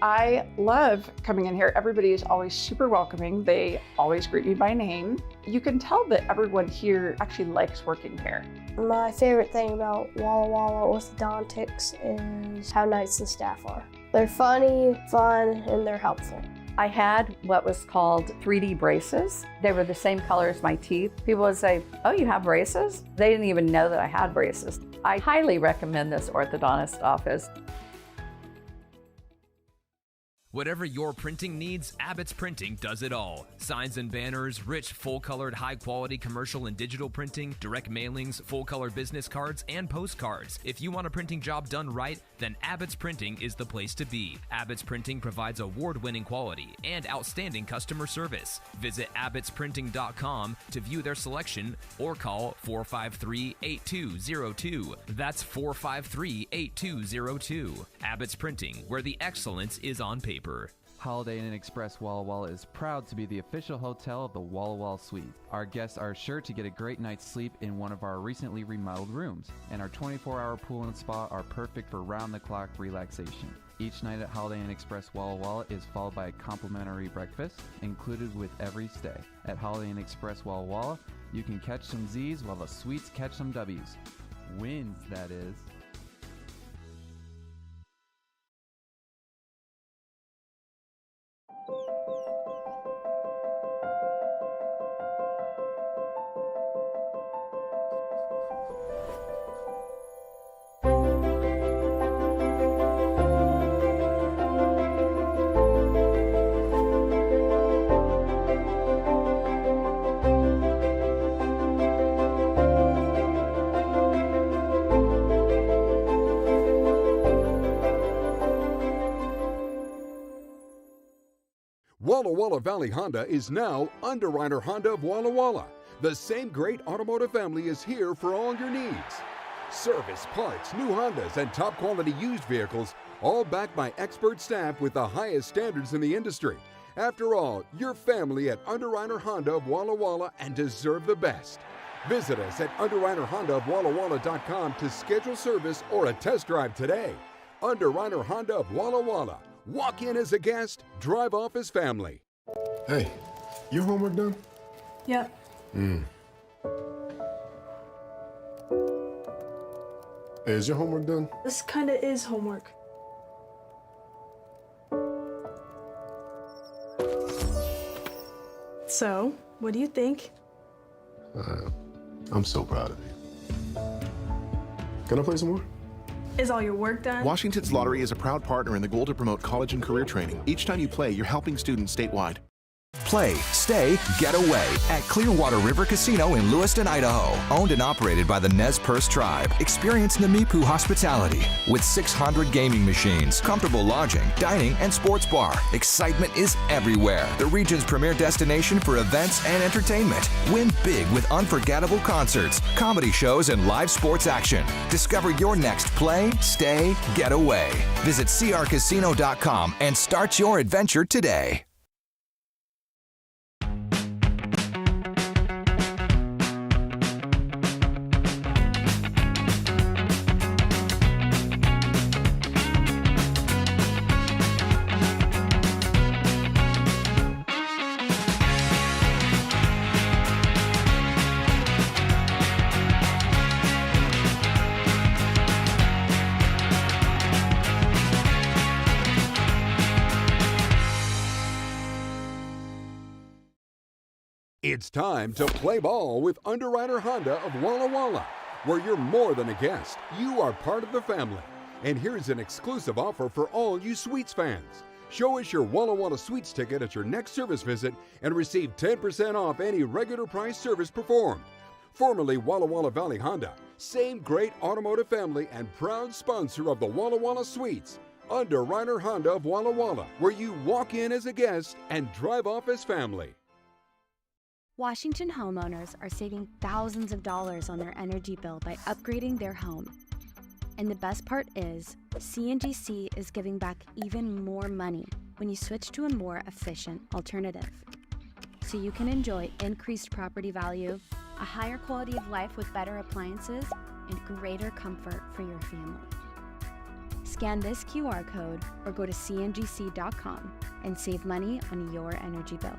I love coming in here. Everybody is always super welcoming. They always greet me by name. You can tell that everyone here actually likes working here. My favorite thing about Walla Walla Orthodontics is how nice the staff are. They're funny, fun, and they're helpful. I had what was called 3D braces. They were the same color as my teeth. People would say, "Oh, you have braces?" They didn't even know that I had braces. I highly recommend this orthodontist office. Whatever your printing needs, Abbott's Printing does it all. Signs and banners, rich, full-colored, high-quality commercial and digital printing, direct mailings, full-color business cards, and postcards. If you want a printing job done right, then Abbott's Printing is the place to be. Abbott's Printing provides award-winning quality and outstanding customer service. Visit abbottsprinting.com to view their selection or call 453-8202. That's 453-8202. Abbott's Printing, where the excellence is on paper. Holiday Inn Express Walla Walla is proud to be the official hotel of the Walla Walla Suite. Our guests are sure to get a great night's sleep in one of our recently remodeled rooms, and our 24-hour pool and spa are perfect for round-the-clock relaxation. Each night at Holiday Inn Express Walla Walla is followed by a complimentary breakfast included with every stay. At Holiday Inn Express Walla Walla, you can catch some Z's while the suites catch some W's. Wins, that is. Walla Walla Valley Honda is now Underwriter Honda of Walla Walla. The same great automotive family is here for all your needs. Service, parts, new Hondas, and top quality used vehicles, all backed by expert staff with the highest standards in the industry. After all, you're family at Underwriter Honda of Walla Walla and deserve the best. Visit us at underwriterhondaofwallawalla.com to schedule service or a test drive today. Underwriter Honda of Walla Walla. Walk in as a guest, drive off as family. Hey, your homework done? Yep. Hey, is your homework done? This kinda is homework. So, what do you think? I'm so proud of you. Can I play some more? Is all your work done? Washington's Lottery is a proud partner in the goal to promote college and career training. Each time you play, you're helping students statewide. Play, stay, get away at Clearwater River Casino in Lewiston, Idaho. Owned and operated by the Nez Perce Tribe. Experience Namipu hospitality with 600 gaming machines, comfortable lodging, dining, and sports bar. Excitement is everywhere. The region's premier destination for events and entertainment. Win big with unforgettable concerts, comedy shows, and live sports action. Discover your next play, stay, get away. Visit crcasino.com and start your adventure today. It's time to play ball with Underwriter Honda of Walla Walla, where you're more than a guest. You are part of the family. And here's an exclusive offer for all you Suites fans. Show us your Walla Walla Suites ticket at your next service visit and receive 10% off any regular price service performed. Formerly Walla Walla Valley Honda, same great automotive family and proud sponsor of the Walla Walla Suites. Underwriter Honda of Walla Walla, where you walk in as a guest and drive off as family. Washington homeowners are saving thousands of dollars on their energy bill by upgrading their home. And the best part is, CNGC is giving back even more money when you switch to a more efficient alternative. So you can enjoy increased property value, a higher quality of life with better appliances, and greater comfort for your family. Scan this QR code or go to cngc.com and save money on your energy bill.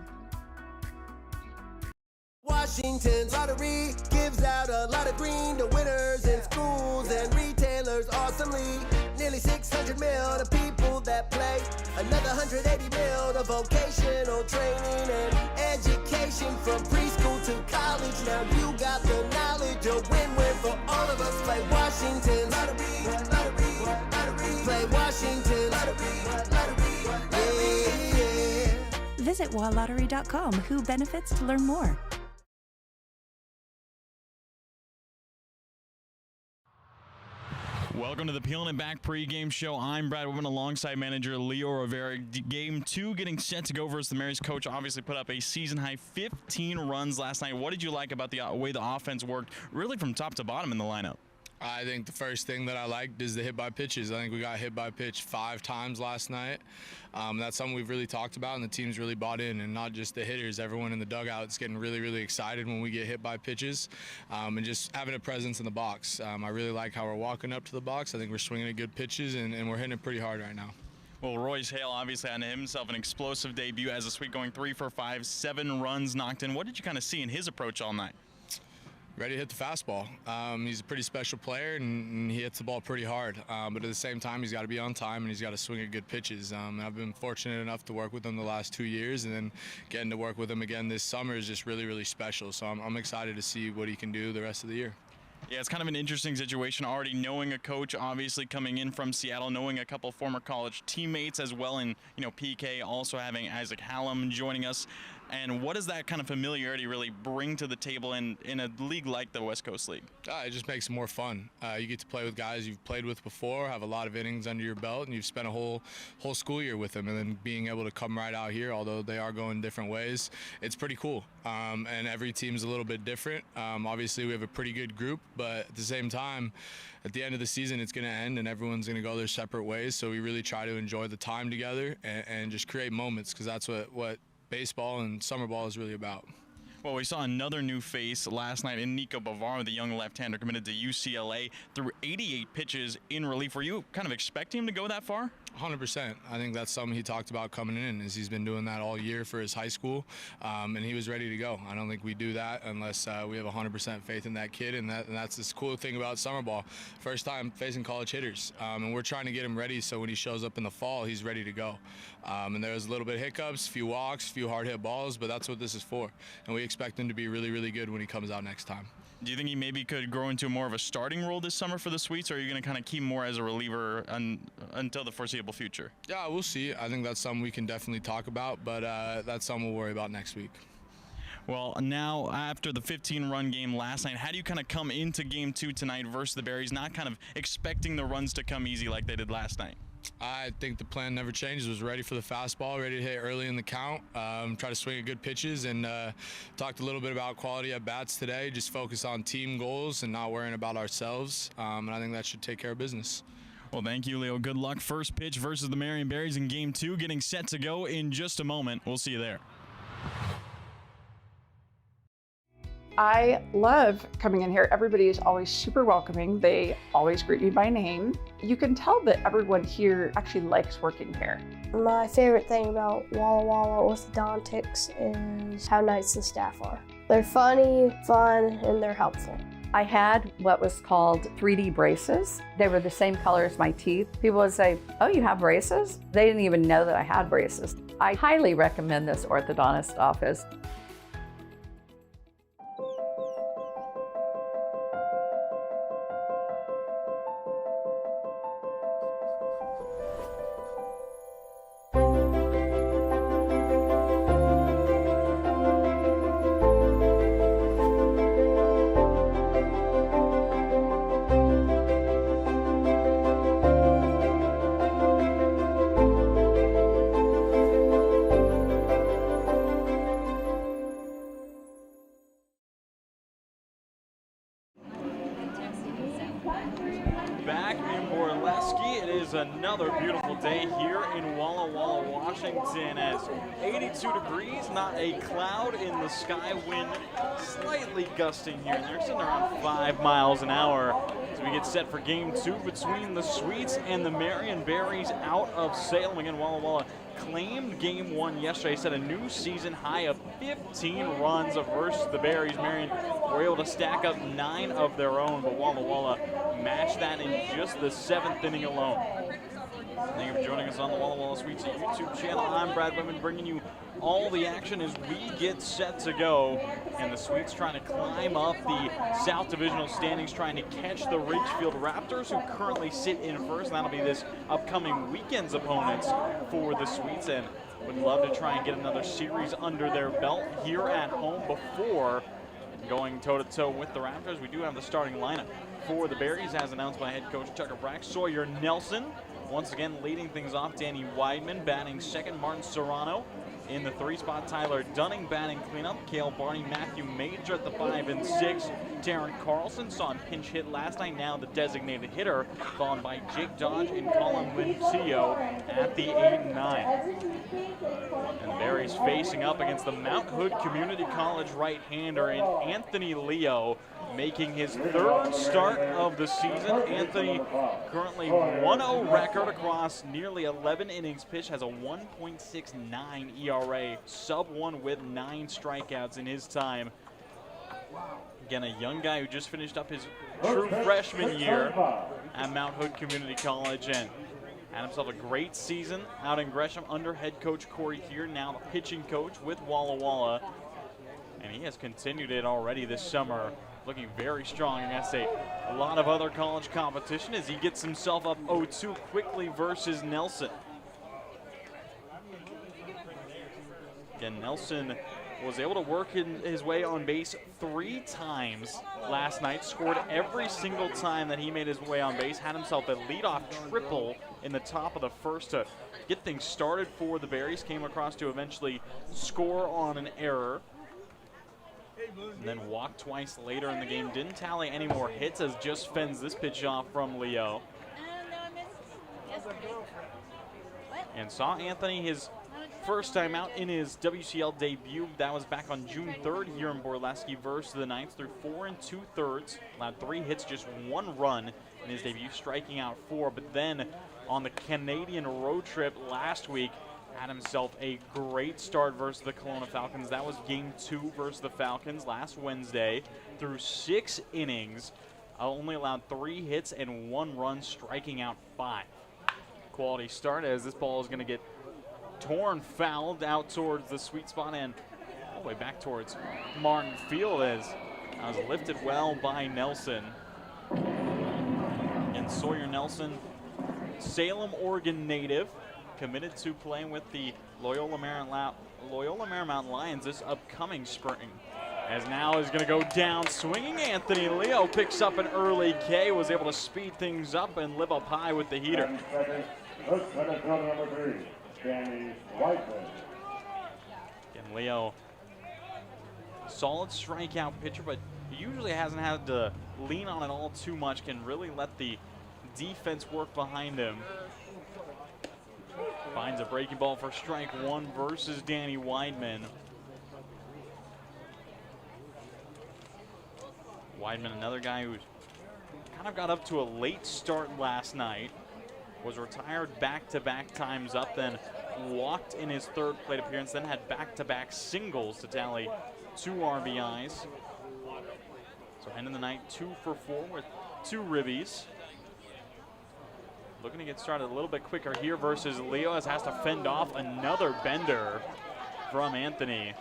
Washington's lottery gives out a lot of green to winners in schools and retailers awesomely. Nearly 600 mil to people that play. Another 180 mil to vocational training and education from preschool to college. Now you got the knowledge, a win-win for all of us. Play Washington lottery, lottery, lottery. Play Washington lottery, lottery, yeah. Visit walllottery.com. Who benefits to learn more. Welcome to the Peeling It Back pregame show. I'm Brad Whitman alongside manager Leo Rivera. Game 2 getting set to go versus the Mary's coach. Obviously put up a season-high 15 runs last night. What did you like about the way the offense worked, really from top to bottom in the lineup? I think the first thing that I liked is the hit by pitches. I think we got hit by pitch 5 times last night. That's something we've really talked about, and the team's really bought in, and not just the hitters. Everyone in the dugout is getting really, really excited when we get hit by pitches, and just having a presence in the box. I really like how we're walking up to the box. I think we're swinging at good pitches, and we're hitting it pretty hard right now. Well, Royce Hale obviously had himself an explosive debut as this week, going 3 for 5, 7 runs knocked in. What did you kind of see in his approach all night? Ready to hit the fastball. He's a pretty special player, and he hits the ball pretty hard. But at the same time, he's got to be on time, and he's got to swing at good pitches. I've been fortunate enough to work with him the last 2 years, and then getting to work with him again this summer is just really, really special. So I'm excited to see what he can do the rest of the year. Yeah, it's kind of an interesting situation, already knowing a coach, obviously coming in from Seattle, knowing a couple former college teammates as well, and PK also having Isaac Hallam joining us. And what does that kind of familiarity really bring to the table in a league like the West Coast League? It just makes it more fun. You get to play with guys you've played with before, have a lot of innings under your belt, and you've spent a whole school year with them. And then being able to come right out here, although they are going different ways, it's pretty cool. And every team's a little bit different. Obviously, we have a pretty good group, but at the same time, at the end of the season, it's going to end and everyone's going to go their separate ways. So we really try to enjoy the time together and just create moments, because that's what baseball and summer ball is really about. Well, we saw another new face last night in Nico Bavaro, the young left-hander committed to UCLA, threw 88 pitches in relief. Were you kind of expecting him to go that far? 100%. I think that's something he talked about coming in, is he's been doing that all year for his high school, and he was ready to go. I don't think we do that unless we have 100% faith in that kid, and that's this cool thing about summer ball. First time facing college hitters, and we're trying to get him ready so when he shows up in the fall, he's ready to go. And there was a little bit of hiccups, a few walks, a few hard hit balls, but that's what this is for. And we expect him to be really, really good when he comes out next time. Do you think he maybe could grow into more of a starting role this summer for the Sweets, or are you going to kind of keep more as a reliever until the foreseeable future? Yeah, we'll see. I think that's something we can definitely talk about, but that's something we'll worry about next week. Well, now after the 15-run game last night, how do you kind of come into Game 2 tonight versus the Berries, not kind of expecting the runs to come easy like they did last night? I think the plan never changed. Was ready for the fastball, ready to hit early in the count, try to swing at good pitches, and talked a little bit about quality at bats today. Just focus on team goals and not worrying about ourselves, and I think that should take care of business. Well, thank you, Leo. Good luck. First pitch versus the Marion Berries in Game 2, getting set to go in just a moment. We'll see you there. I love coming in here. Everybody is always super welcoming. They always greet me by name. You can tell that everyone here actually likes working here. My favorite thing about Walla Walla orthodontics is how nice the staff are. They're funny, fun, and they're helpful. I had what was called 3D braces. They were the same color as my teeth. People would say, "Oh, you have braces?" They didn't even know that I had braces. I highly recommend this orthodontist office. Back in Borleske, it is another beautiful day here in Walla Walla, Washington, as 82 degrees, not a cloud in the sky, wind slightly gusting here, and they're sitting around 5 miles an hour as we get set for game 2 between the Sweets and the Marion Berries out of Salem. Again, Walla Walla claimed game 1 yesterday, set a new season high of 15 runs versus the Berries. Marion were able to stack up 9 of their own, but Walla Walla matched that in just the 7th inning alone. Thank you for joining us on the Walla Walla Sweets YouTube channel. I'm Brad Whitman, bringing you all the action as we get set to go. And the Sweets trying to climb up the South Divisional standings, trying to catch the Ridgefield Raptors, who currently sit in first. And that'll be this upcoming weekend's opponents for the Sweets. And would love to try and get another series under their belt here at home before going toe-to-toe with the Raptors. We do have the starting lineup for the Berries, as announced by head coach Tucker Brack. Sawyer Nelson, once again leading things off. Danny Whitman batting second. Martin Serrano in the 3 spot. Tyler Dunning batting cleanup. Cale Barney, Matthew Major at the 5 and 6. Taryn Carlson saw a pinch hit last night, now the designated hitter, followed by Jake Dodge and Colin Wincio at the 8 and 9. And the Berries facing up against the Mount Hood Community College right-hander in Anthony Leo, making his 3rd start of the season. Anthony currently 1-0 record across nearly 11 innings pitched, has a 1.69 ERA, sub-1 with 9 strikeouts in his time. Again, a young guy who just finished up his true freshman year at Mount Hood Community College and had himself a great season out in Gresham under head coach Corey Heer, now the pitching coach with Walla Walla. And he has continued it already this summer, looking very strong against a lot of other college competition as he gets himself up 0-2 quickly versus Nelson. Again, Nelson was able to work his way on base 3 times last night, scored every single time that he made his way on base, had himself a leadoff triple in the top of the first to get things started for the Berries, came across to eventually score on an error, and then walked twice later in the game. Didn't tally any more hits as just fends this pitch off from Leo. And saw Anthony his first time out in his WCL debut. That was back on June 3rd here in Borleske versus the Knights. Through 4 2/3, allowed 3 hits, just 1 run in his debut, striking out 4. But then on the Canadian road trip last week, had himself a great start versus the Kelowna Falcons. That was game 2 versus the Falcons last Wednesday. Through 6 innings, only allowed 3 hits and 1 run, striking out 5. Quality start as this ball is going to get torn, fouled out towards the sweet spot and all the way back towards Martin Field as was lifted well by Nelson. And Sawyer Nelson, Salem, Oregon native, committed to playing with the Loyola Marymount Lions this upcoming spring. As now is going to go down swinging. Anthony Leo picks up an early K, was able to speed things up and live up high with the heater. And Leo, solid strikeout pitcher, but he usually hasn't had to lean on it all too much, can really let the defense work behind him. Finds a breaking ball for strike 1 versus Danny Whitman. Whitman, another guy who kind of got up to a late start last night, was retired back-to-back times up, then walked in his 3rd plate appearance, then had back-to-back singles to tally 2 RBIs. So ending the night 2 for 4 with 2 ribbies. Looking to get started a little bit quicker here versus Leo, as has to fend off another bender from Anthony.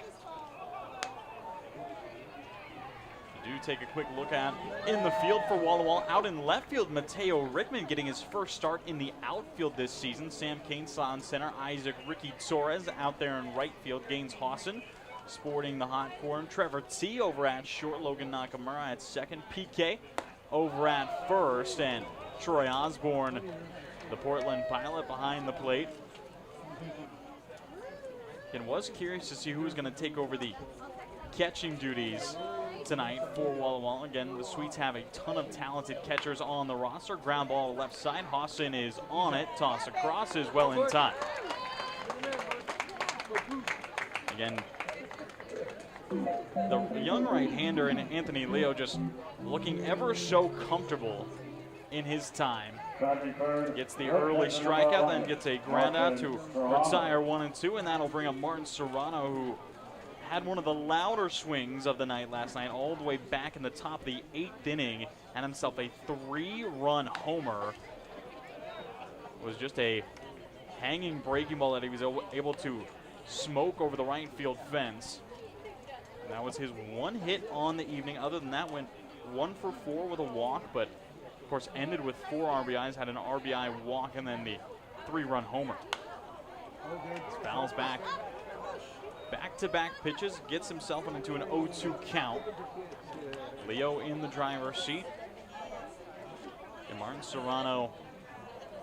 Do take a quick look at in the field for Walla Walla. Out in left field, Mateo Rickman getting his first start in the outfield this season. Sam Kane saw in center. Isaac Ricky Torres out there in right field. Gaines Hawson sporting the hot corner. Trevor T over at short. Logan Nakamura at second. PK over at first. And Troy Osborne, the Portland pilot, behind the plate. And was curious to see who was going to take over the catching duties tonight for Walla Walla. Again, the Sweets have a ton of talented catchers on the roster. Ground ball left side. Hawson is on it. Toss across is well in time. Again, the young right-hander in Anthony Leo just looking ever so comfortable in his time. Gets the early strikeout, then gets a ground out to retire 1-2, and that'll bring up Martin Serrano, who had one of the louder swings of the night last night, all the way back in the top of the 8th inning, had himself a 3-run homer. It was just a hanging breaking ball that he was able to smoke over the right field fence. And that was his one hit on the evening. Other than that, went 1 for 4 with a walk, but of course ended with 4 RBIs, had an RBI walk, and then the 3-run homer. Fouls back. Back-to-back pitches, gets himself into an 0-2 count. Leo in the driver's seat. And Martin Serrano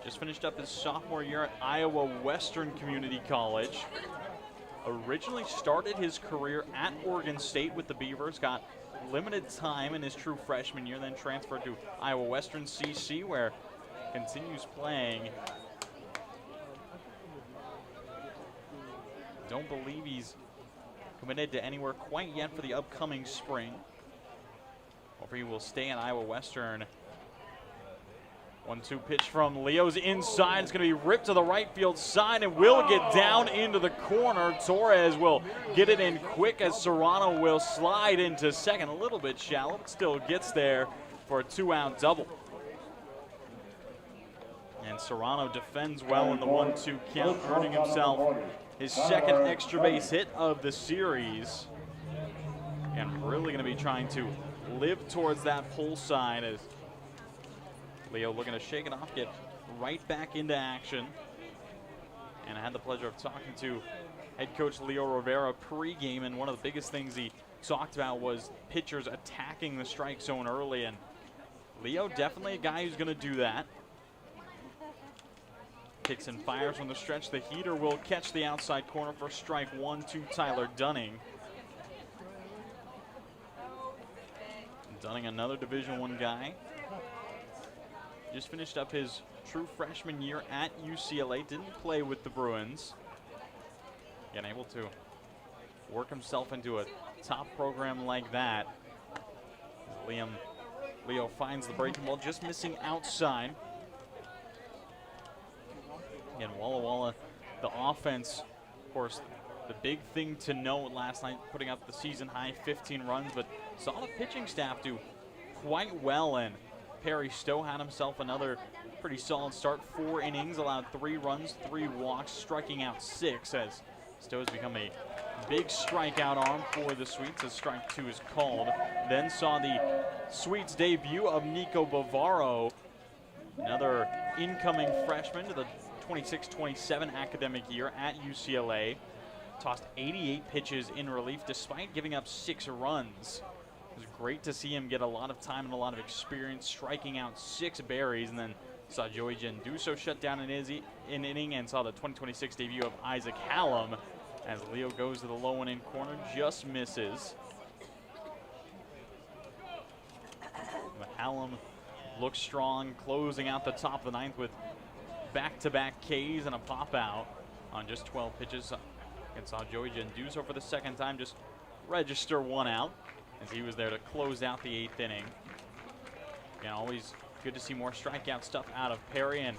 just finished up his sophomore year at Iowa Western Community College. Originally started his career at Oregon State with the Beavers, got limited time in his true freshman year, then transferred to Iowa Western CC, where continues playing. Don't believe he's committed to anywhere quite yet for the upcoming spring. Or he will stay at Iowa Western. 1-2 pitch from Leo's inside. It's going to be ripped to the right field side and will get down into the corner. Torres will get it in quick as Serrano will slide into second. A little bit shallow, but still gets there for a 2-out double. And Serrano defends well in the 1-2 count, earning himself his second extra base hit of the series. And really going to be trying to live towards that pull side as Leo looking to shake it off, get right back into action. And I had the pleasure of talking to head coach Leo Rivera pregame, and one of the biggest things he talked about was pitchers attacking the strike zone early, and Leo definitely a guy who's going to do that. Kicks and fires from the stretch. The heater will catch the outside corner for strike 1 to Tyler Dunning. Dunning, another Division I guy. Just finished up his true freshman year at UCLA. Didn't play with the Bruins. Again, able to work himself into a top program like that. Leo finds the breaking ball, just missing outside. Again, Walla Walla, the offense, of course, the big thing to note last night, putting up the season high 15 runs, but saw the pitching staff do quite well, and Perry Stowe had himself another pretty solid start. 4 innings, allowed 3 runs, 3 walks, striking out 6 as Stowe's become a big strikeout arm for the Sweets as strike 2 is called. Then saw the Sweets debut of Nico Bavaro, another incoming freshman to the 26-27 academic year at UCLA. Tossed 88 pitches in relief despite giving up 6 runs. It was great to see him get a lot of time and a lot of experience, striking out 6 berries, and then saw Joey Genduso shut down an inning, and saw the 2026 debut of Isaac Hallam as Leo goes to the low and in corner, just misses. But Hallam looks strong, closing out the top of the 9th with back-to-back Ks and a pop-out on just 12 pitches. And saw Joey Genduso for the second time just register 1 out as he was there to close out the 8th inning. Again, always good to see more strikeout stuff out of Perry and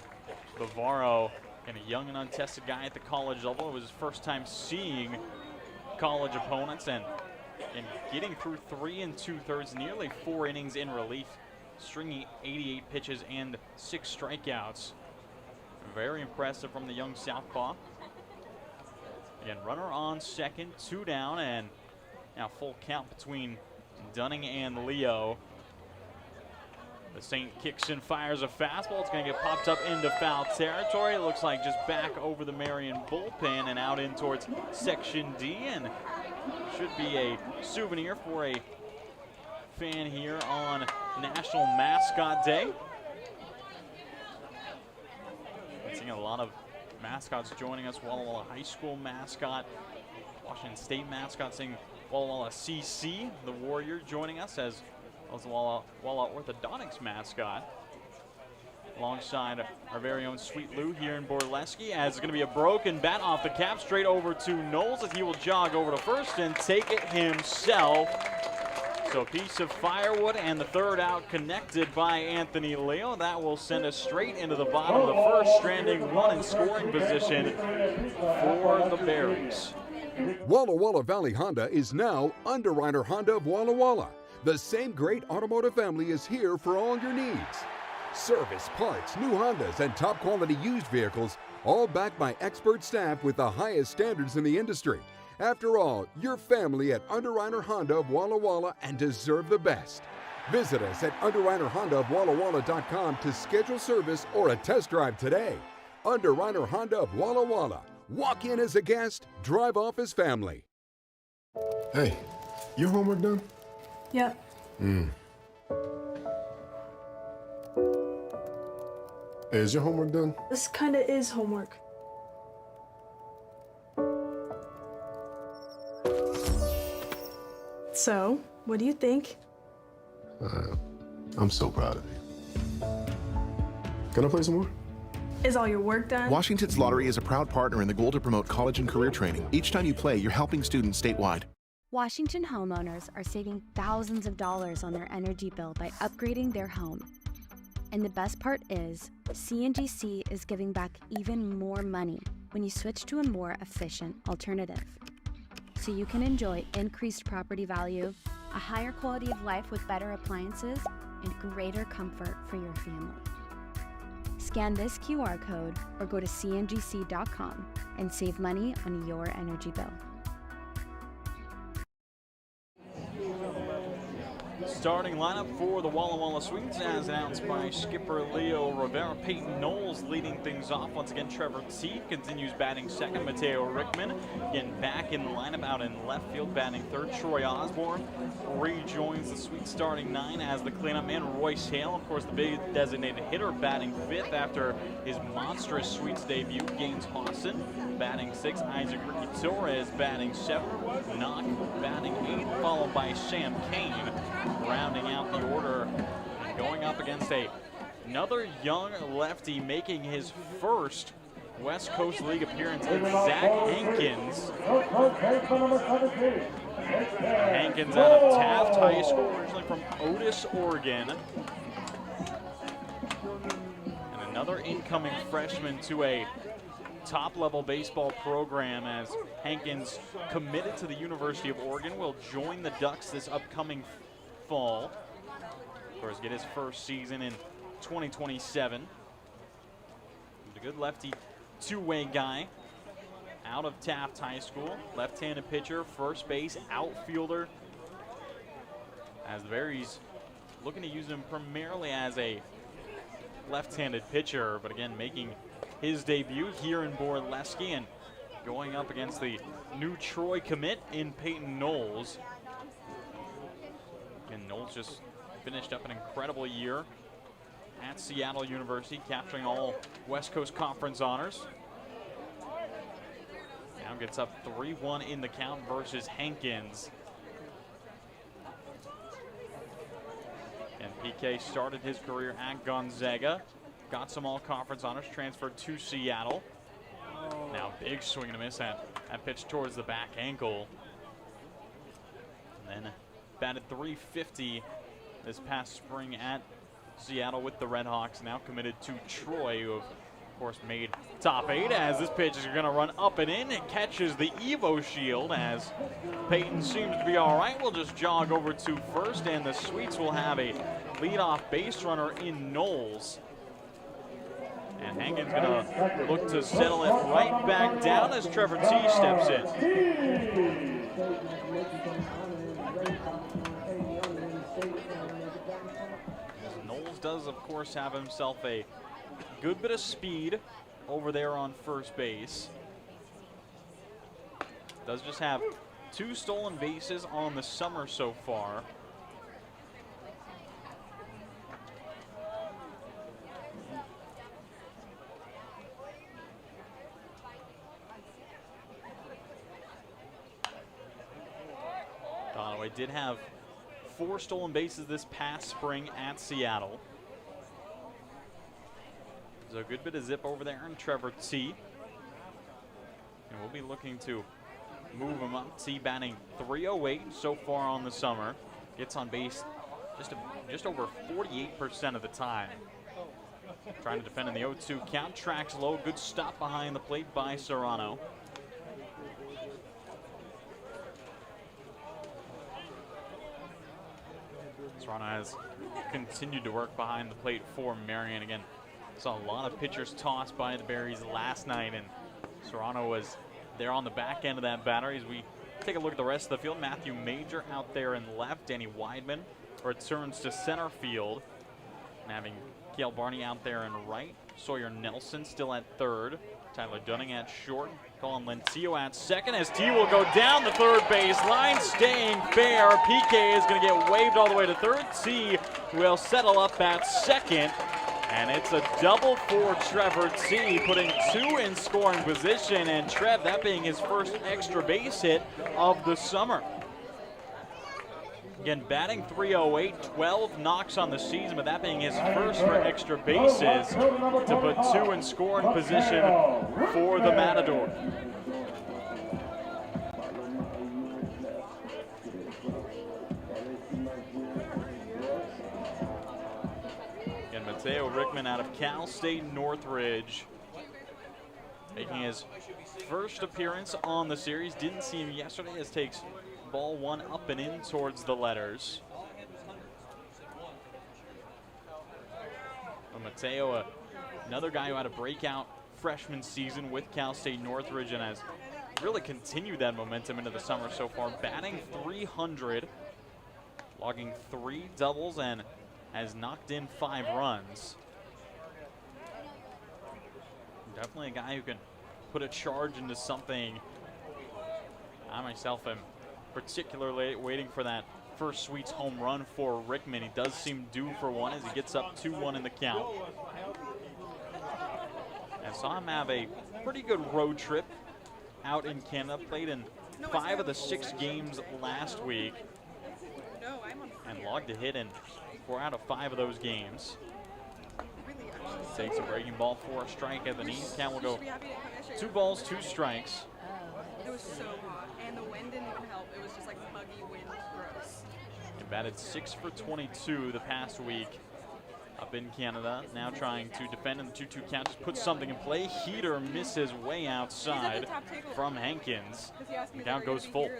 Bavaro, and a young and untested guy at the college level. It was his first time seeing college opponents, and getting through 3 2/3, nearly 4 innings in relief, stringing 88 pitches and 6 strikeouts. Very impressive from the young southpaw. Again, runner on second, 2 down, and now full count between Dunning and Leo. The Saint kicks and fires a fastball. It's going to get popped up into foul territory. It looks like just back over the Marion bullpen and out in towards Section D, and should be a souvenir for a fan here on National Mascot Day. Seeing a lot of mascots joining us. Walla Walla High School mascot, Washington State mascot, seeing Walla Walla CC, the Warrior, joining us, as well as the Walla Orthodontics mascot, alongside our very own Sweet Lou here in Borleske, as it's going to be a broken bat off the cap straight over to Knowles, as he will jog over to first and take it himself. So a piece of firewood and the third out connected by Anthony Leo. That will send us straight into the bottom of the first, stranding one in scoring position for the Berries. Walla Walla Valley Honda is now Underwriter Honda of Walla Walla. The same great automotive family is here for all your needs. Service, parts, new Hondas, and top quality used vehicles, all backed by expert staff with the highest standards in the industry. After all, you're family at Underwriter Honda of Walla Walla and deserve the best. Visit us at UnderwriterHondaofWallaWalla.com to schedule service or a test drive today. Underwriter Honda of Walla Walla. Walk in as a guest, drive off as family. Hey, your homework done? Yep. Hey, is your homework done? This kinda is homework. So, what do you think? I'm so proud of you. Can I play some more? Is all your work done? Washington's Lottery is a proud partner in the goal to promote college and career training. Each time you play, you're helping students statewide. Washington homeowners are saving thousands of dollars on their energy bill by upgrading their home. And the best part is, CNGC is giving back even more money when you switch to a more efficient alternative. So you can enjoy increased property value, a higher quality of life with better appliances, and greater comfort for your family. Scan this QR code or go to cngc.com and save money on your energy bill. Starting lineup for the Walla Walla Swedes as announced by skipper Leo Rivera. Peyton Knowles leading things off. Once again, Trevor T continues batting second. Mateo Rickman getting back in the lineup out in left field, batting third. Troy Osborne rejoins the Swedes starting nine as the cleanup man. Royce Hale, of course, the big designated hitter, batting fifth after his monstrous Swedes debut. Gaines Hawson batting sixth. Isaac Ricky Torres batting seventh. Knock batting eighth, followed by Sam Kane rounding out the order and going up against another young lefty making his first West Coast League appearance. It's Zach Hankins. Hankins out of Taft High School, originally from Otis, Oregon. And another incoming freshman to a top-level baseball program as Hankins, committed to the University of Oregon, will join the Ducks this upcoming fall. Of course, get his first season in 2027. He's a good lefty two-way guy out of Taft High School. Left-handed pitcher, first base, outfielder. As the Berries looking to use him primarily as a left-handed pitcher, but again, making his debut here in Borleske and going up against the new Troy commit in Peyton Knowles. And Knowles just finished up an incredible year at Seattle University, capturing all West Coast Conference honors. Now gets up 3-1 in the count versus Hankins. And PK started his career at Gonzaga, got some all-conference honors, transferred to Seattle. Now big swing and a miss at pitch towards the back ankle. And then batted .350 this past spring at Seattle with the Redhawks. Now committed to Troy, who of course made top 8 as this pitch is going to run up and in. It catches the Evo Shield as Peyton seems to be all right. We'll just jog over to first, and the Swedes will have a leadoff base runner in Knowles. And Hankins going to look to settle it right back down as Trevor T steps in. Knowles does, of course, have himself a good bit of speed over there on first base. Does just have 2 stolen bases on the summer so far. Donaway did have 4 stolen bases this past spring at Seattle. So a good bit of zip over there in Trevor T. And we'll be looking to move him up. T batting .308 so far on the summer. gets on base just over 48% of the time. Trying to defend in the 0-2 count, tracks low, good stop behind the plate by Serrano. Serrano has continued to work behind the plate for Marion. Again, saw a lot of pitchers tossed by the Berries last night, and Serrano was there on the back end of that battery. As we take a look at the rest of the field, Matthew Major out there in left, Danny Whitman returns to center field, and having Cale Barney out there in right, Sawyer Nelson still at third, Tyler Dunning at short, Colin Lentillo at second, as T will go down the third base line, staying fair. PK is going to get waved all the way to third. T will settle up at second, and it's a double for Trevor T, putting 2 in scoring position, and Trev, that being his first extra base hit of the summer. Again, batting .308, 12 knocks on the season, but that being his first for extra bases to put 2 in scoring position for the Matador. Again, Mateo Rickman out of Cal State Northridge, making his first appearance on the series. Didn't see him yesterday, as takes ball 1 up and in towards the letters. Well, Mateo, another guy who had a breakout freshman season with Cal State Northridge and has really continued that momentum into the summer so far. Batting .300, logging 3 doubles, and has knocked in 5 runs. Definitely a guy who can put a charge into something. I myself am particularly waiting for that first Sweets home run for Rickman. He does seem due for one as he gets up 2-1 in the count. And saw him have a pretty good road trip out in Canada. Played in 5 of the 6 games last week and logged a hit in 4 out of 5 of those games. Takes a breaking ball for a strike at the knees. Count will go 2 balls, 2 strikes. It was so hot, and the wind didn't even help. It was just like muggy wind, gross. He batted 6 for 22 the past week up in Canada. Now trying to defend in the 2-2 count. Just put something in play. Heater misses way outside from Hankins. The count goes full.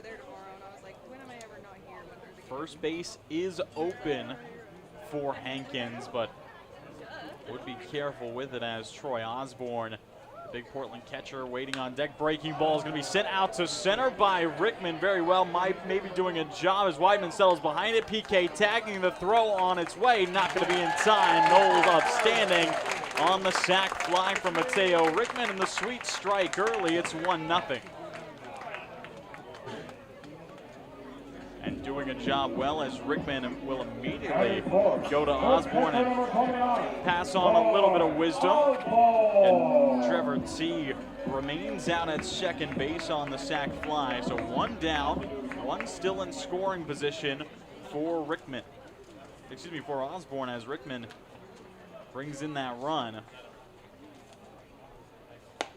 First base is open for Hankins, but would be careful with it as Troy Osborne, big Portland catcher, waiting on deck. Breaking ball is going to be sent out to center by Rickman. Very well, maybe doing a job as Whitman settles behind it. PK tagging the throw on its way. Not going to be in time. Knowles upstanding on the sac fly from Mateo Rickman, and the sweet strike early. It's 1-0. And doing a job well, as Rickman will immediately go to Osborne and pass on a little bit of wisdom. And Trevor T remains out at second base on the sac fly. So 1 down, 1 still in scoring position for Rickman. Excuse me, for Osborne, as Rickman brings in that run.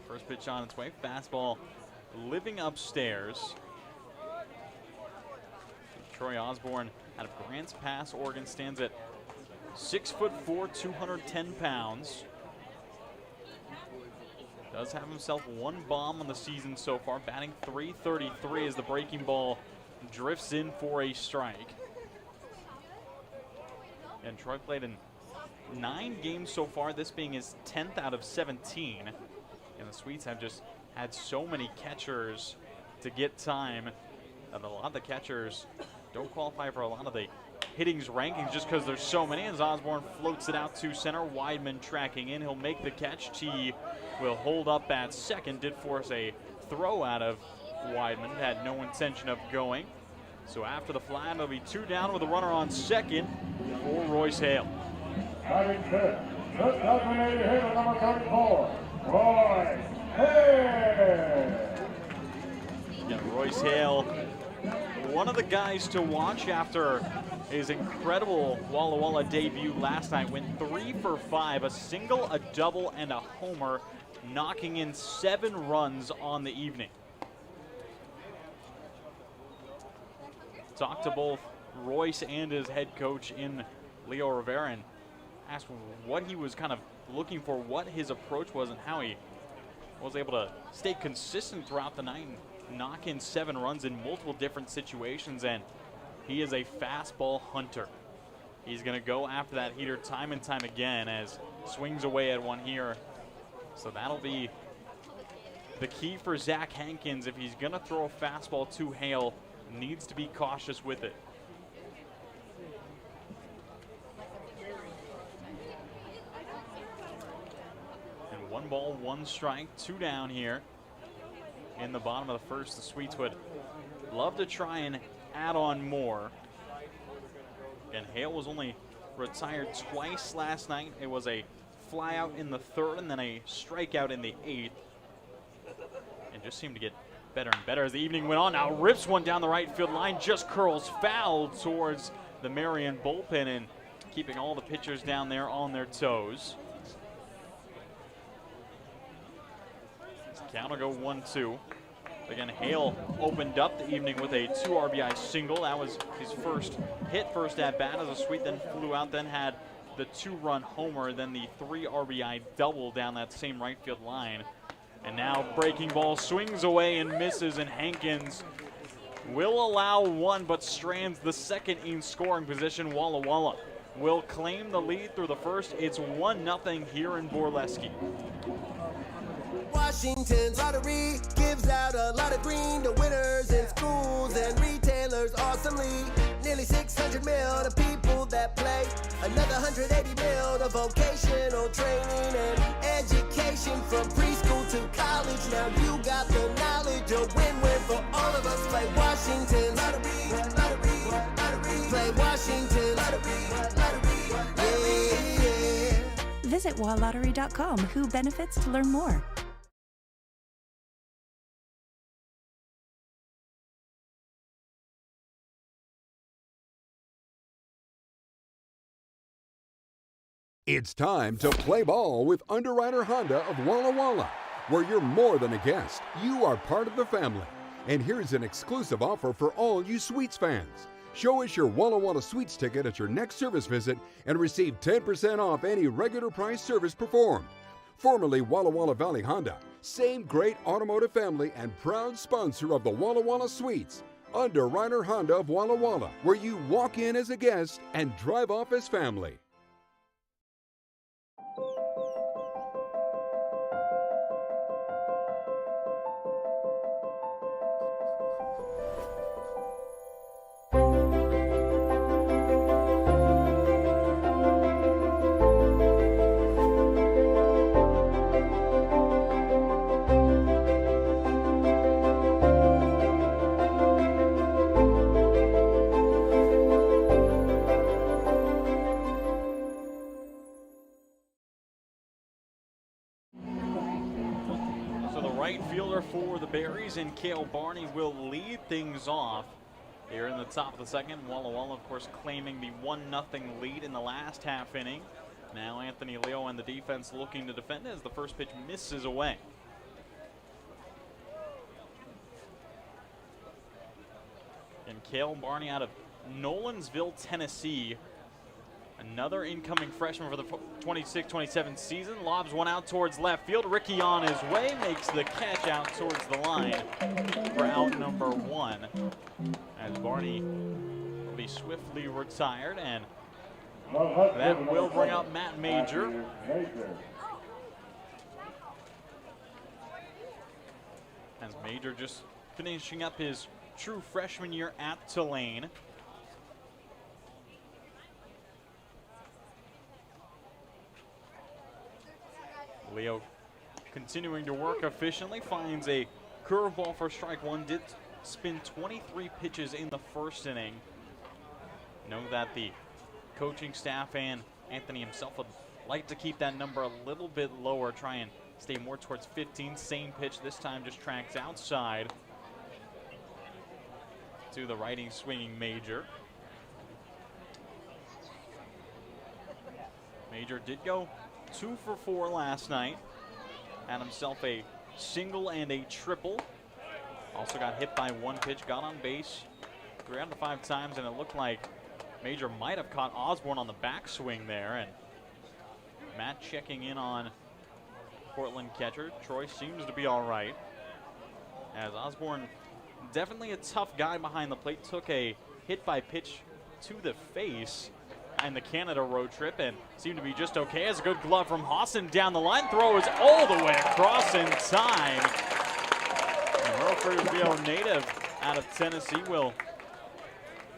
First pitch on its way, fastball living upstairs. Troy Osborne out of Grants Pass, Oregon, stands at 6'4", 210 pounds. Does have himself 1 bomb on the season so far, batting .333 as the breaking ball drifts in for a strike. And Troy played in 9 games so far, this being his 10th out of 17. And the Sweets have just had so many catchers to get time that a lot of the catchers don't qualify for a lot of the hittings rankings just because there's so many. As Osborne floats it out to center, Weidman tracking in. He'll make the catch. T will hold up at second. Did force a throw out of Weidman. Had no intention of going. So after the fly, there'll be 2 down with a runner on second for Royce Hale. Batting fifth, the designated hitter, number 34, Royce Hale. Yeah, Royce Hale, one of the guys to watch after his incredible Walla Walla debut last night. Went 3 for 5, a single, a double, and a homer, knocking in 7 runs on the evening. Talked to both Royce and his head coach in Leo Rivera and asked what he was kind of looking for, what his approach was, and how he was able to stay consistent throughout the night and knock in 7 runs in multiple different situations. And he is a fastball hunter. He's going to go after that heater time and time again as swings away at one here. So that'll be the key for Zach Hankins. If he's going to throw a fastball to Hale, needs to be cautious with it. And 1 ball, 1 strike, 2 down here in the bottom of the first. The Sweets would love to try and add on more. And Hale was only retired twice last night. It was a fly out in the 3rd and then a strikeout in the 8th. And just seemed to get better and better as the evening went on. Now rips one down the right field line, just curls foul towards the Marion bullpen and keeping all the pitchers down there on their toes. Count will go 1-2. Again, Hale opened up the evening with a 2 RBI single. That was his first hit, first at bat as a Sweet then flew out, then had the 2-run homer, then the 3 RBI double down that same right field line. And now breaking ball swings away and misses, and Hankins will allow 1 but strands the second in scoring position. Walla Walla will claim the lead through the first. It's 1-0 here in Borleske. Washington's lottery gives out a lot of green to winners in schools and retailers awesomely. Nearly 600 mil to people that play. Another 180 mil to vocational training and education from preschool to college. Now you got the knowledge, a win-win for all of us. Play Washington lottery, lottery, lottery. Play Washington lottery, lottery, yeah. Visit walllottery.com. Who benefits to learn more. It's time to play ball with Underwriter Honda of Walla Walla, where you're more than a guest. You are part of the family. And here's an exclusive offer for all you Sweets fans. Show us your Walla Walla Sweets ticket at your next service visit and receive 10% off any regular price service performed. Formerly Walla Walla Valley Honda, same great automotive family and proud sponsor of the Walla Walla Sweets. Underwriter Honda of Walla Walla, where you walk in as a guest and drive off as family. For the Berries, and Cale Barney will lead things off here in the top of the second. Walla Walla, of course, claiming the 1-0 lead in the last half inning. Now Anthony Leo and the defense looking to defend as the first pitch misses away. And Cale Barney out of Nolensville, Tennessee. Another incoming freshman for the 26-27 season. Lobs one out towards left field. Ricky on his way, makes the catch out towards the line for out number 1. As Barney will be swiftly retired, and that will bring out Matt Major. As Major just finishing up his true freshman year at Tulane. Leo continuing to work efficiently, finds a curveball for strike 1, did spin 23 pitches in the first inning. Know that the coaching staff and Anthony himself would like to keep that number a little bit lower, try and stay more towards 15. Same pitch this time, just tracks outside to the righty swinging Major. Major did go 2 for 4 last night. Had himself a single and a triple. Also got hit by 1 pitch, got on base 3 out of 5 times, and it looked like Major might have caught Osborne on the backswing there, and Matt checking in on Portland catcher. Troy seems to be all right, as Osborne, definitely a tough guy behind the plate, took a hit by pitch to the face in the Canada road trip and seemed to be just okay, as a good glove from Hawson down the line, throws all the way across in time. And Murfreesboro native out of Tennessee will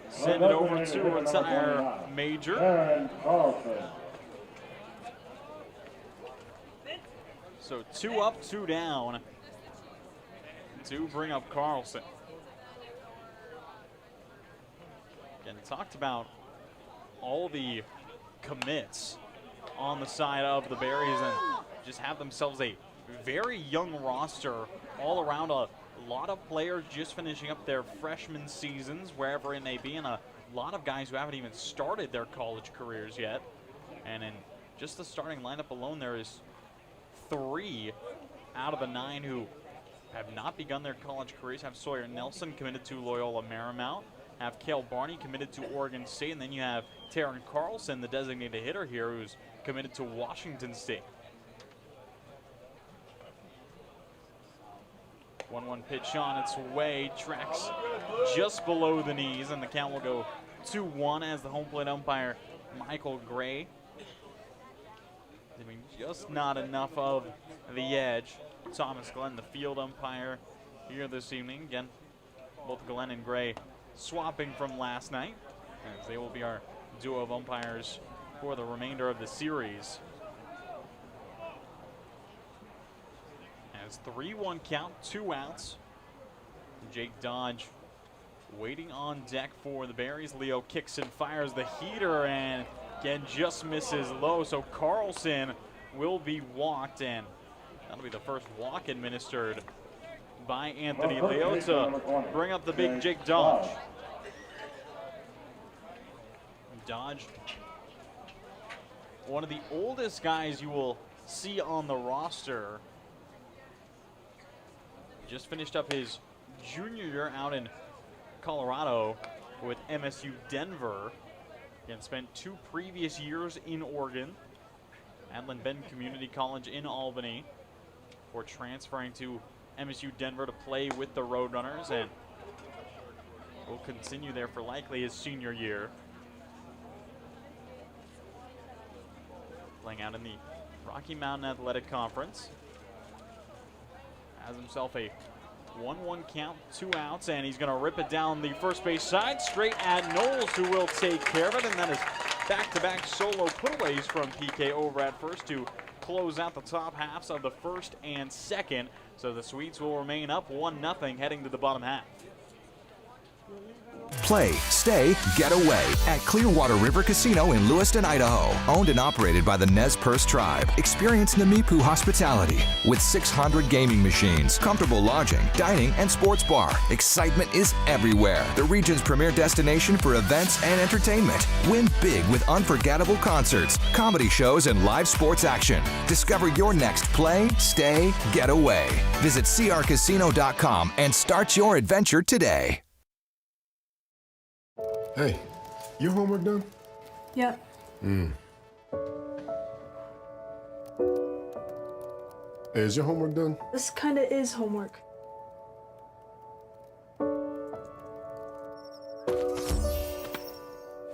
send it over to retire Major. So 2 up, 2 down to bring up Carlson. Again, talked about all the commits on the side of the Berries and just have themselves a very young roster all around. A lot of players just finishing up their freshman seasons, wherever it may be, and a lot of guys who haven't even started their college careers yet. And in just the starting lineup alone, there is 3 out of the 9 who have not begun their college careers. Have Sawyer Nelson committed to Loyola Marymount, have Cale Barney committed to Oregon State, and then you have Taryn Carlson, the designated hitter here, who's committed to Washington State. 1-1 pitch on its way, tracks just below the knees, and the count will go 2-1 as the home plate umpire, Michael Gray, giving just not enough of the edge. Thomas Glenn, the field umpire here this evening. Again, both Glenn and Gray swapping from last night, as they will be our duo of umpires for the remainder of the series. As 3-1 count, 2 outs. Jake Dodge waiting on deck for the Berries. Leo kicks and fires the heater, and again just misses low. So Carlson will be walked, and that'll be the first walk administered by Anthony Leo to bring up the big Jake Dodge. Dodge, one of the oldest guys you will see on the roster. Just finished up his junior year out in Colorado with MSU Denver. Again, spent 2 previous years in Oregon, Adlin Bend Community College in Albany, before transferring to MSU Denver to play with the Roadrunners, and will continue there for likely his senior year. Playing out in the Rocky Mountain Athletic Conference. Has himself a 1-1 count, 2 outs, and he's going to rip it down the first base side, straight at Knowles, who will take care of it, and that is back-to-back solo putaways from PK over at first to close out the top halves of the first and second. So the Swedes will remain up 1-0 heading to the bottom half. Play, stay, get away at Clearwater River Casino in Lewiston, Idaho. Owned and operated by the Nez Perce Tribe. Experience Namipu hospitality with 600 gaming machines, comfortable lodging, dining, and sports bar. Excitement is everywhere. The region's premier destination for events and entertainment. Win big with unforgettable concerts, comedy shows, and live sports action. Discover your next play, stay, get away. Visit crcasino.com and start your adventure today. Hey, your homework done? Yep. Hey, is your homework done? This kinda is homework.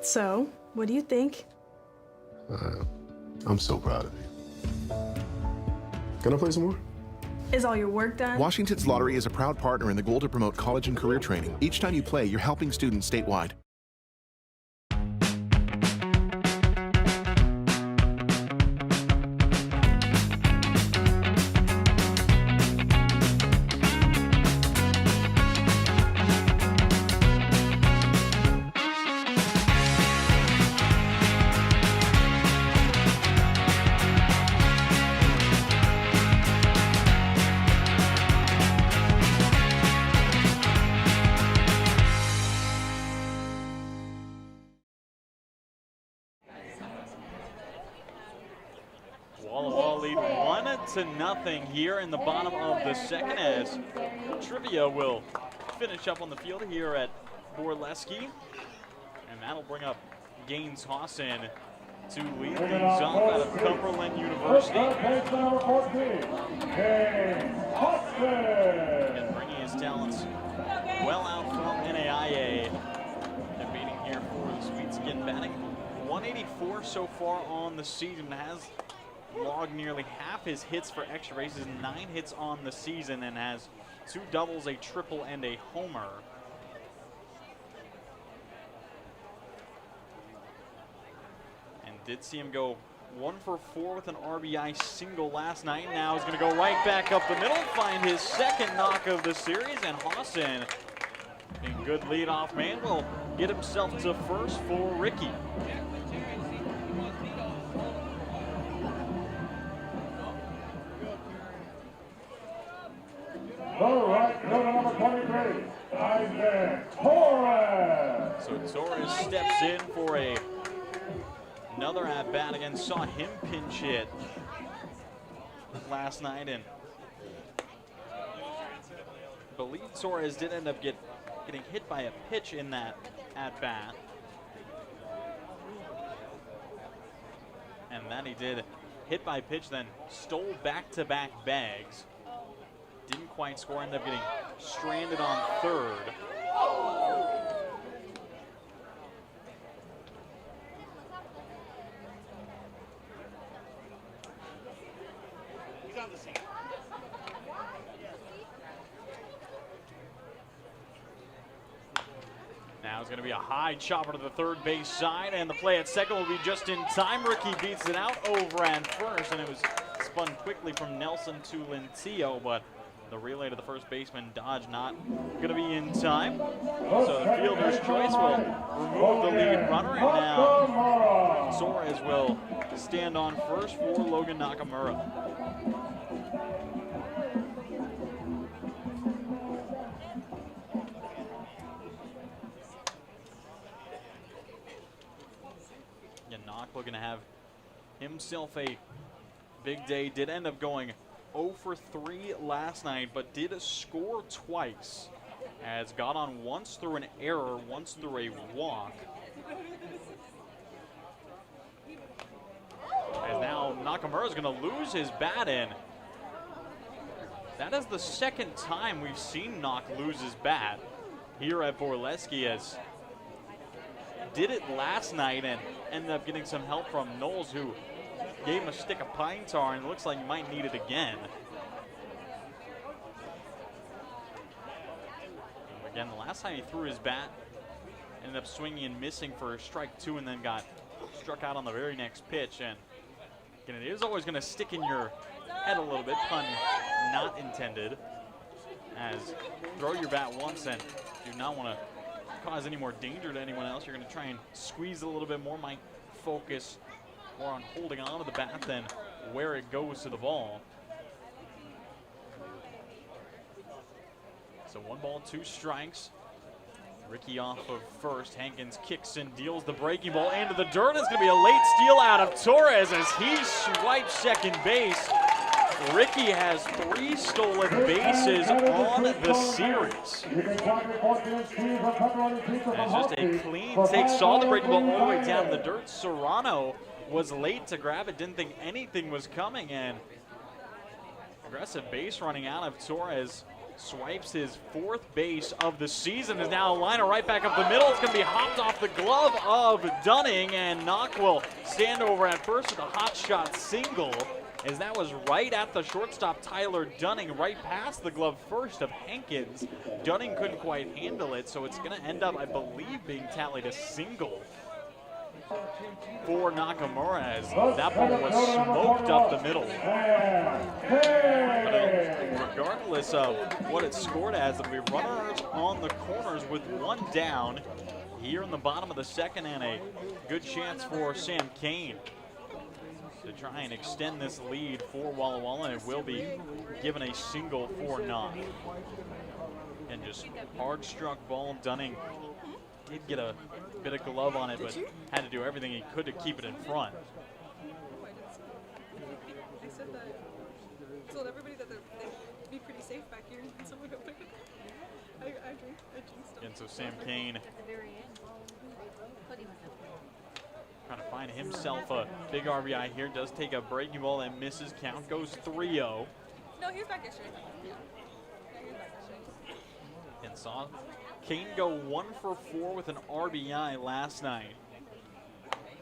So, what do you think? I'm so proud of you. Can I play some more? Is all your work done? Washington's Lottery is a proud partner in the goal to promote college and career training. Each time you play, you're helping students statewide. Walla Walla lead 1-0 here in the bottom of the second, as trivia will finish up on the field here at Borleske. And that'll bring up Gaines Hawson to lead things off out of Cumberland University. And bringing his talents well out from NAIA. Debating here for the Swedes again, batting 184 so far on the season. Has logged nearly half his hits for extra bases, 9 hits on the season, and has 2 doubles, a triple, and a homer. And did see him go 1 for 4 with an RBI single last night. Now he's going to go right back up the middle, find his second knock of the series, and Hawson, being good leadoff man, will get himself to first for Ricky. So Torres steps in for another at-bat again. Saw him pinch hit last night, and I believe Torres did end up getting hit by a pitch in that at-bat. And then he did hit by pitch, then stole back-to-back bags. Didn't quite score, ended up getting stranded on third. Now it's going to be a high chopper to the third base side, and the play at second will be just in time. Ricky beats it out over at first, and it was spun quickly from Nelson to Lentillo, but the relay to the first baseman, Dodge, not going to be in time. So the fielder's choice will remove the lead runner, and now Torres will stand on first for Logan Nakamura. Looking to have himself a big day. Did end up going 0 for 3 last night, but did score twice. As got on once through an error, once through a walk. As now Nakamura's going to lose his bat in. That is the second time we've seen Knock lose his bat here at Borleske, as did it last night and ended up getting some help from Knowles, who gave him a stick of pine tar, and it looks like he might need it again. Again, the last time he threw his bat, ended up swinging and missing for strike 2, and then got struck out on the very next pitch. And again, it is always going to stick in your head a little bit, pun not intended, as throw your bat once and do not want to cause any more danger to anyone else. You're going to try and squeeze a little bit more, might focus more on holding on to the bat than where it goes to the ball. So 1 ball, 2 strikes. Ricky off of first. Hankins kicks and deals the breaking ball into the dirt. It's going to be a late steal out of Torres as he swipes second base. Ricky has 3 stolen bases on the series. And just a clean take. Saw the breaking ball all the way down the dirt. Serrano was late to grab it, didn't think anything was coming, and aggressive base running out of Torres. Swipes his 4th base of the season. Is now a liner right back up the middle. It's going to be hopped off the glove of Dunning, and Knock will stand over at first with a hot shot single, as that was right at the shortstop, Tyler Dunning, right past the glove first of Hankins. Dunning couldn't quite handle it, so it's going to end up, I believe, being tallied a single for Nakamura, as that ball was smoked up the middle. But regardless of what it scored as, there'll be runners on the corners with 1 down here in the bottom of the second, and a good chance for Sam Kane to try and extend this lead for Walla Walla, and it will be given a single for Knock. And just hard struck ball. Dunning did get a bit of glove on it, but had to do everything he could to keep it in front. I said that. I told everybody that they'd be pretty safe back here. And someone got picked. I agree. And so Sam Kane trying to find himself a big RBI here. Does take a breaking ball that misses. Count goes 3-0. No, he was back yesterday. Yeah. He was back yesterday. And saw Kane go 1 for 4 with an RBI last night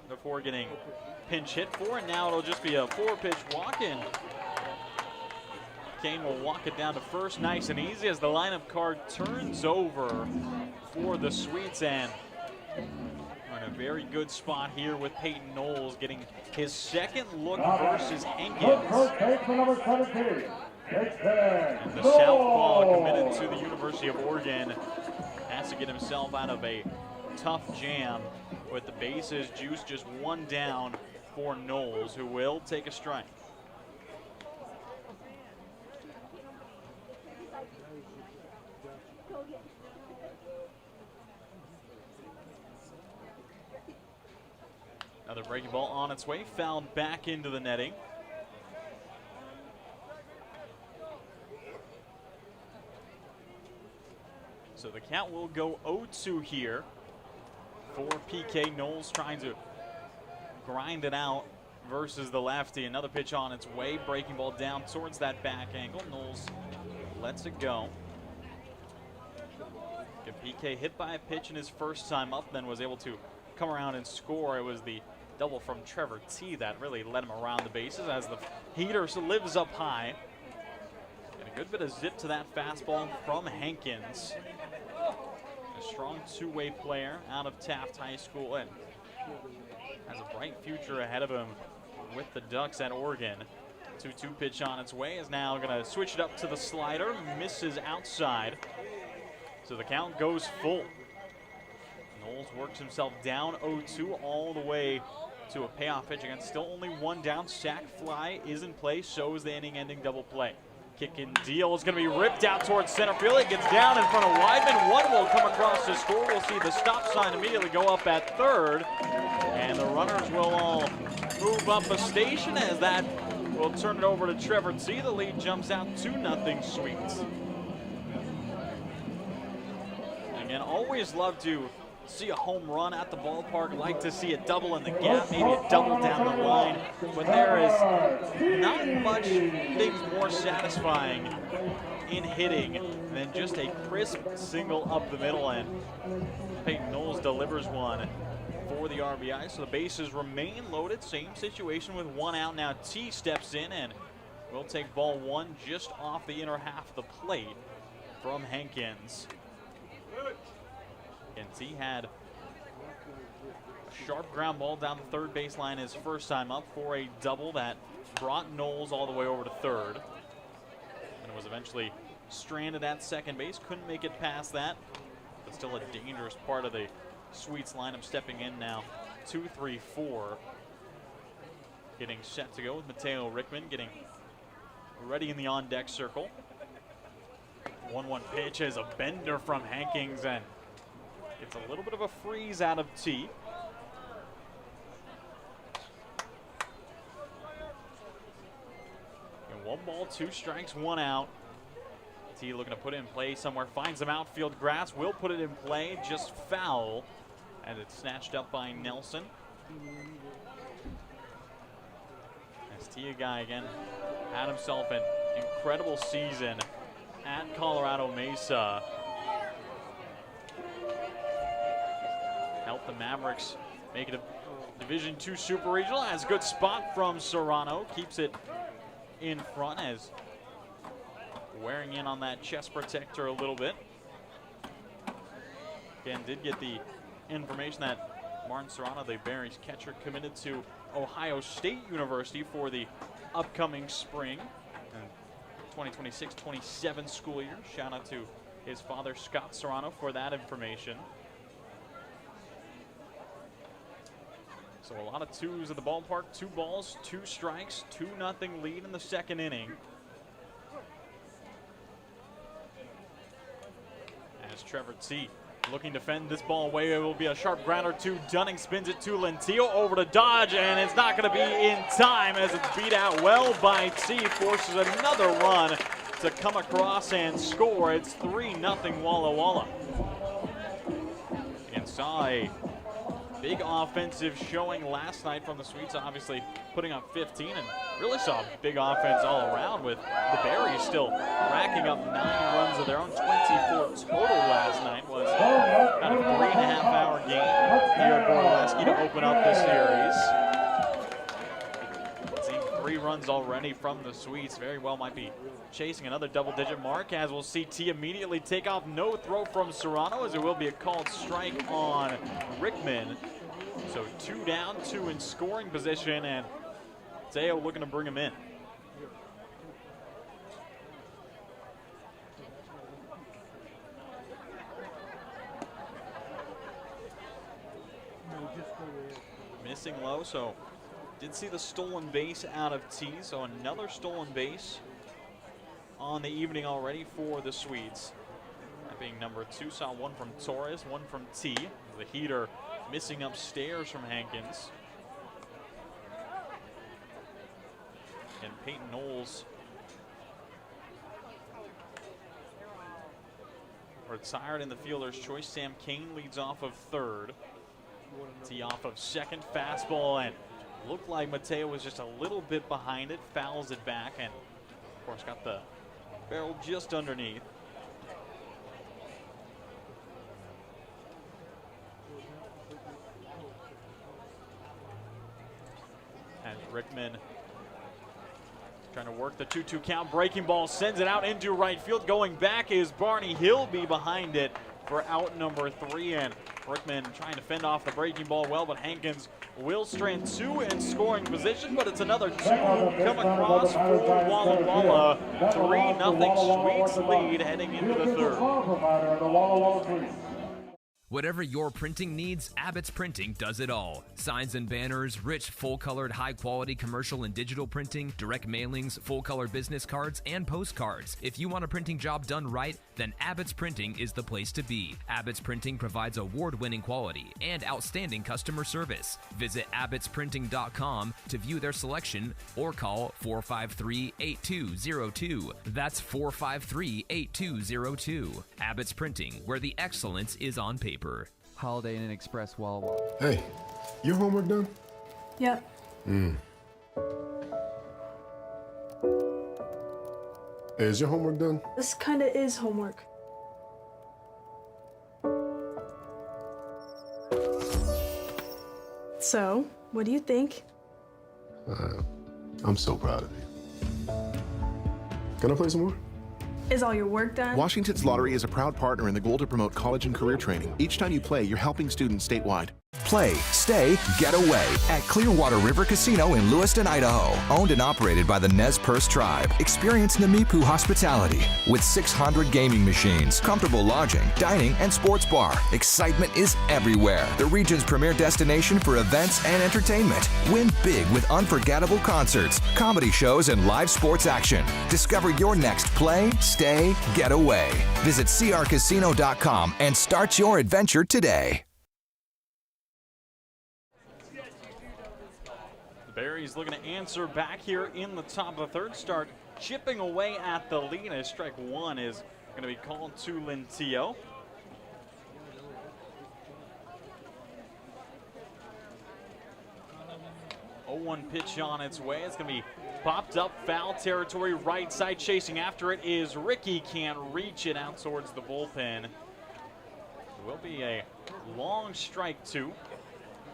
before getting pinch hit for, and now it'll just be a 4-pitch walk-in. Kane will walk it down to first, nice and easy, as the lineup card turns over for the Sweets, and we're in a very good spot here with Peyton Knowles getting his second look versus Hankins. And the southpaw committed to the University of Oregon has to get himself out of a tough jam with the bases juiced, just 1 down for Knowles, who will take a strike. Another breaking ball on its way, fouled back into the netting. So the count will go 0-2 here for PK. Knowles trying to grind it out versus the lefty. Another pitch on its way, breaking ball down towards that back angle. Knowles lets it go. PK hit by a pitch in his first time up, then was able to come around and score. It was the double from Trevor T that really led him around the bases as the heater lives up high. And a good bit of zip to that fastball from Hankins. A strong two-way player out of Taft High School and has a bright future ahead of him with the Ducks at Oregon. 2-2 pitch on its way is now going to switch it up to the slider. Misses outside. So the count goes full. Knowles works himself down 0-2 all the way to a payoff pitch again. Still only 1 down. Sac fly is in play. So is the inning-ending double play. Kick and deal is going to be ripped out towards center field. It gets down in front of Whitman. One will come across to score. We'll see the stop sign immediately go up at third. And the runners will all move up a station as that will turn it over to Trevor T. The lead jumps out 2-0 Sweets. Again, always love to see a home run at the ballpark. Like to see a double in the gap, maybe a double down the line. But there is not much things more satisfying in hitting than just a crisp single up the middle. And Peyton Knowles delivers one for the RBI. So the bases remain loaded. Same situation with 1 out. Now T steps in and will take ball 1 just off the inner half of the plate from Hankins. And T had a sharp ground ball down the third baseline his first time up for a double that brought Knowles all the way over to third. And it was eventually stranded at second base. Couldn't make it past that, but still a dangerous part of the Sweets lineup. Stepping in now, 2-3-4. Getting set to go with Mateo Rickman, getting ready in the on-deck circle. 1-1 pitch is a bender from Hankins, and it's a little bit of a freeze out of T. And 1 ball, 2 strikes, 1 out. T looking to put it in play somewhere, finds some outfield grass, will put it in play, just foul, and it's snatched up by Nelson. As T guy again had himself an incredible season at Colorado Mesa. Helped the Mavericks make it a Division II Super Regional. Has a good spot from Serrano. Keeps it in front as wearing in on that chest protector a little bit. Again, did get the information that Martin Serrano, the Berries catcher, committed to Ohio State University for the upcoming spring and 2026-27 school year. Shout out to his father, Scott Serrano, for that information. So a lot of 2s at the ballpark. 2 balls, 2 strikes, 2-0 lead in the second inning. As Trevor T looking to fend this ball away. It will be a sharp grounder to Dunning. Spins it to Lentillo over to Dodge, and it's not going to be in time as it's beat out well by T. Forces another run to come across and score. It's 3-0 Walla Walla. And saw a big offensive showing last night from the Sweets, obviously putting up 15, and really saw big offense all around with the Berries still racking up 9 runs of their own. 24 total last night. Was about a 3.5-hour game here at Borleske to open up the series. Seeing 3 runs already from the Sweets. Very well might be chasing another double-digit mark, as we'll see T immediately take off. No throw from Serrano, as it will be a called strike on Whitman. So 2 down, 2 in scoring position, and Teo looking to bring him in. Missing low, so did see the stolen base out of T, so another stolen base on the evening already for the Swedes. That being number 2, saw 1 from Torres, 1 from T. The heater missing upstairs from Hankins. And Peyton Knowles retired in the fielder's choice. Sam Kane leads off of third. T off of second, fastball, and looked like Mateo was just a little bit behind it, fouls it back, and of course got the barrel just underneath. And Rickman trying to work the 2-2 count. Breaking ball sends it out into right field. Going back is Barney. He'll be behind it for out number 3. And Rickman trying to fend off the breaking ball well, but Hankins will strand 2 in scoring position, but it's another 2 come across for Walla Walla. 3-0 Sweets lead heading into the third. Whatever your printing needs, Abbott's Printing does it all. Signs and banners, rich, full-colored, high-quality commercial and digital printing, direct mailings, full-color business cards, and postcards. If you want a printing job done right, then Abbott's Printing is the place to be. Abbott's Printing provides award-winning quality and outstanding customer service. Visit abbotsprinting.com to view their selection or call 453-8202. That's 453-8202. Abbott's Printing, where the excellence is on paper. Holiday Inn Express Walla Walla. Hey, your homework done? Yep. Hey, is your homework done? This kind of is homework. So, what do you think? I'm so proud of you. Can I play some more? Is all your work done? Washington's Lottery is a proud partner in the goal to promote college and career training. Each time you play, you're helping students statewide. Play, stay, get away at Clearwater River Casino in Lewiston, Idaho. Owned and operated by the Nez Perce Tribe. Experience Namipu hospitality with 600 gaming machines, comfortable lodging, dining, and sports bar. Excitement is everywhere. The region's premier destination for events and entertainment. Win big with unforgettable concerts, comedy shows, and live sports action. Discover your next play, stay, get away. Visit crcasino.com and start your adventure today. Berries looking to answer back here in the top of the third. Start chipping away at the lead, as strike 1 is going to be called to Lintillo. Oh, 1 pitch on its way. It's going to be popped up, foul territory, right side. Chasing after it is Ricky. Can't reach it out towards the bullpen. It will be a long strike 2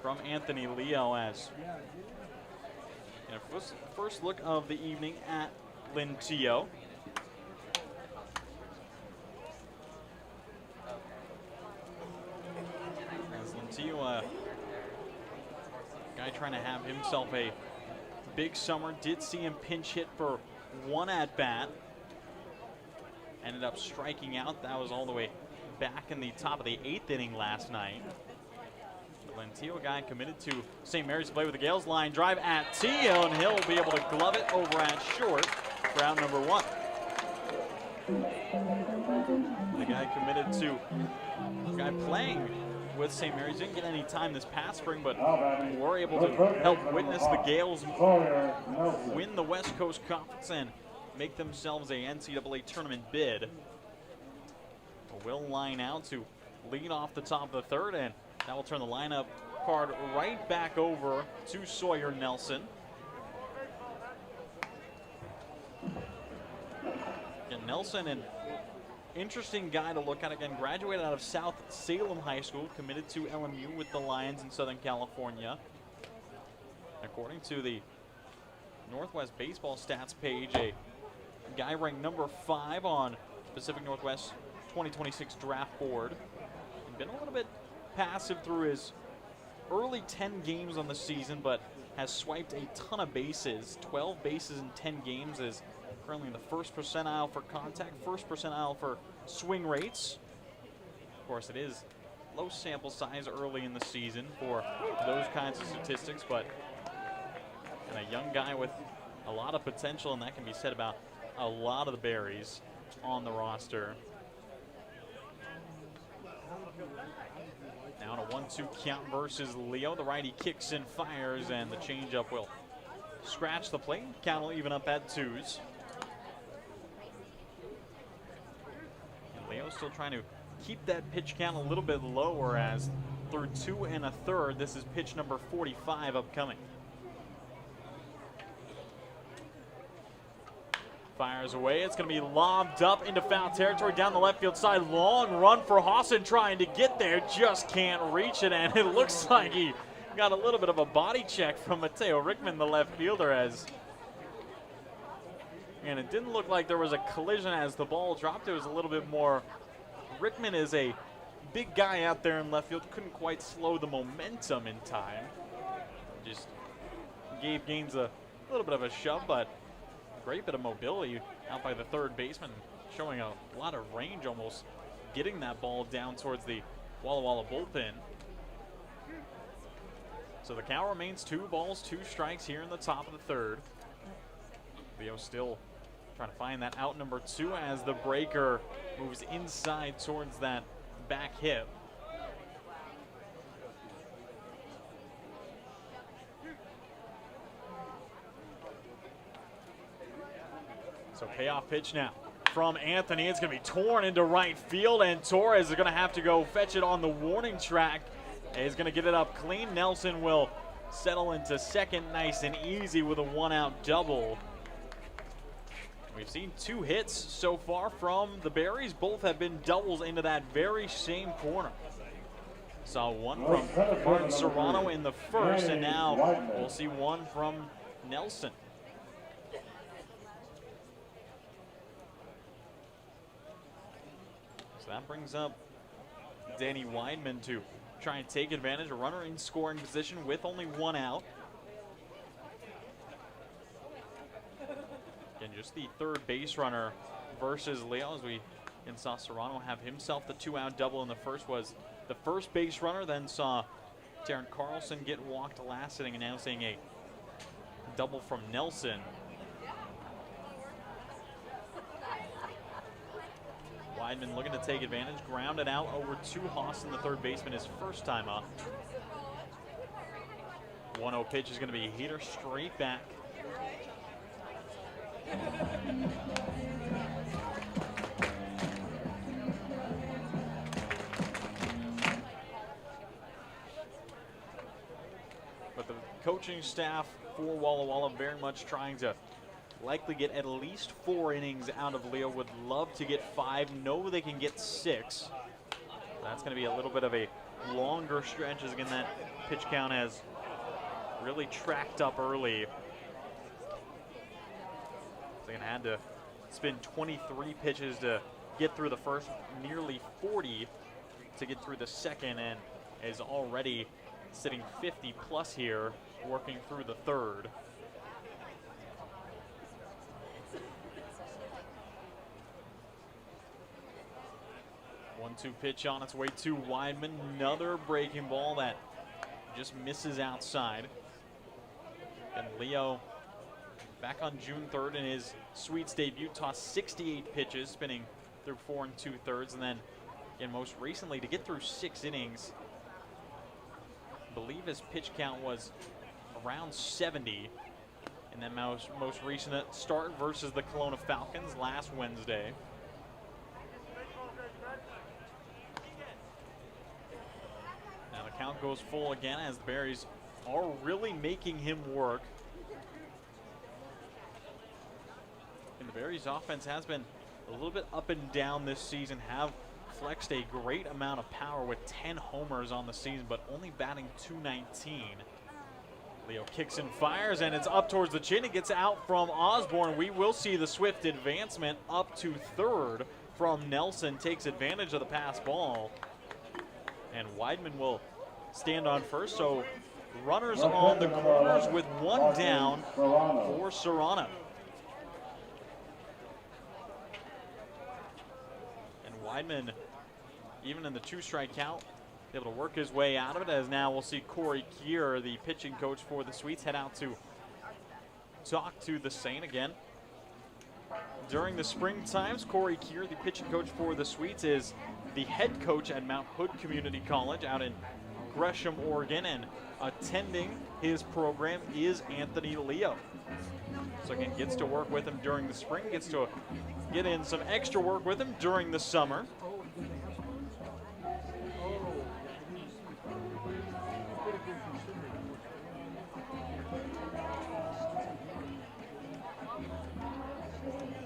from Anthony Leo, as first look of the evening at Lintillo. As Lintillo, a guy trying to have himself a big summer, did see him pinch hit for 1 at bat. Ended up striking out. That was all the way back in the top of the 8th inning last night. Lintillo, guy committed to St. Mary's to play with the Gales. Line drive at Tio, and he'll be able to glove it over at short for out number 1. The guy committed to, the guy playing with St. Mary's, didn't get any time this past spring, but were able to help witness the Gales win the West Coast Conference and make themselves a NCAA tournament bid. Will line out to lead off the top of the third, and that will turn the lineup card right back over to Sawyer Nelson. And Nelson, an interesting guy to look at. Again, graduated out of South Salem High School, committed to LMU with the Lions in Southern California. According to the Northwest Baseball stats page, a guy ranked number 5 on Pacific Northwest 2026 draft board. And been a little bit passive through his early 10 games on the season, but has swiped a ton of bases. 12 bases in 10 games, is currently in the first percentile for contact, first percentile for swing rates. Of course, it is low sample size early in the season for those kinds of statistics, but and a young guy with a lot of potential, and that can be said about a lot of the Berries on the roster. Now on a 1-2 count versus Leo. The righty kicks and fires, and the changeup will scratch the plate. Count will even up at 2s. And Leo's still trying to keep that pitch count a little bit lower, as through 2 1/3, this is pitch number 45 upcoming. Fires away. It's going to be lobbed up into foul territory down the left field side. Long run for Hassan trying to get there. Just can't reach it, and it looks like he got a little bit of a body check from Mateo Rickman, the left fielder, and it didn't look like there was a collision as the ball dropped. It was a little bit more. Rickman is a big guy out there in left field. Couldn't quite slow the momentum in time. Just gave Gaines a little bit of a shove, but great bit of mobility out by the third baseman, showing a lot of range, almost getting that ball down towards the Walla Walla bullpen. So the count remains 2 balls, 2 strikes here in the top of the third. Leo still trying to find that out number 2 as the breaker moves inside towards that back hip. So payoff pitch now from Anthony. It's going to be torn into right field, and Torres is going to have to go fetch it on the warning track. He's going to get it up clean. Nelson will settle into second nice and easy with a 1-out double. We've seen 2 hits so far from the Berries. Both have been doubles into that very same corner. Saw one from Martin Serrano in the first, and now we'll see one from Nelson. So that brings up Danny Whitman to try and take advantage. A runner in scoring position with only 1 out. Again, just the third base runner versus Leo, as we saw Serrano have himself the 2-out double in the first. Was the first base runner, then saw Darren Carlson get walked last inning, and now seeing a double from Nelson. Whitman looking to take advantage, grounded out over to Hassan, the third baseman, his first time up. 1-0 pitch is going to be a heater straight back. But the coaching staff for Walla Walla very much trying to likely get at least 4 innings out of Leo. Would love to get 5. Know they can get 6. That's going to be a little bit of a longer stretch, as again that pitch count has really tracked up early. They're going to have to spin 23 pitches to get through the first, nearly 40 to get through the second, and is already sitting 50 plus here, working through the third. One-two pitch on its way to Whitman. Another breaking ball that just misses outside. And Leo, back on June 3rd in his Sweets debut, tossed 68 pitches, spinning through 4 2/3, and then again most recently to get through 6 innings. I believe his pitch count was around 70, in that most recent start versus the Kelowna Falcons last Wednesday. Now the count goes full again as the Berries are really making him work. And the Berries offense has been a little bit up and down this season, have flexed a great amount of power with 10 homers on the season, but only batting .219. Leo kicks and fires, and it's up towards the chin. It gets out from Osborne. We will see the swift advancement up to third from Nelson. Takes advantage of the pass ball. And Whitman will stand on first. So runners on the corners with one down for Serrano. And Whitman, even in the two-strike count, able to work his way out of it, as now we'll see Corey Kier, the pitching coach for the Sweets, head out to talk to the Saint again. During the spring times, Corey Kier, the pitching coach for the Sweets, is the head coach at Mount Hood Community College out in Gresham, Oregon, and attending his program is Anthony Leo. So again, gets to work with him during the spring, gets to get in some extra work with him during the summer.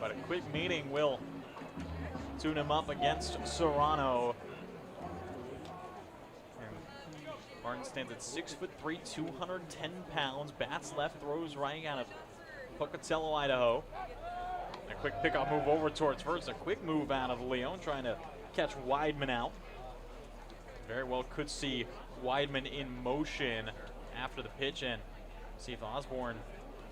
But a quick meeting will tune him up against Serrano. And Martin stands at 6'3", 210 pounds, bats left, throws right, out of Pocatello, Idaho. A quick pickoff move over towards first. A quick move out of Leon, trying to catch Whitman out. Very well could see Whitman in motion after the pitch and see if Osborne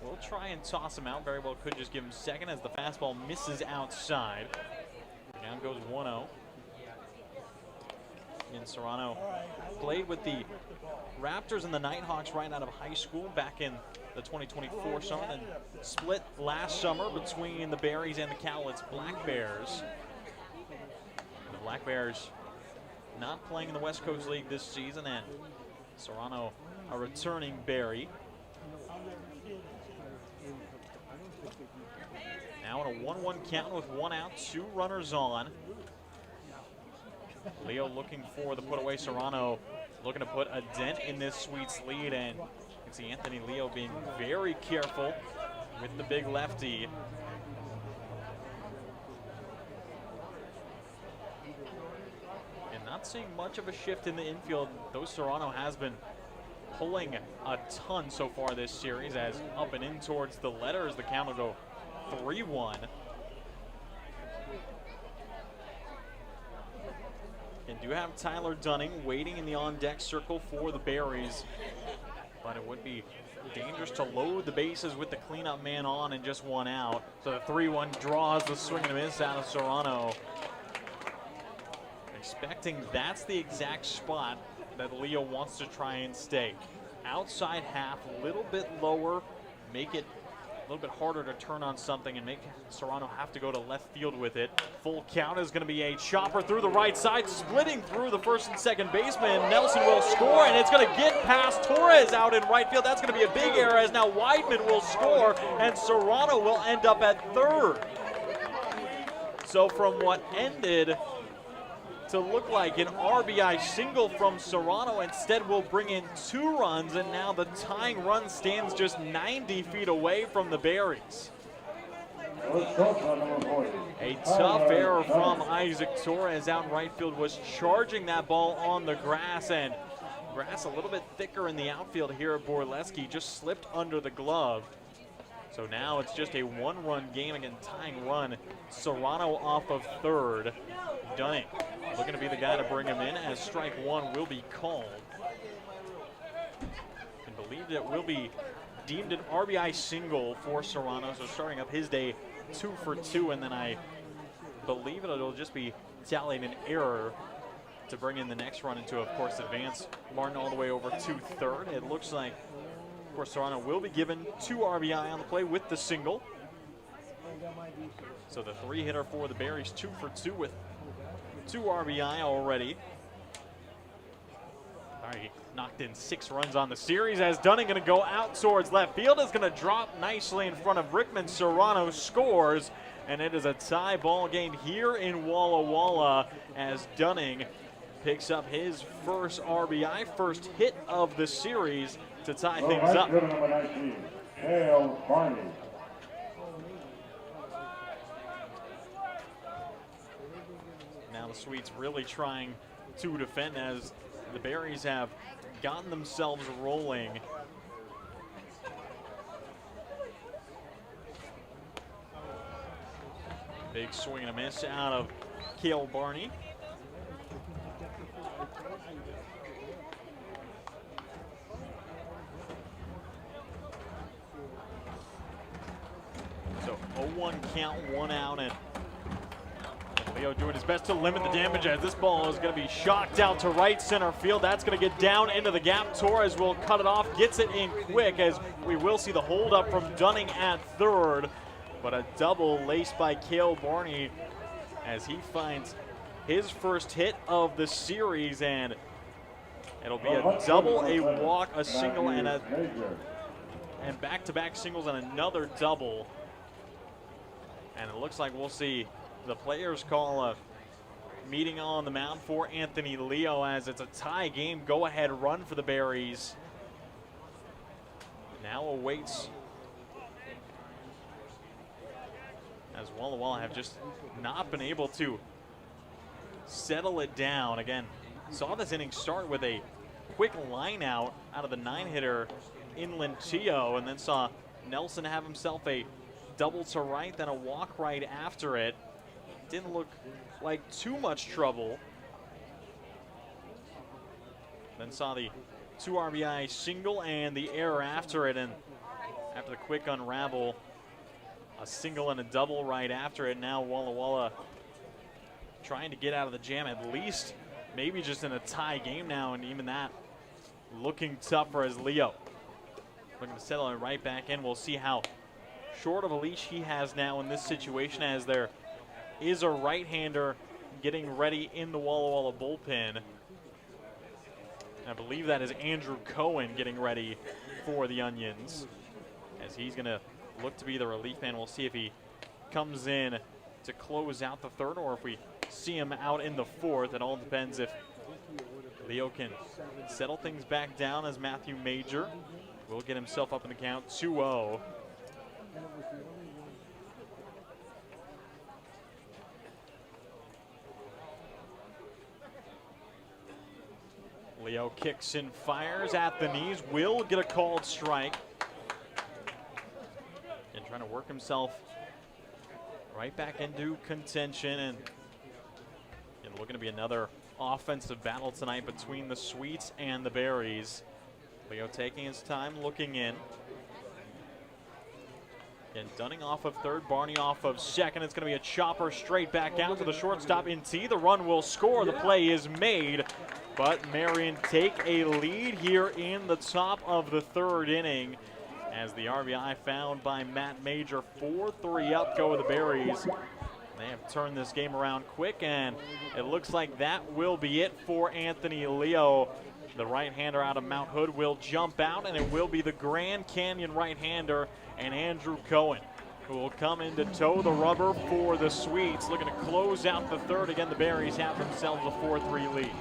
will try and toss him out. Very well could just give him second as the fastball misses outside. Down goes 1-0. And Serrano played with the Raptors and the Nighthawks right out of high school back in the 2024 summer, then split last summer between the Berries and the Cowlitz Black Bears. The Black Bears not playing in the West Coast League this season, and Serrano a returning Berry. Now in a 1-1 count with one out, 2 runners on. Leo looking for the put away. Serrano looking to put a dent in this Sweets lead, and you can see Anthony Leo being very careful with the big lefty. And not seeing much of a shift in the infield, though Serrano has been pulling a ton so far this series, as up and in towards the letters, the count will go 3-1. And do have Tyler Dunning waiting in the on-deck circle for the Berries. But it would be dangerous to load the bases with the cleanup man on and just one out. So the 3-1 draws the swing and a miss out of Serrano. Expecting that's the exact spot that Leo wants to try and stay. Outside half, a little bit lower, make it a little bit harder to turn on something and make Serrano have to go to left field with it. Full count is going to be a chopper through the right side, splitting through the first and second baseman. Nelson will score, and it's going to get past Torres out in right field. That's going to be a big error, as now Whitman will score, and Serrano will end up at third. So from what ended to look like an RBI single from Serrano, instead will bring in 2 runs, and now the tying run stands just 90 feet away from the Berries. A tough error from Isaac Torres out in right field, was charging that ball on the grass, and grass a little bit thicker in the outfield here at Borleske, just slipped under the glove. So now it's just a 1-run game, again tying run. Serrano off of third. Dunning looking to be the guy to bring him in, as strike 1 will be called. And believed it will be deemed an RBI single for Serrano, so starting up his day 2 for 2, and then I believe it'll just be tallied an error to bring in the next run into, of course, advance Martin all the way over to third. It looks like, of course, Serrano will be given 2 RBI on the play with the single. So the 3-hitter for the Berries, 2 for 2 with 2 RBI already. All right, he knocked in 6 runs on the series as Dunning going to go out towards left field. Is going to drop nicely in front of Whitman. Serrano scores, and it is a tie ball game here in Walla Walla as Dunning picks up his first RBI, first hit of the series to tie things up. Number 19, Cale Barney. Now the Swedes really trying to defend as the Berries have gotten themselves rolling. Big swing and a miss out of Cale Barney. So 0-1 count, 1 out, and Leo doing his best to limit the damage as this ball is going to be shot down to right center field. That's going to get down into the gap. Torres will cut it off, gets it in quick as we will see the holdup from Dunning at third. But a double laced by Cale Barney as he finds his first hit of the series, and it'll be a double, a walk, a single, and back-to-back singles and another double. And it looks like we'll see the players call a meeting on the mound for Anthony Leo as it's a tie game. Go ahead run for the Berries. Now awaits as Walla Walla have just not been able to settle it down. Again, saw this inning start with a quick line out of the 9-hitter in Lentillo, and then saw Nelson have himself a double to right, then a walk right after it. Didn't look like too much trouble. Then saw the 2 RBI single and the error after it, and after the quick unravel, a single and a double right after it. Now Walla Walla trying to get out of the jam, at least maybe just in a tie game now, and even that looking tougher as Leo looking to settle it right back in. We'll see how short of a leash he has now in this situation, as there is a right-hander getting ready in the Walla Walla bullpen. I believe that is Andrew Cohen getting ready for the Onions, as he's going to look to be the relief man. We'll see if he comes in to close out the third or if we see him out in the fourth. It all depends if Leo can settle things back down, as Matthew Major will get himself up in the count 2-0. Leo kicks and fires at the knees, will get a called strike. And trying to work himself right back into contention, and looking to be another offensive battle tonight between the Sweets and the Berries. Leo taking his time, looking in. And Dunning off of third, Barney off of second. It's going to be a chopper straight back out to the shortstop in T. The run will score. The play is made, but Marion take a lead here in the top of the third inning, as the RBI found by Matt Major. 4-3 up go the Berries. They have turned this game around quick, and it looks like that will be it for Anthony Leo. The right-hander out of Mount Hood will jump out, and it will be the Grand Canyon right-hander and Andrew Cohen who will come in to toe the rubber for the Sweets. Looking to close out the third. Again, the Berries have themselves a 4-3 lead.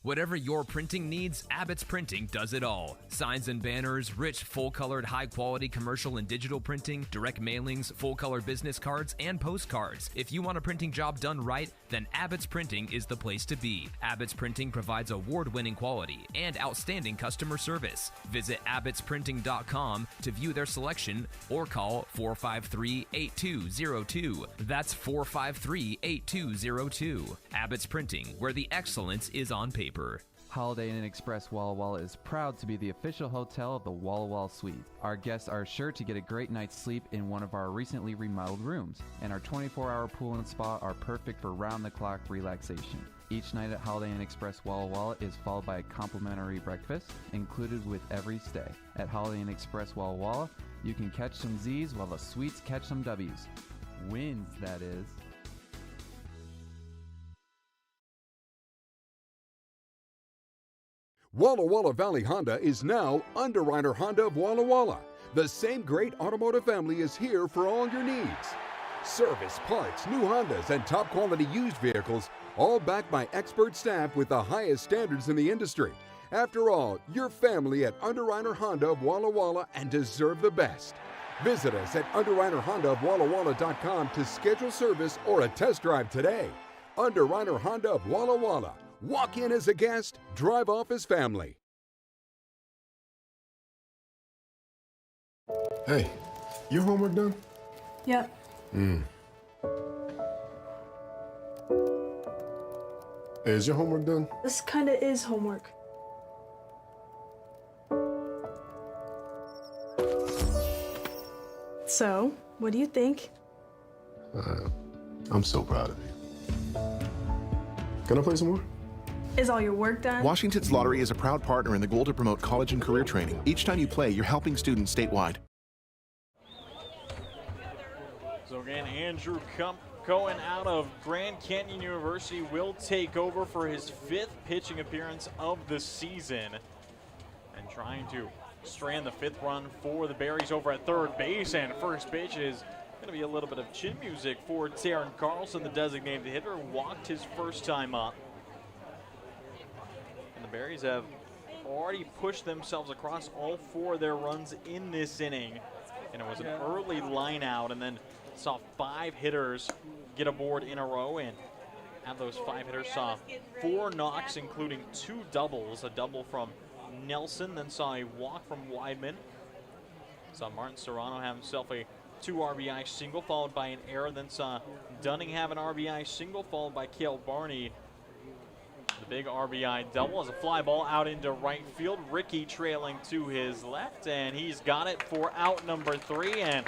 Whatever your printing needs, Abbott's Printing does it all. Signs and banners, rich, full-colored, high-quality commercial and digital printing, direct mailings, full-color business cards, and postcards. If you want a printing job done right, then Abbott's Printing is the place to be. Abbott's Printing provides award-winning quality and outstanding customer service. Visit abbottsprinting.com to view their selection or call 453-8202. That's 453-8202. Abbott's Printing, where the excellence is on paper. Holiday Inn Express Walla Walla is proud to be the official hotel of the Walla Walla Suite. Our guests are sure to get a great night's sleep in one of our recently remodeled rooms, and our 24-hour pool and spa are perfect for round-the-clock relaxation. Each night at Holiday Inn Express Walla Walla is followed by a complimentary breakfast included with every stay. At Holiday Inn Express Walla Walla, you can catch some Z's while the Sweets catch some W's. Wins, that is. Walla Walla Valley Honda is now Underwriter Honda of Walla Walla. The same great automotive family is here for all your needs. Service, parts, new Hondas, and top quality used vehicles, all backed by expert staff with the highest standards in the industry. After all, you're family at Underwriter Honda of Walla Walla and deserve the best. Visit us at underwriterhondaofwallawalla.com to schedule service or a test drive today. Underwriter Honda of Walla Walla. Walk in as a guest, drive off as family. Hey, your homework done? Yep. Hey, is your homework done? This kinda is homework. So, what do you think? I'm so proud of you. Can I play some more? Is all your work done? Washington's Lottery is a proud partner in the goal to promote college and career training. Each time you play, you're helping students statewide. So again, Andrew Cohen out of Grand Canyon University will take over for his 5th pitching appearance of the season. And trying to strand the 5th run for the Berries over at third base. And first pitch is going to be a little bit of chin music for Taryn Carlson, the designated hitter, walked his first time up. And the Berries have already pushed themselves across all 4 of their runs in this inning. And it was an early line out, and then saw 5 hitters get aboard in a row. And out of those 5 hitters, saw 4 knocks, including 2 doubles. A double from Nelson, then saw a walk from Whitman. Saw Martin Serrano have himself a 2 RBI single, followed by an error. Then saw Dunning have an RBI single, followed by Cale Barney. The big RBI double as a fly ball out into right field. Ricky trailing to his left, and he's got it for out number 3. And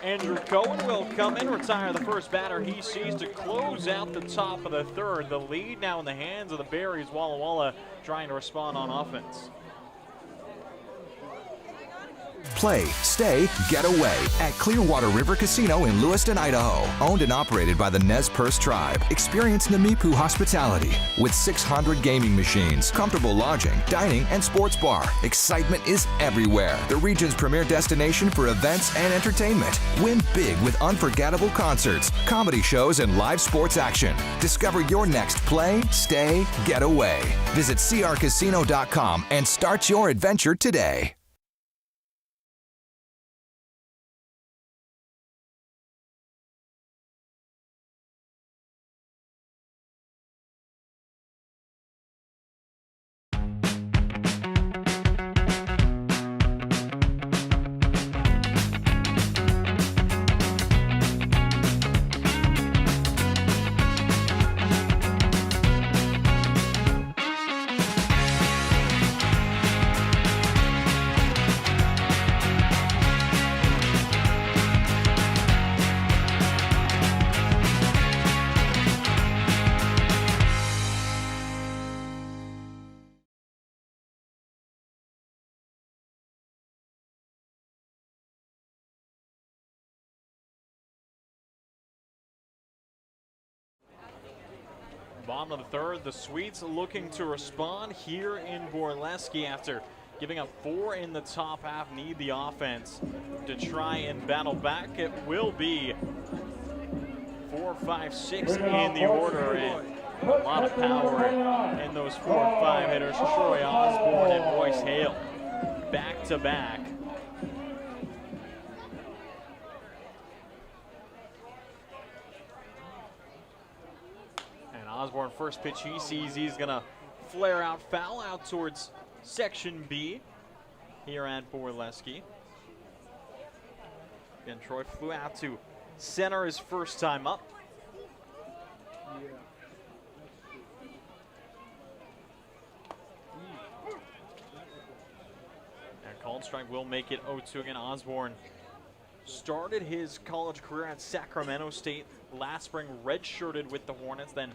Andrew Cohen will come in, retire the first batter he sees to close out the top of the 3rd. The lead now in the hands of the Berries. Walla Walla trying to respond on offense. Play, stay, get away at Clearwater River Casino in Lewiston, Idaho. Owned and operated by the Nez Perce Tribe. Experience Namipu hospitality with 600 gaming machines, comfortable lodging, dining, and sports bar. Excitement is everywhere. The region's premier destination for events and entertainment. Win big with unforgettable concerts, comedy shows, and live sports action. Discover your next play, stay, get away. Visit crcasino.com and start your adventure today. Bottom of the 3rd, the Sweets looking to respond here in Borleske after giving up 4 in the top half. Need the offense to try and battle back. It will be 4, 5, 6 in the order, and a lot of power in those 4 or 5 hitters. Troy Osborne and Royce Hale back to back. Osborne, first pitch he sees, he's going to flare out, foul out towards Section B here at Borleske. Again, Troy flew out to center his first time up. And called strike will make it 0-2 again. Osborne started his college career at Sacramento State last spring, redshirted with the Hornets, then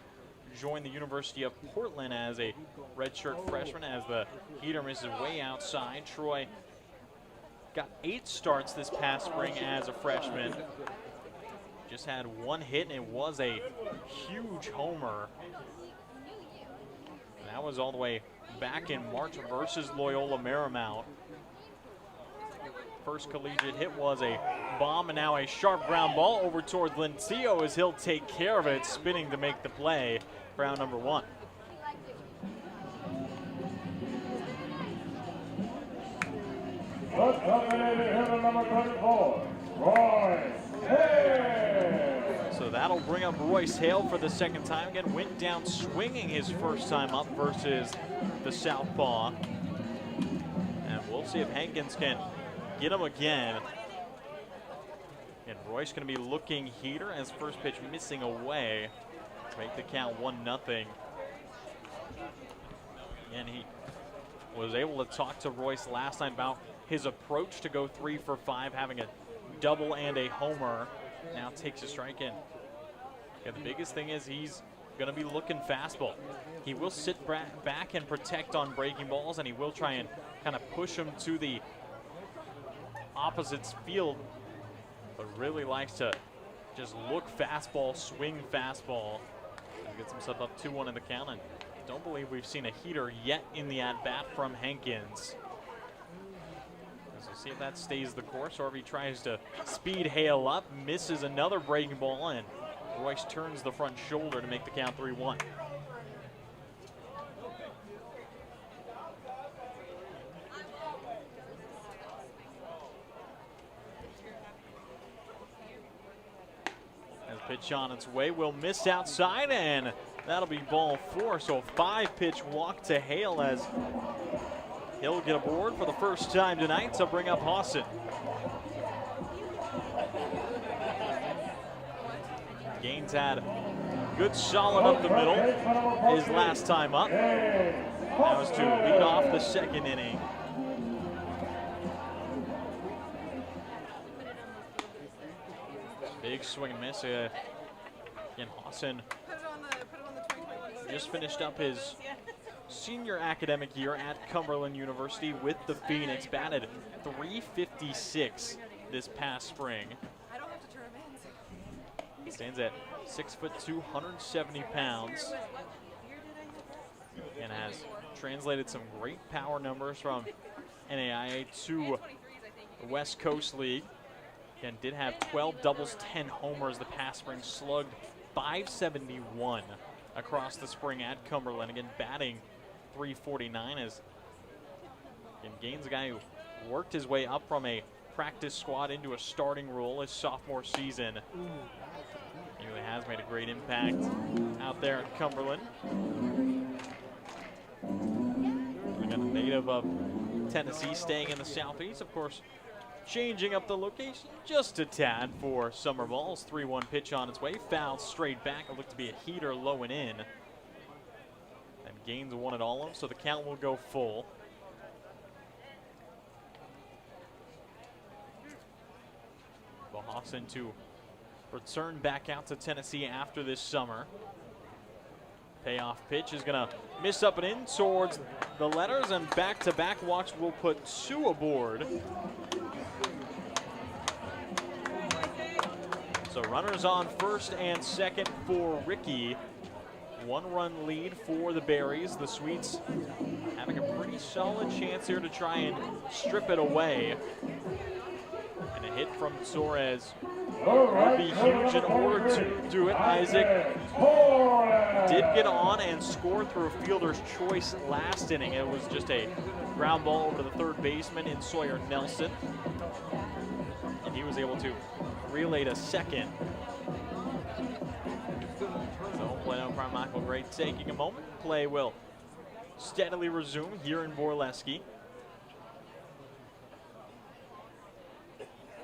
joined the University of Portland as a redshirt freshman as the heater misses way outside. Troy got 8 starts this past spring as a freshman. Just had 1 hit, and it was a huge homer. And that That was all the way back in March versus Loyola Marymount. First collegiate hit was a bomb, and now a sharp ground ball over towards Lentillo as he'll take care of it, spinning to make the play for out number 1. The dominated hitter number 34, Roy Hale. So that'll bring up Royce Hale for the second time. Again, went down swinging his first time up versus the southpaw. And we'll see if Hankins can get him again. And Royce going to be looking heater as first pitch missing away to make the count 1-0. And he was able to talk to Royce last night about his approach to go 3 for 5, having a double and a homer. Now takes a strike in. Yeah, the biggest thing is he's going to be looking fastball. He will sit back and protect on breaking balls, and he will try and kind of push him to the opposite's field, but really likes to just look fastball, swing fastball. He gets himself up 2-1 in the count, and don't believe we've seen a heater yet in the at-bat from Hankins. We'll see if that stays the course, or if he tries to speed Hale up, misses another breaking ball, and Royce turns the front shoulder to make the count 3-1. As pitch on its way, will miss outside, and that'll be ball 4. So a 5-pitch walk to Hale as he'll get aboard for the first time tonight to bring up Hawson. Gaines had good solid up the middle his last time up. That was to lead off the second inning. Big swing and miss. Again, Hawson just finished up his senior academic year at Cumberland University with the Phoenix. Batted .356 this past spring. He stands at 6'2", 170 pounds, and has translated some great power numbers from NAIA to the West Coast League. And did have 12 doubles, 10 homers the past spring. Slugged .571 across the spring at Cumberland. Again, batting .349 as Gaines, a guy who worked his way up from a practice squad into a starting role his sophomore season. He really has made a great impact out there at Cumberland. We got a native of Tennessee staying in the Southeast, of course. Changing up the location just a tad for summer balls. 3-1 pitch on its way. Fouled straight back. It looked to be a heater low and in. And Gaines won it all of, so the count will go full. Hawson to return back out to Tennessee after this summer. Payoff pitch is going to miss up and in towards the letters, and back-to-back walks will put 2 aboard. So runners on first and second for Ricky. 1-run lead for the Berries. The Sweets having a pretty solid chance here to try and strip it away. And a hit from Torres would be huge in order to do it. Isaac did get on and score through a fielder's choice last inning. It was just a ground ball over to the third baseman in Sawyer Nelson. And he was able to relay to second. So play on Carmichael Gray taking a moment. Play will steadily resume here in Borleske.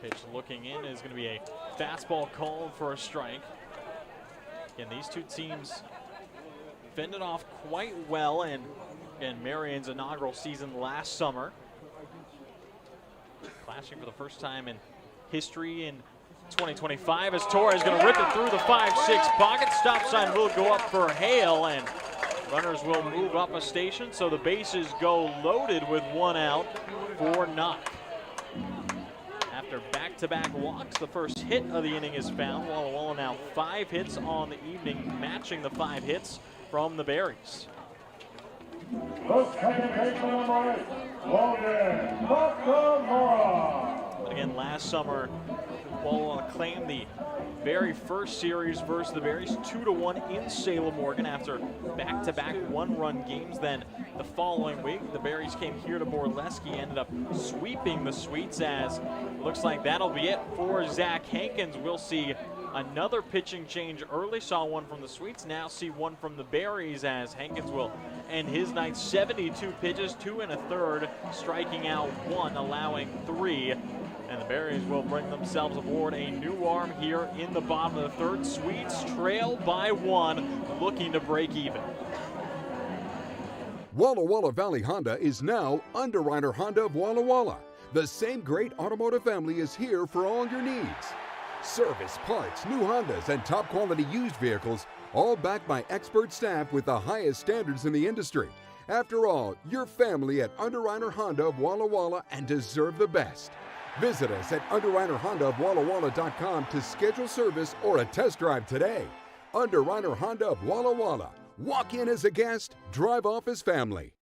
Pitch looking in is going to be a fastball called for a strike. And these two teams fended off quite well in Marion's inaugural season last summer. Clashing for the first time in history in 2025 as Torres is going to rip it through the 5-6 pocket. Stop sign will go up for Hale, and runners will move up a station, so the bases go loaded with 1 out for Knock. After back-to-back walks, the first hit of the inning is found. Walla Walla now 5 hits on the evening, matching the 5 hits from the Berries. The second baseman, number 8, Logan Nakamura. But again, last summer, Walla Walla claimed the very first series versus the Berries 2-1 in Salem, Oregon after back-to-back one-run games. Then the following week, the Berries came here to Borleske, ended up sweeping the Sweets, as it looks like that'll be it for Zach Hankins. We'll see another pitching change early. Saw one from the Sweets, now see one from the Berries, as Hankins will end his night 72 pitches, 2 1/3, striking out 1, allowing 3. And the Berries will bring themselves aboard a new arm here in the bottom of the third. Sweets trail by 1, looking to break even. Walla Walla Valley Honda is now Underwriter Honda of Walla Walla. The same great automotive family is here for all your needs. Service, parts, new Hondas, and top quality used vehicles, all backed by expert staff with the highest standards in the industry. After all, you're family at Underwriter Honda of Walla Walla and deserve the best. Visit us at UnderwriterHondaofWallaWalla.com to schedule service or a test drive today. Underwriter Honda of Walla Walla. Walk in as a guest, drive off as family.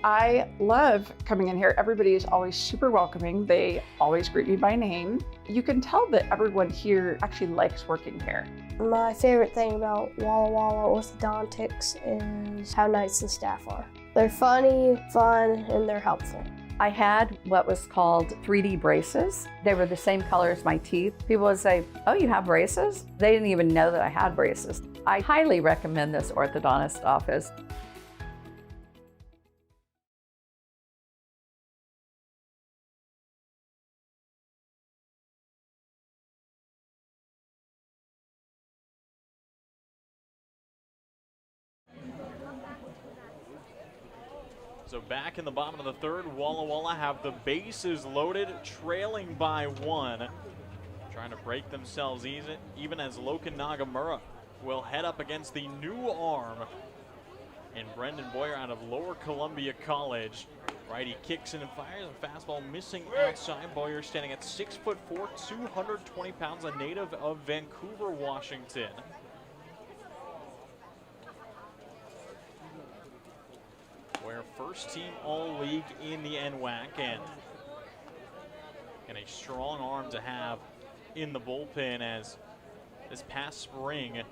I love coming in here. Everybody is always super welcoming. They always greet me by name. You can tell that everyone here actually likes working here. My favorite thing about Walla Walla orthodontics is how nice the staff are. They're funny, fun, and they're helpful. I had what was called 3D braces. They were the same color as my teeth. People would say, "Oh, you have braces?" They didn't even know that I had braces. I highly recommend this orthodontist office. So back in the bottom of the third, Walla Walla have the bases loaded, trailing by 1. Trying to break themselves even as Logan Nakamura will head up against the new arm and Brendan Boyer out of Lower Columbia College. Righty kicks in and fires, a fastball missing outside. Boyer standing at 6'4", 220 pounds, a native of Vancouver, Washington. Boyer first team All-League in the NWAC, and a strong arm to have in the bullpen, as this past spring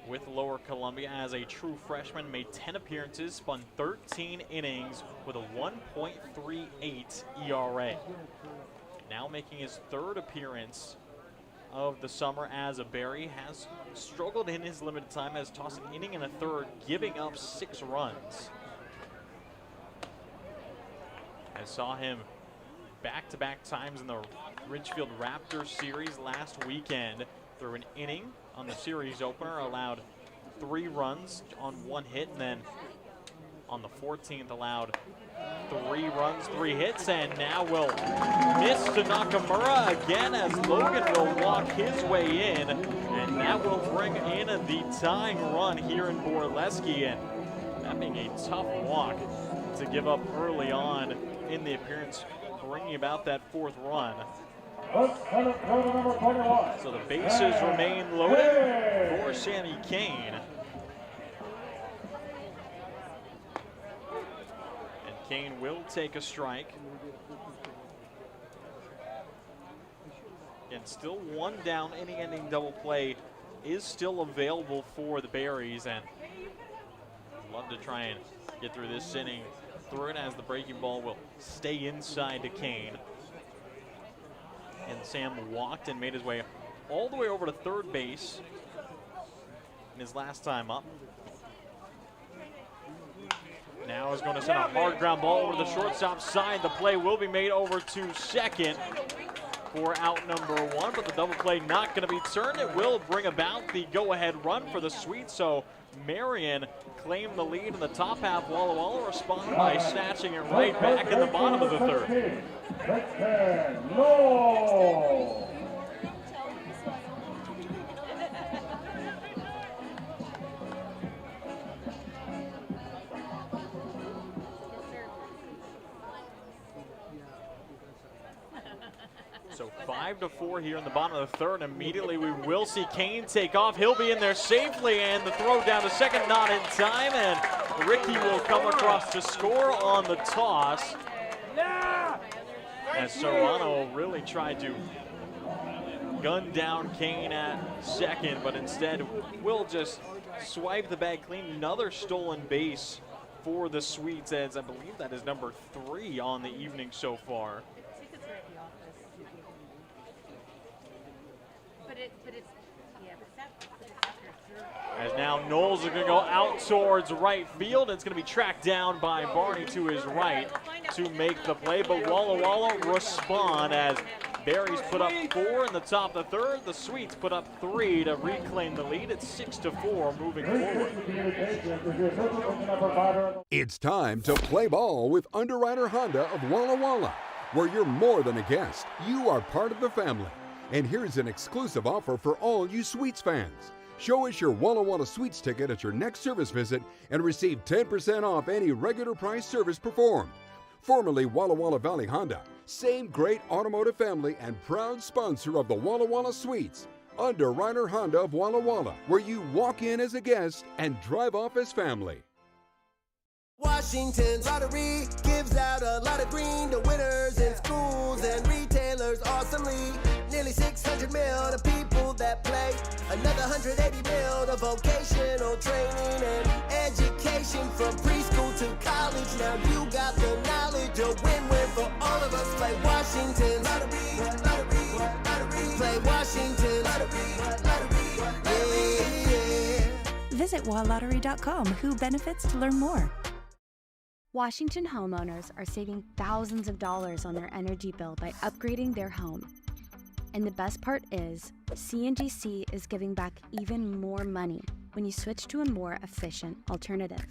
with Lower Columbia as a true freshman made 10 appearances, spun 13 innings with a 1.38 ERA. Now making his third appearance of the summer as a Berry, has struggled in his limited time, has tossed an inning and a third, giving up 6 runs. I saw him back-to-back times in the Ridgefield Raptors series last weekend. Threw an inning on the series opener, allowed 3 runs on 1 hit, and then on the 14th allowed 3 runs, 3 hits, and now will miss to Nakamura again as Logan will walk his way in, and that will bring in the tying run here in Borleske, and that being a tough walk to give up early on in the appearance, bringing about that 4th run. So the bases remain loaded for Sammy Kane. And Kane will take a strike. And still 1 down, inning-ending double play is still available for the Berries, and love to try and get through this inning. Through it as the breaking ball will stay inside to Kane. And Sam walked and made his way all the way over to third base in his last time up. Now is going to send a hard ground ball over the shortstop side. The play will be made over to second for out number 1, but the double play not going to be turned. It will bring about the go-ahead run for the Sweets, so Marion claimed the lead in the top half. Walla Walla responded by snatching it right back in the bottom of the third. So 5-4 here in the bottom of the third. Immediately we will see Kane take off. He'll be in there safely, and the throw down to second, not in time, and Ricky will come across to score on the toss. As Serrano really tried to gun down Kane at second, but instead will just swipe the bag clean. Another stolen base for the Sweets, as I believe that is number 3 on the evening so far. As now Knowles is going to go out towards right field. It's going to be tracked down by Barney to his right to make the play, but Walla Walla respond as Berries put up 4 in the top of the third. The Sweets put up 3 to reclaim the lead. It's 6-4 moving forward. It's time to play ball with Underwriter Honda of Walla Walla, where you're more than a guest. You are part of the family. And here's an exclusive offer for all you Sweets fans. Show us your Walla Walla Sweets ticket at your next service visit and receive 10% off any regular price service performed. Formerly Walla Walla Valley Honda, same great automotive family and proud sponsor of the Walla Walla Sweets. Underwriter Honda of Walla Walla, where you walk in as a guest and drive off as family. Washington's lottery gives out a lot of green to winners in schools and retailers awesomely. Nearly 600 mil to people that play. Another 180 mil to vocational training and education from preschool to college. Now you got the knowledge, a win-win for all of us. Play Washington's lottery, lottery, lottery. Play Washington's lottery, lottery, yeah. Visit walllottery.com. Who benefits to learn more. Washington homeowners are saving thousands of dollars on their energy bill by upgrading their home. And the best part is, CNGC is giving back even more money when you switch to a more efficient alternative.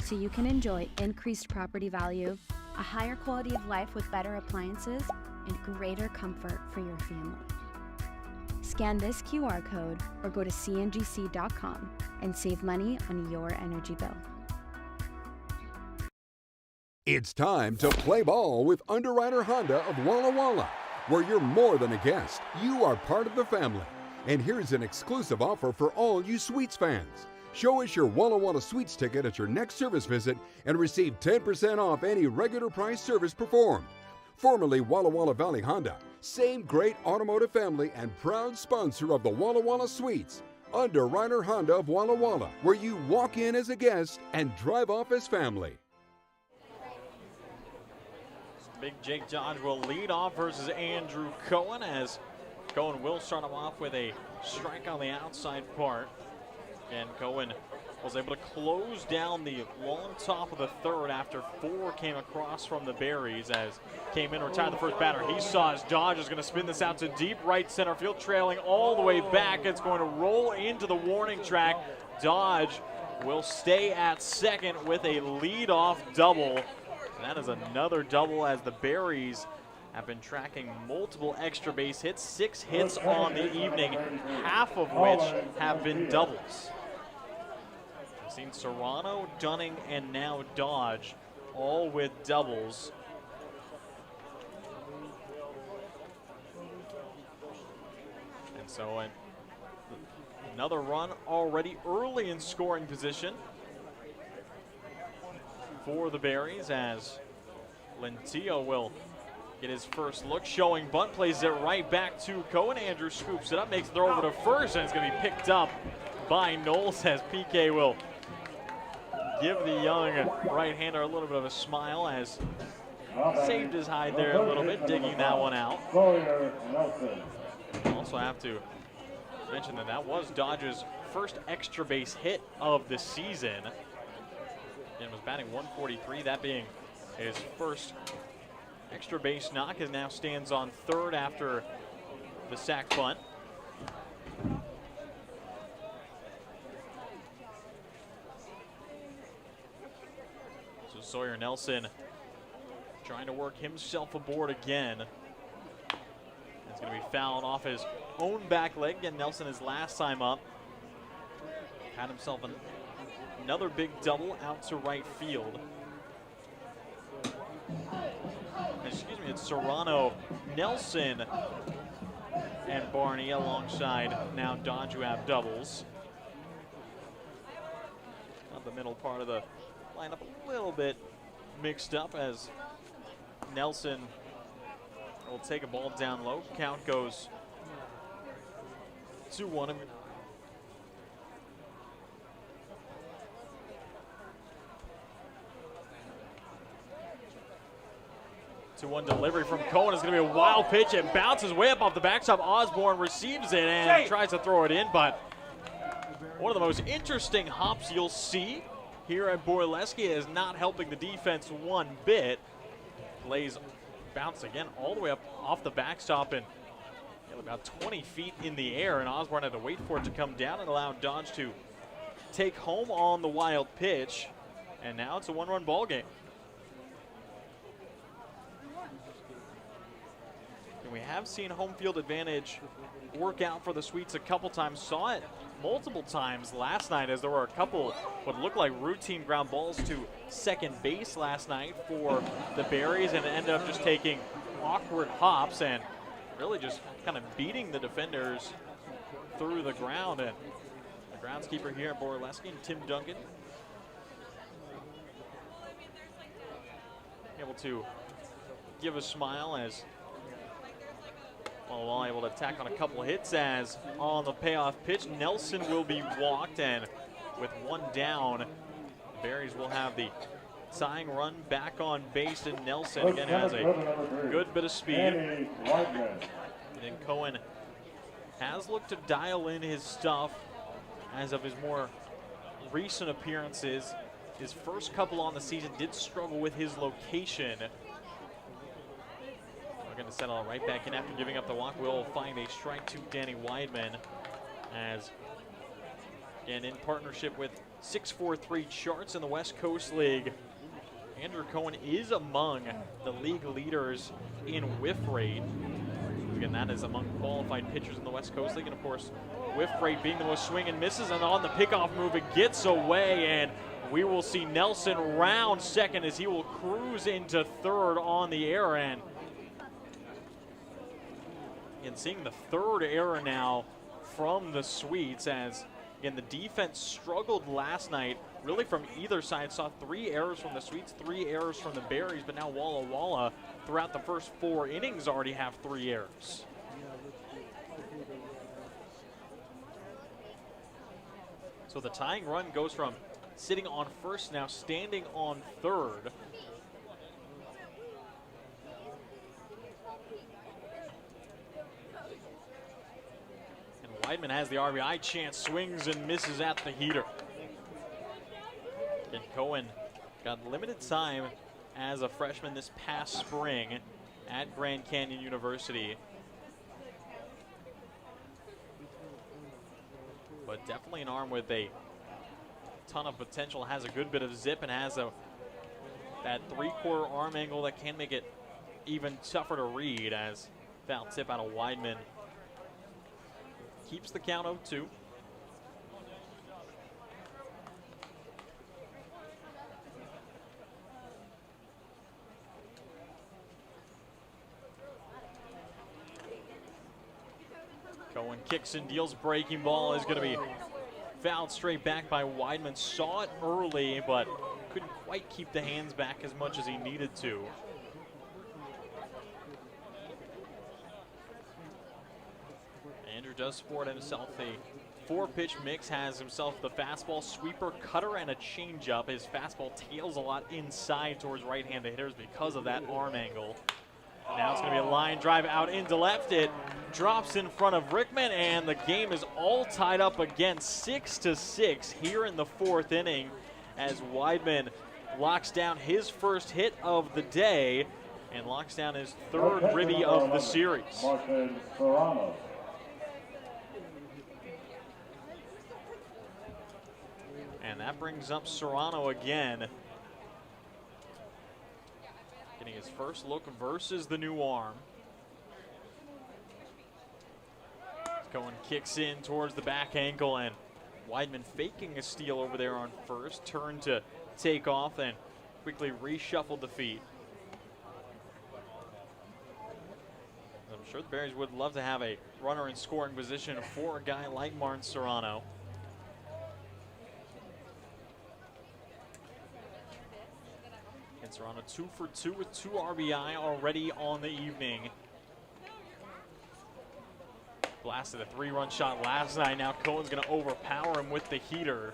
So you can enjoy increased property value, a higher quality of life with better appliances, and greater comfort for your family. Scan this QR code or go to cngc.com and save money on your energy bill. It's time to play ball with Underwriter Honda of Walla Walla, where you're more than a guest. You are part of the family. And here's an exclusive offer for all you Sweets fans. Show us your Walla Walla Sweets ticket at your next service visit and receive 10% off any regular price service performed. Formerly Walla Walla Valley Honda, same great automotive family and proud sponsor of the Walla Walla Sweets. Underwriter Honda of Walla Walla, where you walk in as a guest and drive off as family. Big Jake Dodge will lead off versus Andrew Cohen, as Cohen will start him off with a strike on the outside part. And Cohen was able to close down the long top of the third after 4 came across from the Berries, as came in, retired the first batter. He saw as Dodge is going to spin this out to deep right center field, trailing all the way back. It's going to roll into the warning track. Dodge will stay at second with a leadoff double. That is another double, as the Berries have been tracking multiple extra base hits, 6 hits on the evening, half of which have been doubles. We've seen Serrano, Dunning, and now Dodge, all with doubles. And so another run already early in scoring position for the Berries, as Lentillo will get his first look, showing bunt, plays it right back to Cohen. Andrew scoops it up, makes the throw over to first, and it's going to be picked up by Knowles, as PK will give the young right-hander a little bit of a smile, as saved his hide there a little bit, digging that one out. Also have to mention that that was Dodge's first extra base hit of the season. And was batting 143, that being his first Extra base knock as now stands on third after the sac bunt. So Sawyer Nelson trying to work himself aboard again. It's going to be fouled off his own back leg. Again, Nelson his last time up had himself another big double out to right field. Excuse me, it's Serrano, Nelson, and Barney alongside now Dodge, who have doubles. Now the middle part of the lineup a little bit mixed up as Nelson will take a ball down low. Count goes 2-1. 2-1 delivery from Cohen is going to be a wild pitch. It bounces way up off the backstop. Osborne receives it and tries to throw it in, but one of the most interesting hops you'll see here at Borleske is not helping the defense one bit. Blaze bounced again all the way up off the backstop and about 20 feet in the air, and Osborne had to wait for it to come down and allow Dodge to take home on the wild pitch. And now it's a one-run ball game. And we have seen home field advantage work out for the Sweets a couple times. Saw it multiple times last night as there were a couple what looked like routine ground balls to second base last night for the Berries, and it ended up just taking awkward hops and really just kind of beating the defenders through the ground. And the groundskeeper here at Borleske, Tim Duncan, able to give a smile as Walla Walla able to attack on a couple of hits, as on the payoff pitch, Nelson will be walked, and with one down, the Berries will have the tying run back on base, and Nelson again has a good bit of speed. And then Cohen has looked to dial in his stuff as of his more recent appearances. His first couple on the season did struggle with his location. We're going to settle right back in after giving up the walk. We'll find a strike to Danny Whitman, as again in partnership with 643 Charts in the West Coast League, Andrew Cohen is among the league leaders in whiff rate. Again, that is among qualified pitchers in the West Coast League, and of course whiff rate being the most swing and misses. And on the pickoff move, it gets away, and we will see Nelson round second as he will cruise into third on the error end. And seeing the third error now from the Sweets, as again the defense struggled last night really from either side. Saw 3 errors from the Sweets, 3 errors from the Berries, but now Walla Walla throughout the first 4 innings already have 3 errors. So the tying run goes from sitting on first now standing on third. Whitman has the RBI chance, swings and misses at the heater. And Cohen got limited time as a freshman this past spring at Grand Canyon University. But definitely an arm with a ton of potential, has a good bit of zip, and has that 3/4 arm angle that can make it even tougher to read, as foul tip out of Whitman keeps the count 0-2. Cohen kicks and deals, breaking ball is going to be fouled straight back by Whitman. Saw it early, but couldn't quite keep the hands back as much as he needed to. Andrew does sport himself a 4-pitch mix, has himself the fastball, sweeper, cutter, and a changeup. His fastball tails a lot inside towards right-handed hitters because of that arm angle. Now it's going to be a line drive out into left. It drops in front of Rickman, and the game is all tied up again, 6-6 here in the 4th inning, as Whitman locks down his first hit of the day. and locks down his third ribby of the series. And that brings up Serrano again. Getting his first look versus the new arm. Cohen kicks in towards the back ankle, and Whitman faking a steal over there on first. Turn to take off and quickly reshuffled the feet. I'm sure the Berries would love to have a runner in scoring position for a guy like Martin Serrano. And Serrano 2 for 2 with 2 RBI already on the evening. Blasted a 3-run shot last night. Now Cohen's going to overpower him with the heater.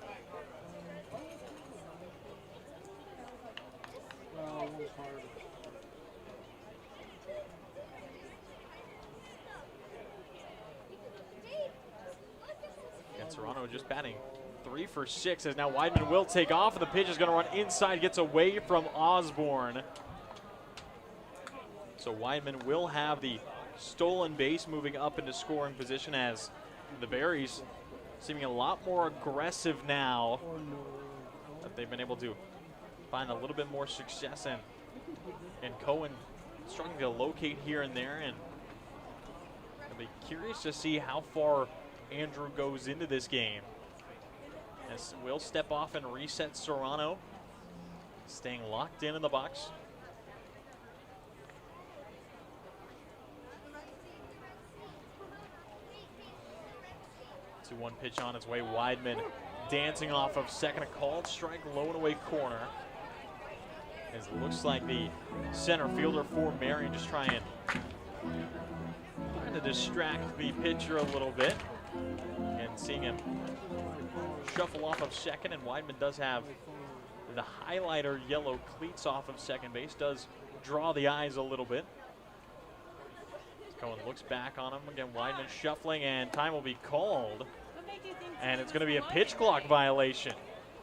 And Serrano just batting 3 for 6 as now Whitman will take off, and the pitch is going to run inside, gets away from Osborne. So Whitman will have the stolen base, moving up into scoring position as the Berries seeming a lot more aggressive now that they've been able to find a little bit more success in. And Cohen struggling to locate here and there, and I'll be curious to see how far Andrew goes into this game. As will step off and reset Serrano, staying locked in the box. 2-1 pitch on its way. Whitman dancing off of second, a called strike, low and away corner. As it looks like the center fielder for Marion just trying to distract the pitcher a little bit, and seeing him shuffle off of second. And Whitman does have the highlighter yellow cleats off of second base, does draw the eyes a little bit. Cohen looks back on him again. Whitman shuffling, and time will be called, and it's going to be a pitch clock violation.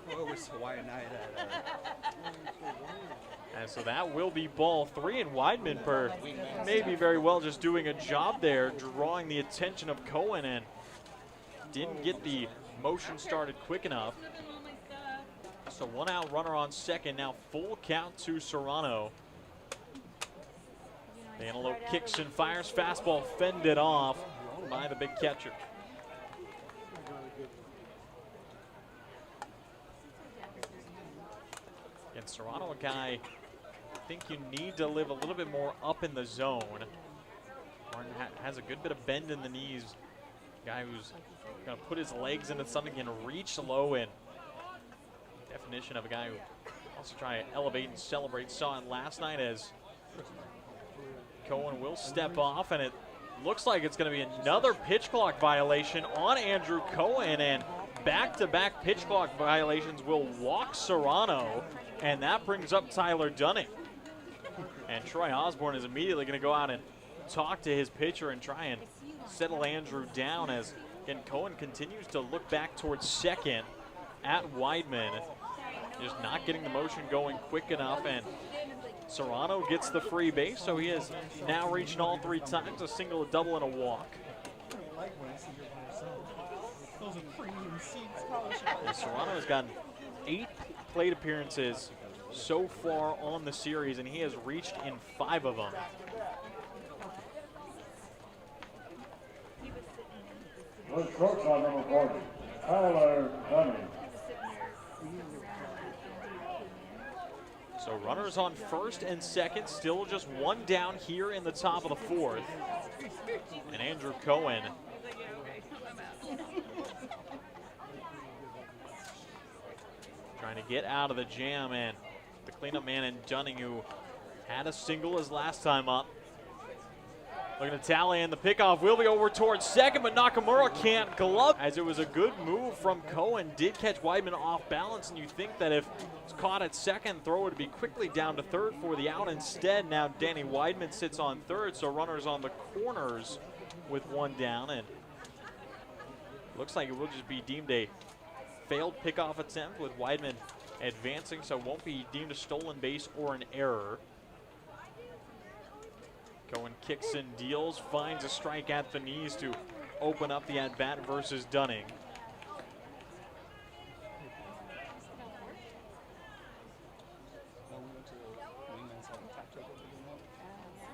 What was Hawaiian night at? And so that will be ball 3, and Whitman maybe very well just doing a job there, drawing the attention of Cohen, and didn't get the motion started quick enough. So 1 out, runner on second. Now full count to Serrano. The antelope kicks and fires. Fastball fended off by the big catcher. And Serrano, a guy I think you need to live a little bit more up in the zone. Martin has a good bit of bend in the knees. Guy who's going to put his legs into something and reach low, and definition of a guy who also try to elevate and celebrate. Saw it last night as Cohen will step off, and it looks like it's going to be another pitch clock violation on Andrew Cohen, and back-to-back pitch clock violations will walk Serrano, and that brings up Tyler Dunning. And Troy Osborne is immediately going to go out and talk to his pitcher and try and settle Andrew down, as again Cohen continues to look back towards second at Whitman, just not getting the motion going quick enough, and Serrano gets the free base, so he has now reached all 3 times, a single, a double, and a walk. And Serrano has gotten 8 plate appearances so far on the series, and he has reached in 5 of them. The shortstop, number 40, Tyler Dunning. So runners on first and second, still just 1 down here in the top of the 4th. And Andrew Cohen trying to get out of the jam, and the cleanup man in Dunning, who had a single his last time up. Looking to tally, and the pickoff will be over towards second, but Nakamura can't glove, as it was a good move from Cohen. Did catch Whitman off balance, and you think that if it's caught at second, throw would be quickly down to third for the out. Instead, now Danny Whitman sits on third, so runners on the corners with 1 down, and looks like it will just be deemed a failed pickoff attempt, with Whitman advancing, so it won't be deemed a stolen base or an error. Cohen kicks and deals, finds a strike at the knees to open up the at-bat versus Dunning.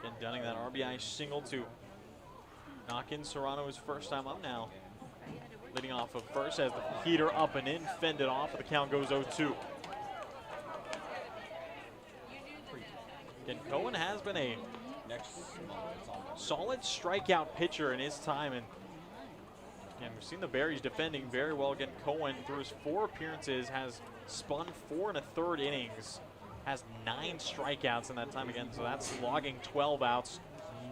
And Dunning, that RBI single to knock in Serrano's first time up now. Leading off of first as the heater up and in, fended off, the count goes 0-2. And Cohen has been a solid strikeout pitcher in his time, and we've seen the Berries defending very well against Cohen. Through his 4 appearances, has spun 4 1/3 innings, has 9 strikeouts in that time again, so that's logging 12 outs,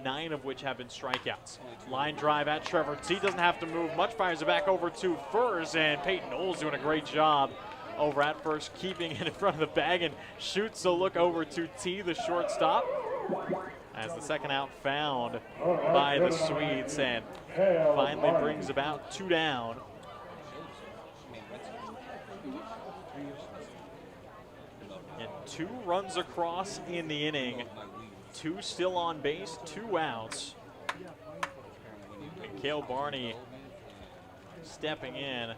9 of which have been strikeouts. Line drive at Trevor T, doesn't have to move much, fires it back over to first, and Peyton Knowles doing a great job over at first, keeping it in front of the bag, and shoots a look over to T, the shortstop, as the second out found by the Swedes, and finally brings about 2 down. And 2 runs across in the inning, 2 still on base, 2 outs. And Cale Barney stepping in.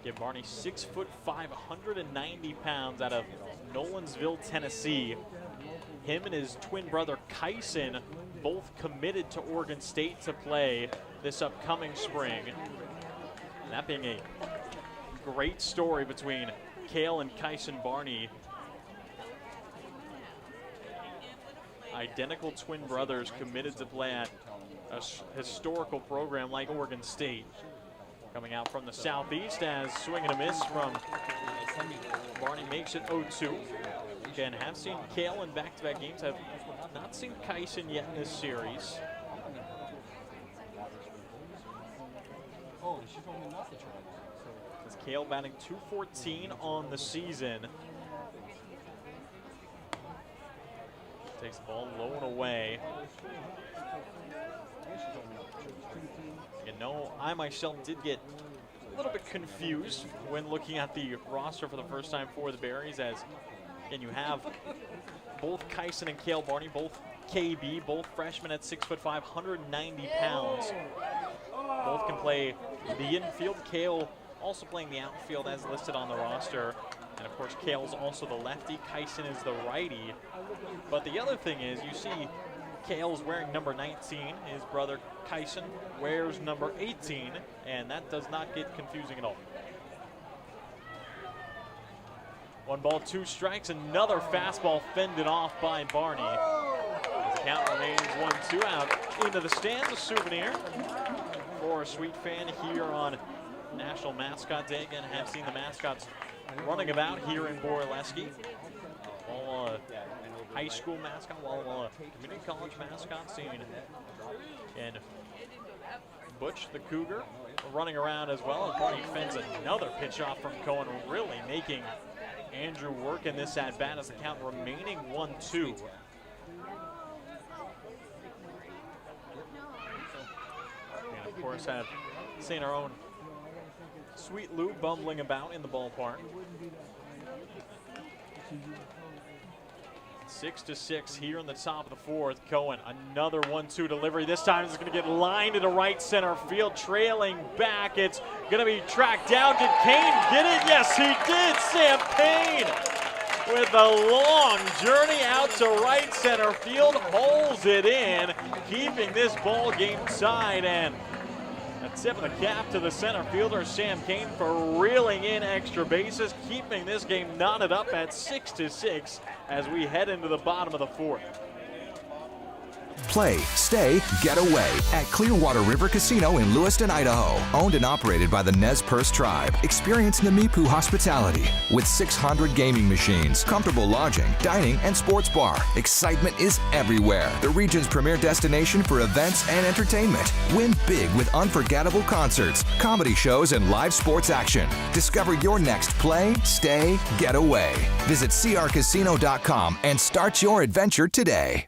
Get Barney 6'5", 190 pounds, out of Nolensville, Tennessee. Him and his twin brother Kyson both committed to Oregon State to play this upcoming spring. And that being a great story between Cale and Kyson Barney. Identical twin brothers committed to play at a historical program like Oregon State. Coming out from the southeast as swing and a miss from Barney makes it 0-2. Again, have seen Cale in back-to-back games, have not seen Kyson yet in this series. As Cale batting .214 on the season. Takes the ball low and away. I myself did get a little bit confused when looking at the roster for the first time for the Berries, as and you have both Kyson and Cale Barney, both KB, both freshmen at 6'5", 190 pounds. Both can play the infield. Cale also playing the outfield as listed on the roster. And of course, Cale's also the lefty, Kyson is the righty. But the other thing is, you see Cale's wearing number 19. His brother Kyson wears number 18, and that does not get confusing at all. 1 ball, 2 strikes, another fastball fended off by Barney. As the count remains 1-2 out into the stands, a souvenir for a Sweet fan here on National Mascot Day. Again, I have seen the mascots running about here in Borleske. All high school mascot, Walla community college mascot, seen and Butch the Cougar running around as well. And Barney fends another pitch off from Cohen, really making Andrew work in this at bat as the count remaining 1-2. And of course, have seen our own Sweet Lou bumbling about in the ballpark. 6-6 here in the top of the 4th. Cohen, another 1-2 delivery. This time it's going to get lined into right center field, trailing back. It's going to be tracked down. Did Kane get it? Yes, he did. Sam Payne with a long journey out to right center field, holds it in, keeping this ball game tied. And a tip of the cap to the center fielder, Sam Kane, for reeling in extra bases, keeping this game knotted up at 6-6 as we head into the bottom of the 4th. Play, stay, get away at Clearwater River Casino in Lewiston, Idaho. Owned and operated by the Nez Perce Tribe. Experience Namipu hospitality with 600 gaming machines, comfortable lodging, dining, and sports bar. Excitement is everywhere. The region's premier destination for events and entertainment. Win big with unforgettable concerts, comedy shows, and live sports action. Discover your next play, stay, get away. Visit crcasino.com and start your adventure today.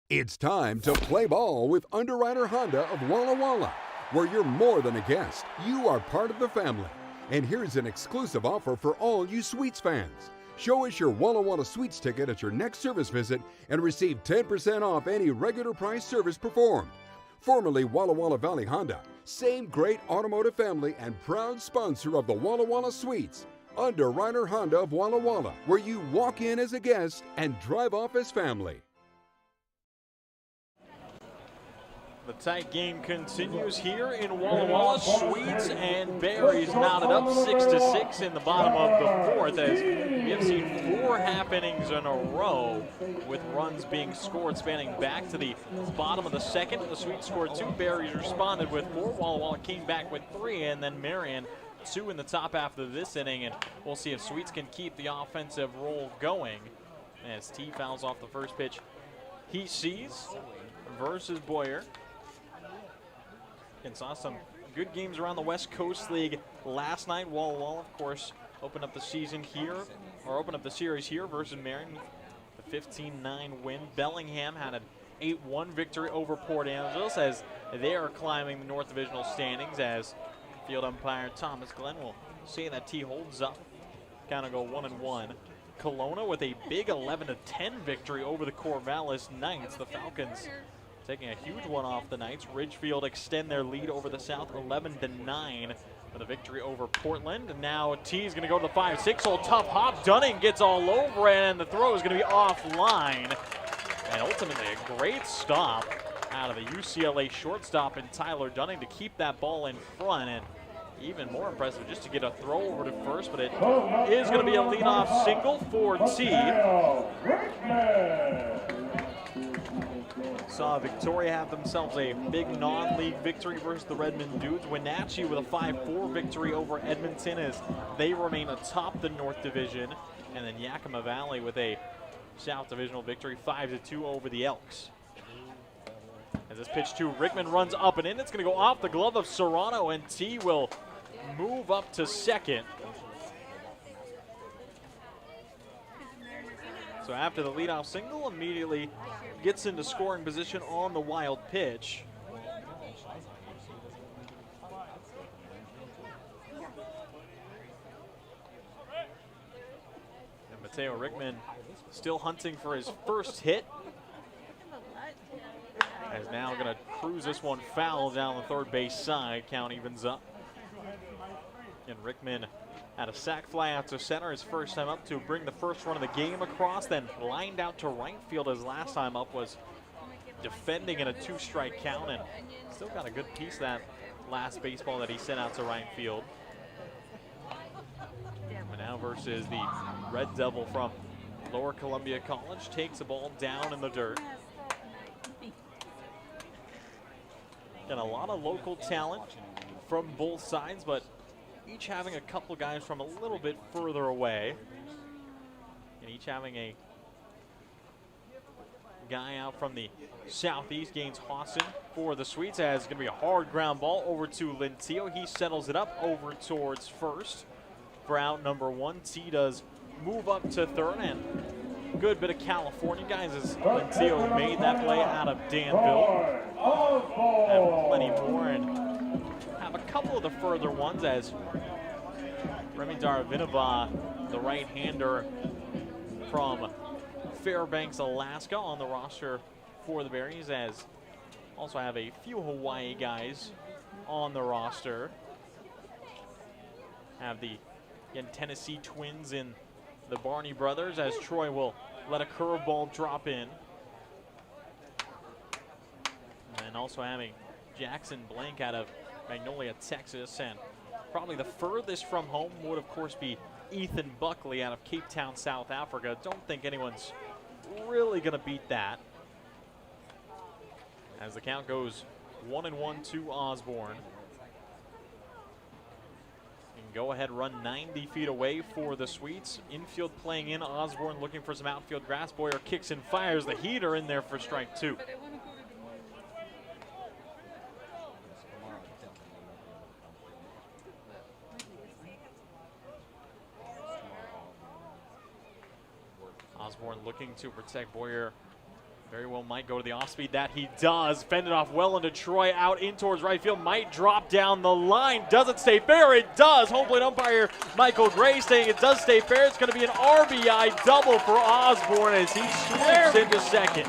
It's time to play ball with Underwriter Honda of Walla Walla, where you're more than a guest. You are part of the family. And here's an exclusive offer for all you Sweets fans. Show us your Walla Walla Sweets ticket at your next service visit and receive 10% off any regular price service performed. Formerly Walla Walla Valley Honda, same great automotive family and proud sponsor of the Walla Walla Sweets. Underwriter Honda of Walla Walla, where you walk in as a guest and drive off as family. The tight game continues here in Walla Walla. Sweets and Berries knotted up 6-6 in the bottom of the fourth, as we have seen 4 half innings in a row with runs being scored spanning back to the bottom of the second. The Sweets scored 2, Berries responded with 4, Walla Walla came back with 3, and then Marion 2 in the top half of this inning, and we'll see if Sweets can keep the offensive roll going as T fouls off the first pitch he sees versus Boyer. And saw some good games around the West Coast League last night. Walla Walla, of course, opened up the season here, or opened up the series here versus Marion. The 15-9 win. Bellingham had an 8-1 victory over Port Angeles as they are climbing the North Divisional standings, as field umpire Thomas Glenn will say that T holds up. Kind of go 1-1. Kelowna with a big 11-10 victory over the Corvallis Knights. The Falcons taking a huge one off the Knights. Ridgefield extend their lead over the South 11-9 with a victory over Portland. And now T is going to go to the 5-6 hole. Tough hop. Dunning gets all over it, and the throw is going to be offline. And ultimately a great stop out of the UCLA shortstop in Tyler Dunning to keep that ball in front. And even more impressive just to get a throw over to first, but it is going to be a leadoff single for T. Saw Victoria have themselves a big non-league victory versus the Redmond Dudes. Wenatchee with a 5-4 victory over Edmonton as they remain atop the North Division. And then Yakima Valley with a South Divisional victory, 5-2 over the Elks. As this pitch to Rickman runs up and in, it's going to go off the glove of Serrano, and T will move up to second. So after the leadoff single, immediately gets into scoring position on the wild pitch. And Mateo Rickman still hunting for his first hit. Is now going to cruise this one foul down the third base side. Count evens up. And Rickman had a sac fly out to center his first time up to bring the first run of the game across, then lined out to right field his last time up was defending in a 2-strike count, and still got a good piece of that last baseball that he sent out to right field. And now versus the Red Devil from Lower Columbia College, takes the ball down in the dirt. And a lot of local talent from both sides, but each having a couple guys from a little bit further away. And each having a guy out from the southeast. Gains Hawson for the Sweets, as it's going to be a hard ground ball over to Lentillo. He settles it up over towards first for out number 1. T does move up to third, and good bit of California guys as Lentillo made that play out of Danville. Have plenty more and have a couple of the further ones as Remy Daravinova, the right-hander from Fairbanks, Alaska, on the roster for the Berries, as also have a few Hawaii guys on the roster. Have the Tennessee Twins in the Barney brothers, as Troy will let a curveball drop in. And also having Jackson Blank out of Magnolia, Texas, and probably the furthest from home would of course be Ethan Buckley out of Cape Town, South Africa. Don't think anyone's really gonna beat that. As the count goes 1-1 to Osborne. And go ahead run 90 feet away for the Sweets. Infield playing in, Osborne looking for some outfield grass. Boyer kicks and fires the heater in there for strike 2. Osborne looking to protect Boyer Very well might go to the off-speed. That he does. Fended off well into Troy, out in towards right field. Might drop down the line. Does it stay fair? It does. Home plate umpire Michael Gray saying it does stay fair. It's going to be an RBI double for Osborne as he swoops into second.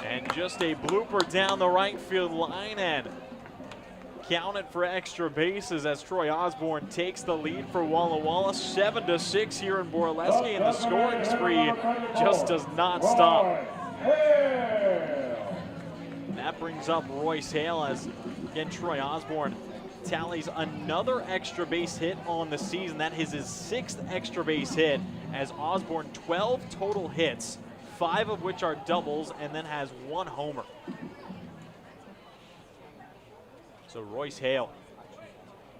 And just a blooper down the right field line and counted for extra bases as Troy Osborne takes the lead for Walla Walla. 7-6 here in Borleske, and the scoring spree just does not stop. And that brings up Royce Hale as, again, Troy Osborne tallies another extra base hit on the season. That is his 6th extra base hit, as Osborne 12 total hits, 5 of which are doubles, and then has 1 homer. So Royce Hale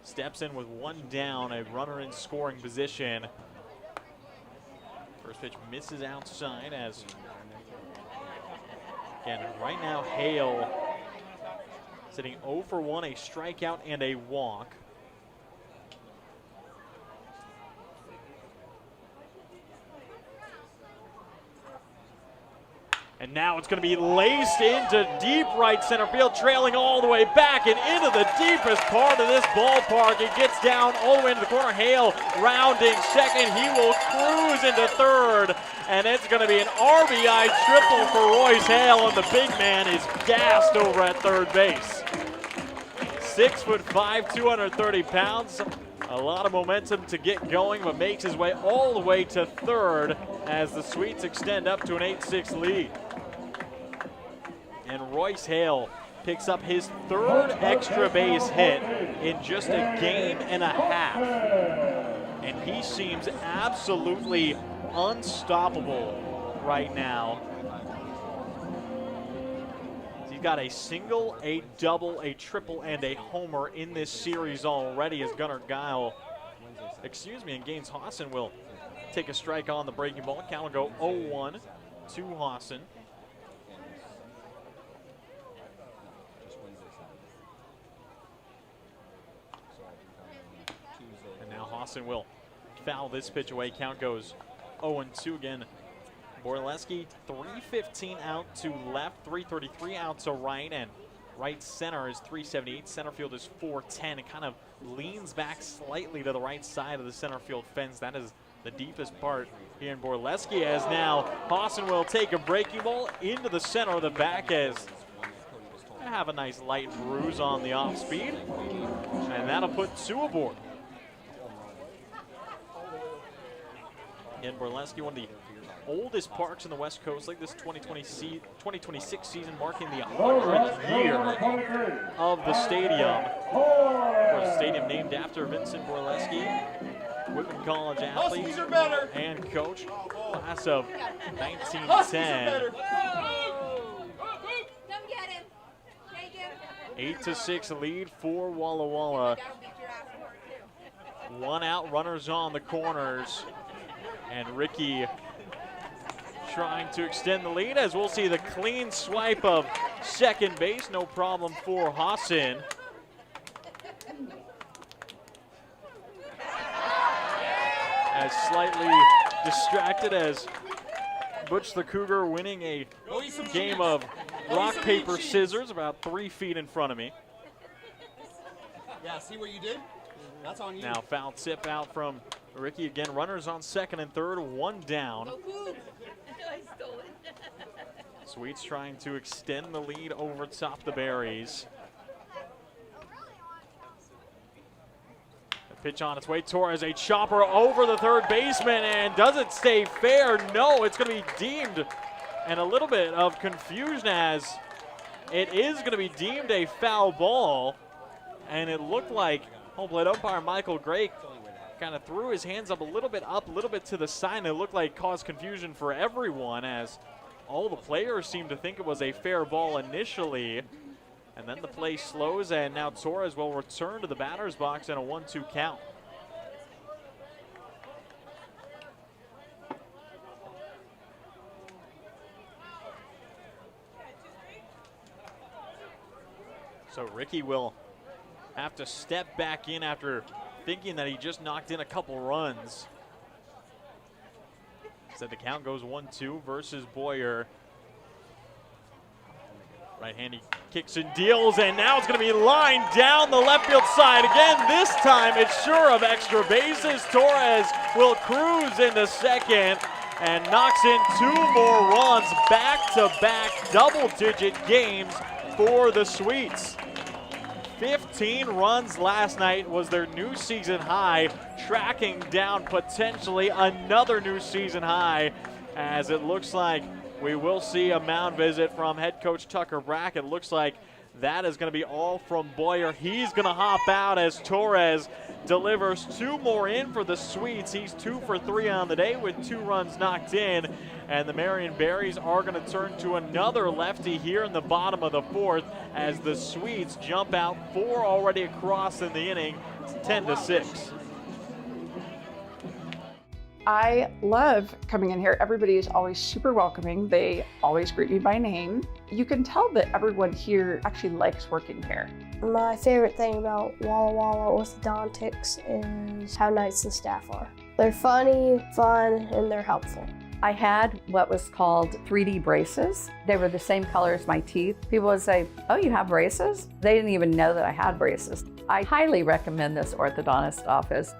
steps in with 1 down, a runner in scoring position. First pitch misses outside as, again, right now Hale sitting 0 for 1, a strikeout and a walk. And now it's going to be laced into deep right center field, trailing all the way back and into the deepest part of this ballpark. It gets down all the way into the corner. Hale rounding second. He will cruise into third, and it's going to be an RBI triple for Royce Hale, and the big man is gassed over at third base. 6'5", 230 pounds. A lot of momentum to get going, but makes his way all the way to third as the Sweets extend up to an 8-6 lead. And Royce Hale picks up his 3rd extra base hit in just a game and a half. And he seems absolutely unstoppable right now. He's got a single, a double, a triple, and a homer in this series already, as Gunnar Geil, and Gaines Hawson will take a strike on the breaking ball. Count will go 0-1 to Hawson. And now Hawson will foul this pitch away. Count goes 0-2 again. Borleske, 315 out to left, 333 out to right, and right center is 378. Center field is 410. It kind of leans back slightly to the right side of the center field fence. That is the deepest part here in Borleske, as now Hawson will take a breaking ball into the center of the back as have a nice light bruise on the off speed, and that'll put 2 aboard. In Borleske, one of the oldest parks in the West Coast League, this 2026 season marking the 100th year of the stadium. Of course, a stadium named after Vincent Borleske, Whitman College athlete and coach, class of 1910. 8-6 lead for Walla Walla. 1 out, runners on the corners. And Ricky trying to extend the lead, as we'll see the clean swipe of second base. No problem for Hawson. As slightly distracted as Butch the Cougar winning a game of rock, paper, scissors about 3 feet in front of me. Yeah, see what you did? That's on you. Now foul tip out from Ricky again. Runners on second and third, 1 down. Sweets trying to extend the lead over top the Berries. The pitch on its way. Torres, a chopper over the third baseman, and does it stay fair? No, it's going to be deemed, and a little bit of confusion as it is going to be deemed a foul ball, and it looked like home plate umpire Michael Gray kind of threw his hands up, a little bit to the side, and it looked like caused confusion for everyone as all the players seemed to think it was a fair ball initially. And then the play slows, and now Torres will return to the batter's box in a 1-2 count. So Ricky will have to step back in after thinking that he just knocked in a couple runs. Instead, the count goes 1-2 versus Boyer. Right-handed kicks and deals, and now it's going to be lined down the left field side. Again, this time it's sure of extra bases. Torres will cruise into second and knocks in 2 more runs, back-to-back double-digit games for the Sweets. 15 runs last night was their new season high, tracking down potentially another new season high, as it looks like we will see a mound visit from head coach Tucker Brackett. Looks like that is going to be all from Boyer. He's going to hop out as Torres delivers 2 more in for the Sweets. He's 2 for 3 on the day with 2 runs knocked in. And the Marion Berries are going to turn to another lefty here in the bottom of the 4th as the Sweets jump out 4 already across in the inning. It's 10-6. I love coming in here. Everybody is always super welcoming. They always greet me by name. You can tell that everyone here actually likes working here. My favorite thing about Walla Walla Orthodontics is how nice the staff are. They're funny, fun, and they're helpful. I had what was called 3D braces. They were the same color as my teeth. People would say, "Oh, you have braces?" They didn't even know that I had braces. I highly recommend this orthodontist office.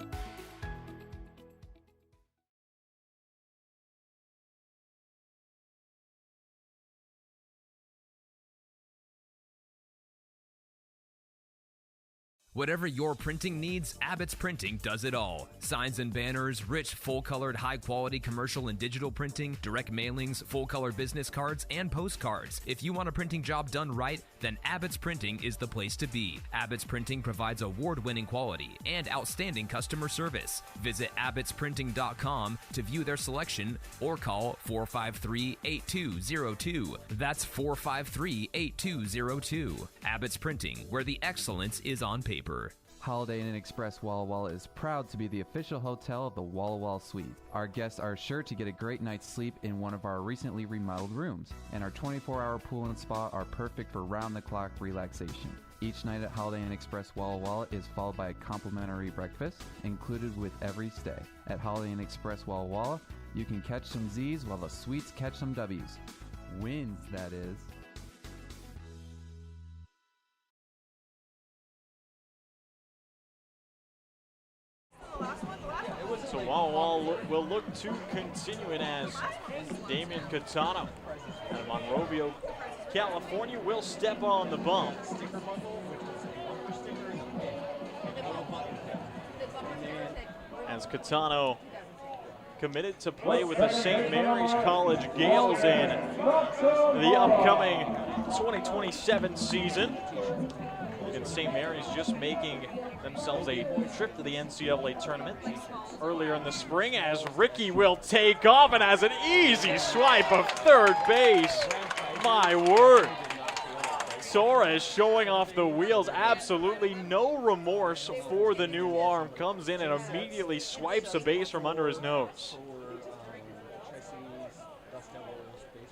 Whatever your printing needs, Abbott's Printing does it all. Signs and banners, rich, full-colored, high-quality commercial and digital printing, direct mailings, full-color business cards, and postcards. If you want a printing job done right, then Abbott's Printing is the place to be. Abbott's Printing provides award-winning quality and outstanding customer service. Visit abbotsprinting.com to view their selection or call 453-8202. That's 453-8202. Abbott's Printing, where the excellence is on paper. Holiday Inn Express Walla Walla is proud to be the official hotel of the Walla Walla Suite. Our guests are sure to get a great night's sleep in one of our recently remodeled rooms, and our 24-hour pool and spa are perfect for round-the-clock relaxation. Each night at Holiday Inn Express Walla Walla is followed by a complimentary breakfast included with every stay. At Holiday Inn Express Walla Walla, you can catch some Z's while the Sweets catch some W's. Wins, that is. So Walla Walla will look to continue it as Damian Catano out of Monrovia, California, will step on the bump. As Catano committed to play with the St. Mary's College Gales in the upcoming 2027 season. And St. Mary's just making themselves a trip to the NCAA tournament earlier in the spring, as Ricky will take off and has an easy swipe of third base. My word. Torres showing off the wheels, absolutely no remorse for the new arm. Comes in and immediately swipes a base from under his nose.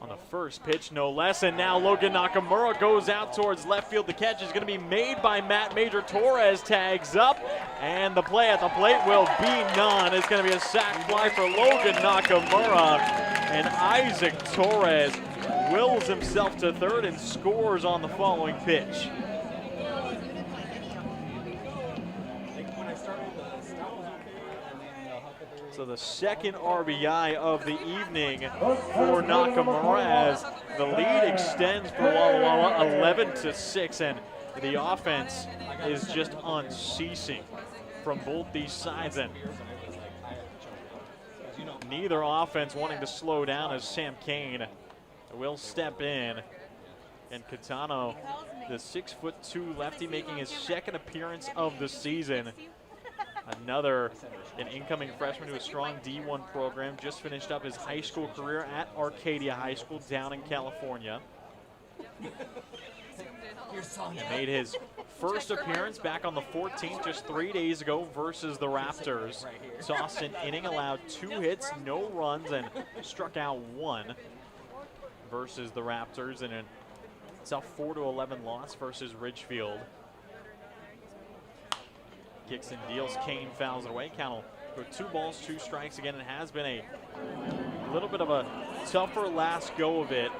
On the first pitch, no less, and now Logan Nakamura goes out towards left field. The catch is going to be made by Matt Major. Torres tags up, and the play at the plate will be none. It's going to be a sac fly for Logan Nakamura, and Isaac Torres wills himself to third and scores on the following pitch. So the second RBI of the evening for Nakamura, as the lead extends for Walla Walla 11-6, and the offense is just unceasing from both these sides, and neither offense wanting to slow down as Sam Kane will step in. And Catano, the 6'2" lefty, making his second appearance of the season. An incoming freshman to a strong D1 program, just finished up his high school career at Arcadia High School down in California. And made his first appearance back on the 14th, just 3 days ago, versus the Raptors. Tossed an inning, allowed 2 hits, no runs, and struck out 1 versus the Raptors, and it's a 4-11 loss versus Ridgefield. Kicks and deals, Kane fouls it away. Count will go 2 balls, 2 strikes again. It has been a A little bit of a tougher last go of it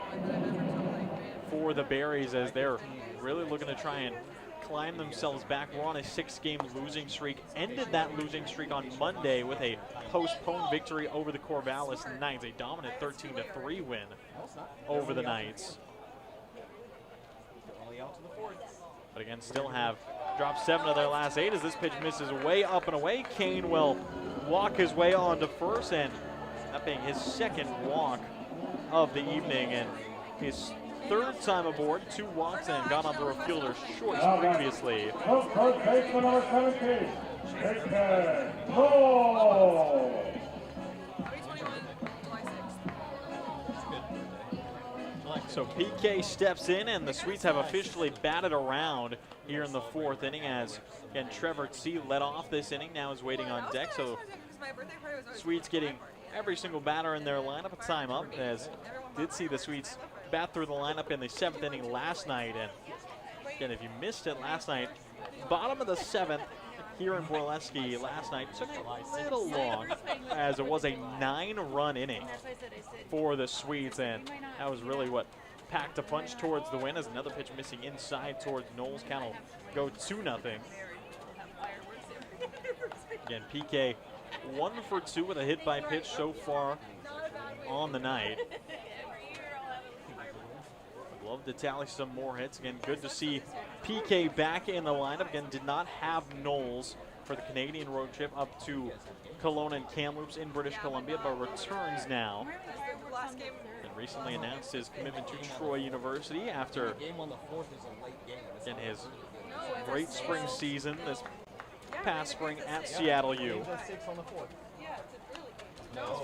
for the Berries as they're really looking to try and climb themselves back. We're on a 6-game losing streak. Ended that losing streak on Monday with a postponed victory over the Corvallis Knights, a dominant 13-3 win over the Knights. But again, still have dropped 7 of their last 8 as this pitch misses way up and away. Kane will walk his way on to first, and that being his 2nd walk of the evening and his 3rd time aboard. 2 walks and got onto a fielder's choice previously. First baseman number 17, Whitman. Goal! So PK steps in, and the Sweets have officially batted around here in the 4th inning as, again, Trevor T led off this inning, now is waiting on deck. So Sweets getting every single batter in their lineup a time up, as did see the Sweets bat through the lineup in the 7th inning last night. And again, if you missed it last night, bottom of the 7th here in Borleske last night took a little long as it was a 9-run inning for the Swedes, and that was really what packed a punch towards the win as another pitch missing inside towards Knowles. Count will go 2-0. Again, PK 1 for 2 with a hit by pitch so far on the night. Love to tally some more hits. Again, good to see PK back in the lineup. Again, did not have Knowles for the Canadian road trip up to Kelowna and Kamloops in British Columbia, but returns now. And recently announced his commitment to Troy University after in his great spring season this past spring at Seattle U.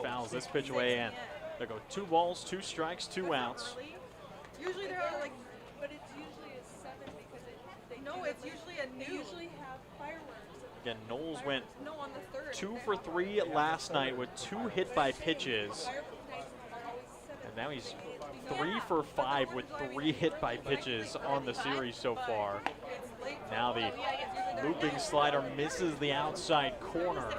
Fouls this pitch away, and there go 2 balls, 2 strikes, 2 outs. Usually there are like, but it's usually a 7 because it's usually a new. They usually have fireworks. Again, Knowles went 2 for 3 last night with 2 hit by pitches. And now he's 3 for 5 with 3 hit by pitches on the series so far. Now the looping slider misses the outside corner.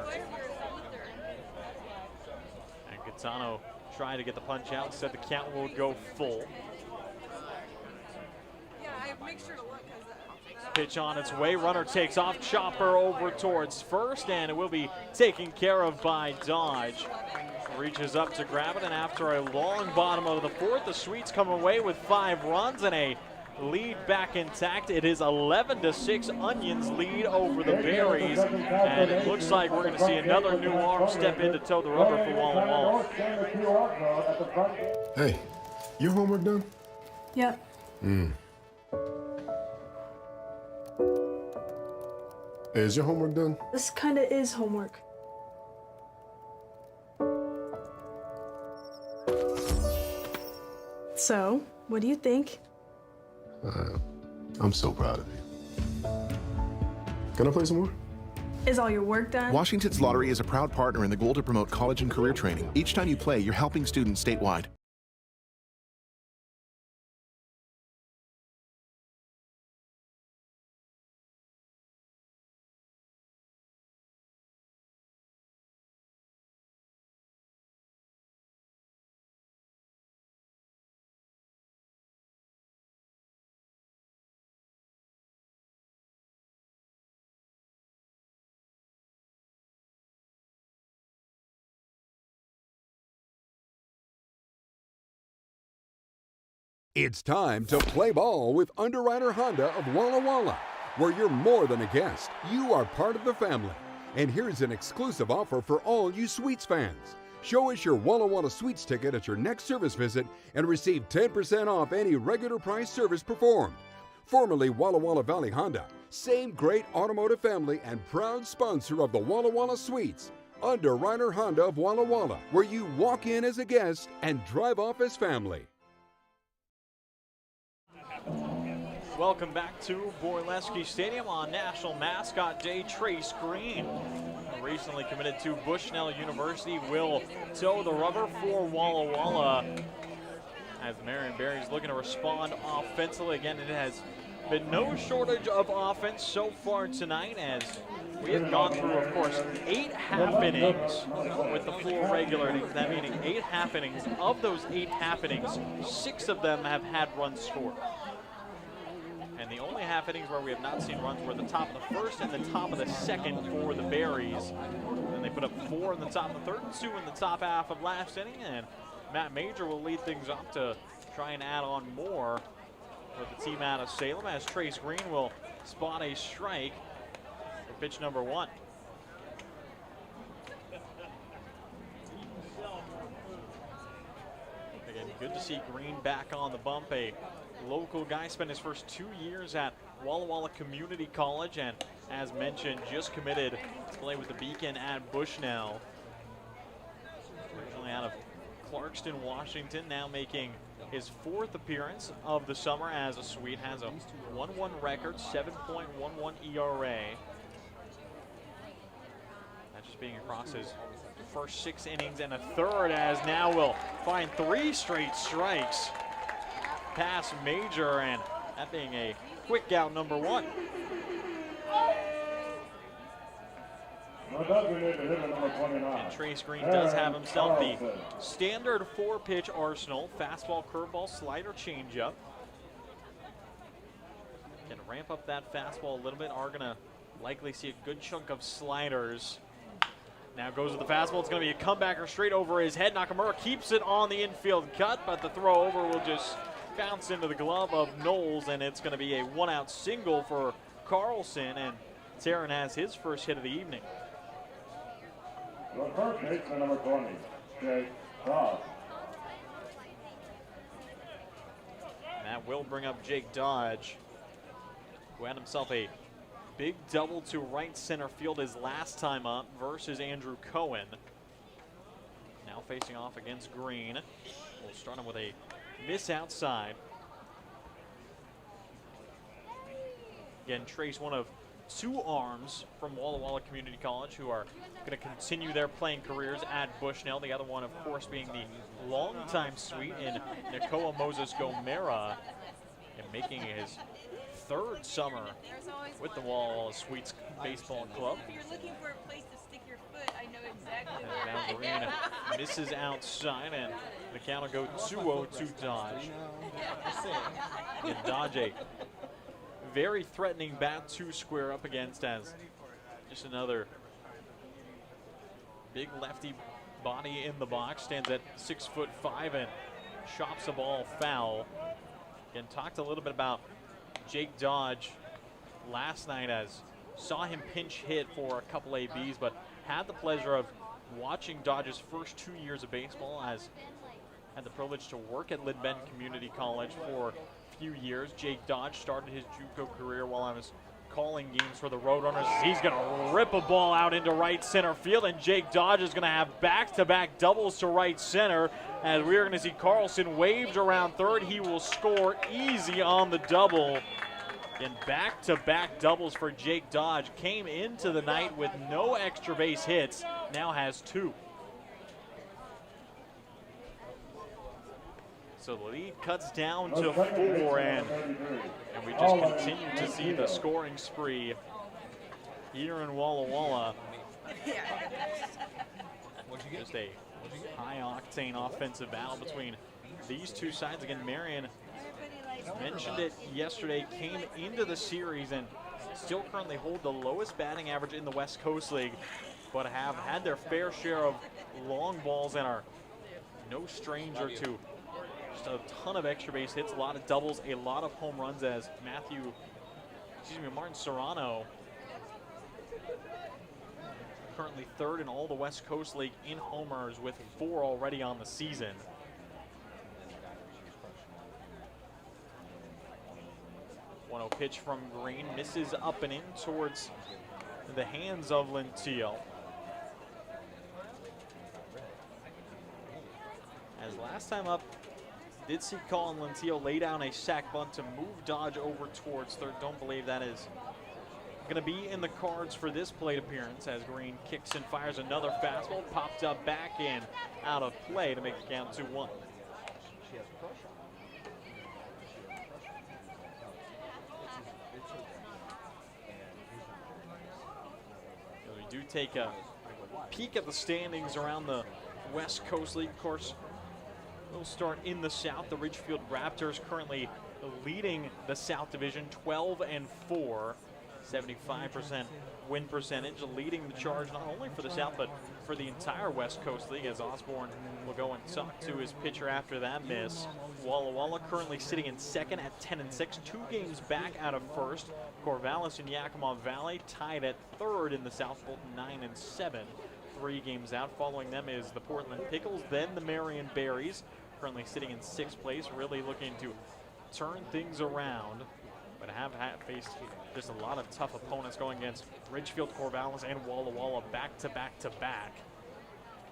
And Gaetano tried to get the punch out, said the count will go full. Pitch on its way, runner takes off, chopper over towards first, and it will be taken care of by Dodge. Reaches up to grab it, and after a long bottom of the 4th, the Sweets come away with 5 runs and a lead back intact. It is 11-6, Onions lead over the Berries, and it looks like we're going to see another new arm step in to toe the rubber for Walla Walla. Hey, your homework done? Yep. Hey, is your homework done? This kind of is homework. So, what do you think? I'm so proud of you. Can I play some more? Is all your work done? Washington's Lottery is a proud partner in the goal to promote college and career training. Each time you play, you're helping students statewide. It's time to play ball with Underwriter Honda of Walla Walla, where you're more than a guest, you are part of the family. And here's an exclusive offer for all you Sweets fans. Show us your Walla Walla Sweets ticket at your next service visit and receive 10% off any regular price service performed. Formerly Walla Walla Valley Honda, same great automotive family and proud sponsor of the Walla Walla Sweets. Underwriter Honda of Walla Walla, where you walk in as a guest and drive off as family. Welcome back to Borleske Stadium on National Mascot Day. Trace Green, recently committed to Bushnell University, will toe the rubber for Walla Walla. As the Marion Berries looking to respond offensively. Again, it has been no shortage of offense so far tonight as We have gone through, of course, 8 half innings with the 4 regular innings. That meaning 8 half innings. Of those 8 half innings, 6 of them have had runs scored. And the only half innings where we have not seen runs were the top of the first and the top of the second for the Berries. And they put up 4 in the top of the third and 2 in the top half of last inning. And Matt Major will lead things up to try and add on more with the team out of Salem, as Trace Green will spot a strike for pitch number 1. Again, good to see Green back on the bump. A local guy, spent his first 2 years at Walla Walla Community College, and as mentioned, just committed to play with the Beacon at Bushnell. Originally out of Clarkston, Washington, now making his 4th appearance of the summer as a Sweet. Has a 1-1 record, 7.11 ERA. That's just being across his first 6 innings and a third, as now will find 3 straight strikes past Major, and that being a quick out number 1. And Trace Green does have himself the standard 4-pitch arsenal: fastball, curveball, slider, changeup. Can ramp up that fastball a little bit. Are gonna likely see a good chunk of sliders. Now goes with the fastball. It's gonna be a comebacker straight over his head. Nakamura keeps it on the infield cut, but the throw over will just bounce into the glove of Knowles, and it's gonna be a 1-out single for Carlson, and Taryn has his first hit of the evening. The first baseman, number 20, Jake Dodge. That will bring up Jake Dodge, who had himself a big double to right center field his last time up versus Andrew Cohen. Now facing off against Green. We'll start him with a miss outside. Again, Trace, one of 2 arms from Walla Walla Community College who are going to continue their playing careers at Bushnell. The other one, of course, being the longtime Sweet in Nakoa Moses Gomera, and making his 3rd summer with the Walla Walla Sweets Baseball Club. If you're looking for a place to stick your foot, I know exactly and where. now Green misses outside, and the count will go 2-0 to Dodge. And Dodge, a very threatening bat to square up against, as just another big lefty body in the box. Stands at 6'5" and chops a ball foul. Again, talked a little bit about Jake Dodge last night, as saw him pinch hit for a couple ABs, but had the pleasure of watching Dodge's first 2 years of baseball, as had the privilege to work at Lid Bend Community College for few years. Jake Dodge started his JUCO career while I was calling games for the Roadrunners. He's going to rip a ball out into right center field, and Jake Dodge is going to have back-to-back doubles to right center, as we are going to see Carlson waved around third. He will score easy on the double. And back-to-back doubles for Jake Dodge. Came into the night with no extra base hits, now has 2. So the lead cuts down to 4, and we just continue to see the scoring spree here in Walla Walla. Just a high-octane offensive battle between these 2 sides. Again, Marion mentioned it yesterday, came into the series and still currently hold the lowest batting average in the West Coast League, but have had their fair share of long balls and are no stranger to just a ton of extra base hits, a lot of doubles, a lot of home runs, as Martin Serrano, currently 3rd in all the West Coast League in homers with 4 already on the season. One-0 pitch from Green, misses up and in towards the hands of Lentillo. As last time up, did see Colin Lentillo lay down a sac bunt to move Dodge over towards third. Don't believe that is going to be in the cards for this plate appearance, as Green kicks and fires another fastball, popped up back in, out of play to make the count 2-1. do take a peek at the standings around the West Coast League. Of course, we'll start in the South. The Ridgefield Raptors currently leading the South Division 12-4, 75% win percentage, leading the charge not only for the South but for the entire West Coast League, as Osborne will go and talk to his pitcher after that miss. Walla Walla currently sitting in second at 10-6, 2 games back out of first. Corvallis and Yakima Valley tied at third in the South, both 9-7, 3 games out. Following them is the Portland Pickles, then the Marion Berries, currently sitting in 6th place, really looking to turn things around, but have faced just a lot of tough opponents going against Ridgefield, Corvallis, and Walla Walla back to back to back.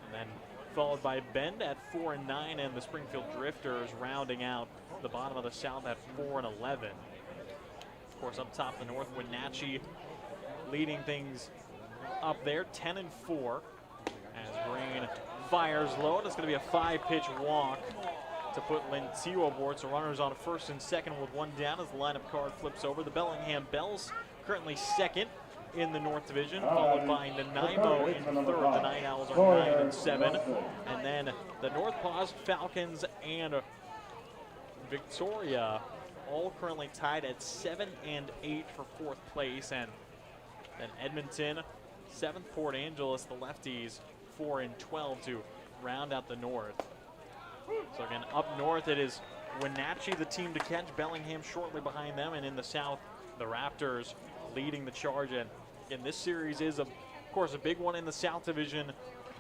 And then followed by Bend at 4-9, and the Springfield Drifters rounding out the bottom of the South at 4-11. Of course, up top the North, Wenatchee leading things up there, 10-4, as Green fires low, and it's going to be a 5-pitch walk to put Lentio aboard. So runners on first and second with 1 down as the lineup card flips over. The Bellingham Bells currently second in the North Division, followed by Nanaimo in third. The Night Owls are 9-7. And then the North Paws, Falcons, and Victoria all currently tied at 7-8 for 4th place. And then Edmonton, 7th, Port Angeles, the lefties, 4-12 to round out the North. So again, up north it is Wenatchee, the team to catch, Bellingham shortly behind them, and in the South, the Raptors leading the charge. And again, this series is, of course, a big one in the South Division,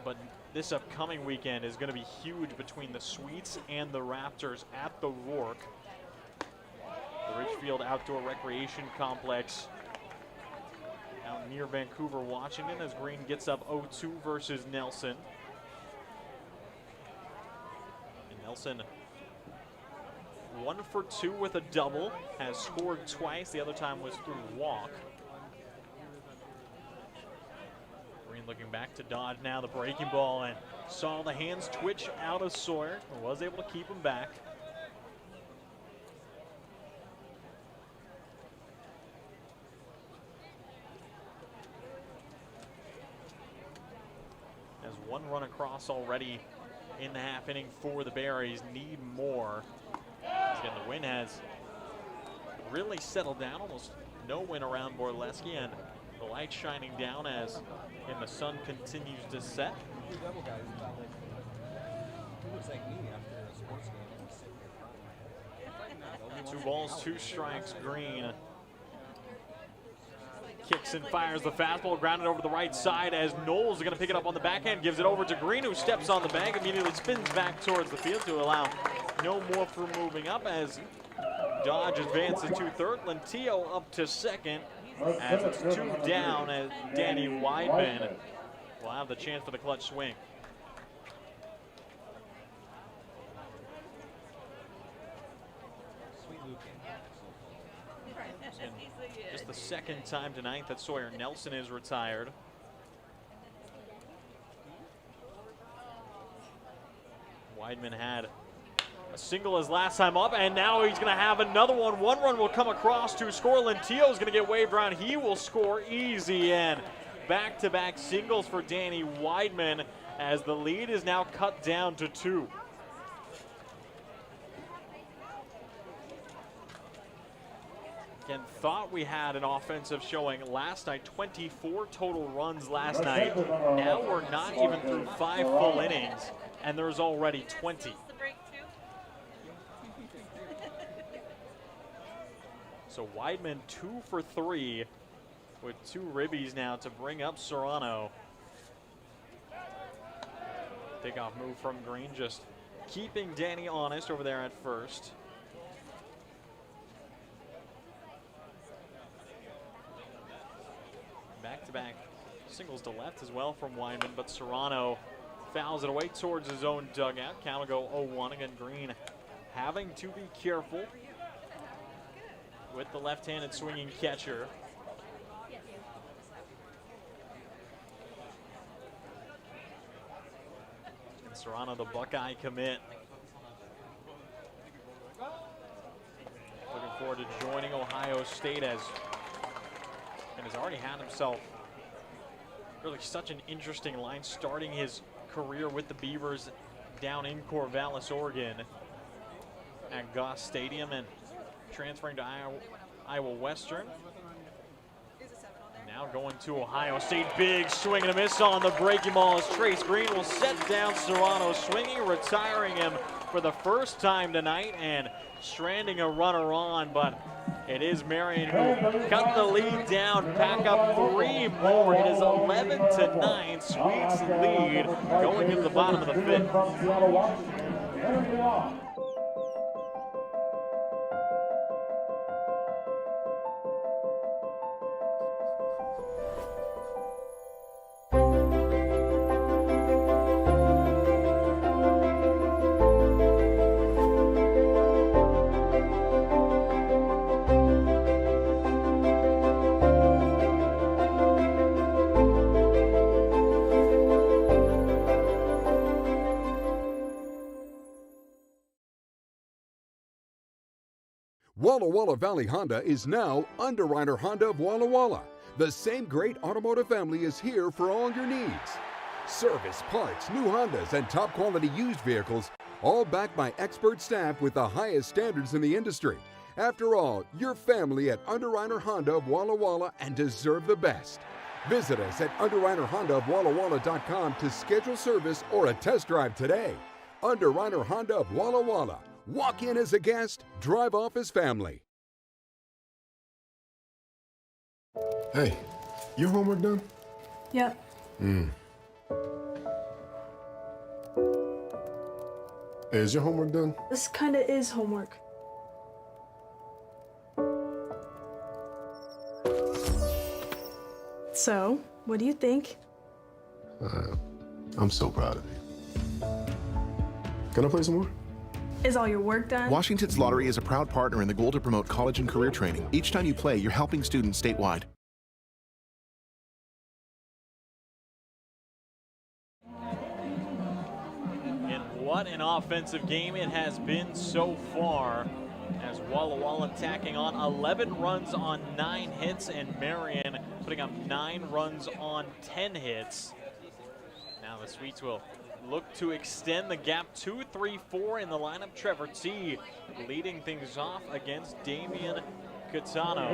but this upcoming weekend is going to be huge between the Sweets and the Raptors at the Rourke, the Ridgefield Outdoor Recreation Complex out near Vancouver, Washington, as Green gets up 0-2 versus Nelson. Nelson 1 for 2 with a double, has scored twice. The other time was through walk. Green looking back to dodge now the breaking ball, and saw the hands twitch out of Sawyer, and was able to keep him back. Has 1 run across already in the half inning for the Berries. Need more. Again, the wind has really settled down. Almost no wind around Borleske, and the light shining down as the sun continues to set. 2 balls, 2 strikes. Green kicks and fires the fastball, grounded over the right side as Knowles is going to pick it up on the backhand, gives it over to Green, who steps on the bag, immediately spins back towards the field to allow no more for moving up as Dodge advances to third. Lentio up to second as it's 2 down, as Danny Whitman will have the chance for the clutch swing. Just the second time tonight that Sawyer Nelson is retired. Whitman had a single his last time up, and now he's going to have another one. 1 run will come across to score. Lentio is going to get waved around. He will score easy, and back-to-back singles for Danny Whitman as the lead is now cut down to 2. Again, thought we had an offensive showing last night. 24 total runs last night. Now we're not even through 5 full innings, and there's already 20. So Weidman 2 for 3 with 2 ribbies now to bring up Serrano. Takeoff move from Green, just keeping Danny honest over there at first. Back-to-back singles to left as well from Weidman, but Serrano fouls it away towards his own dugout. Count will go 0-1. Again, Green having to be careful with the left-handed swinging catcher. And Serrano, the Buckeye commit, looking forward to joining Ohio State and has already had himself really such an interesting line, starting his career with the Beavers down in Corvallis, Oregon at Goss Stadium and transferring to Iowa Western. Now going to Ohio State. Big swing and a miss on the breaking ball as Trace Green will set down Serrano swinging, retiring him for the first time tonight and stranding a runner on, but it is Marion who cut the lead down, pack up 3 more. It is 11-9, Sweets lead going into the bottom of the 5th. Walla Walla Valley Honda is now Underwriter Honda of Walla Walla. The same great automotive family is here for all your needs. Service, parts, new Hondas, and top quality used vehicles, all backed by expert staff with the highest standards in the industry. After all, you're family at Underwriter Honda of Walla Walla and deserve the best. Visit us at UnderwriterHondaofWallaWalla.com to schedule service or a test drive today. Underwriter Honda of Walla Walla. Walk in as a guest, drive off as family. Hey, your homework done? Yep. Hey, is your homework done? This kinda is homework. So, what do you think? I'm so proud of you. Can I play some more? Is all your work done? Washington's Lottery is a proud partner in the goal to promote college and career training. Each time you play, you're helping students statewide. And what an offensive game it has been so far, as Walla Walla tacking on 11 runs on 9 hits and Marion putting up 9 runs on 10 hits. Now the Sweets will look to extend the gap. 2-3-4 in the lineup. Trevor T leading things off against Damian Catano.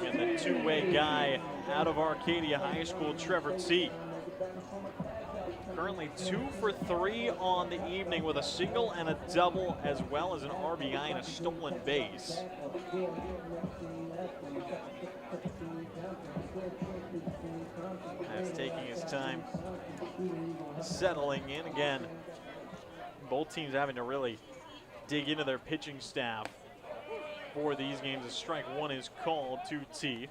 And the two-way guy out of Arcadia High School, Trevor T. Currently 2 for 3 on the evening with a single and a double, as well as an RBI and a stolen base. That's taking his time settling in again. Both teams having to really dig into their pitching staff for these games. A strike one is called to T.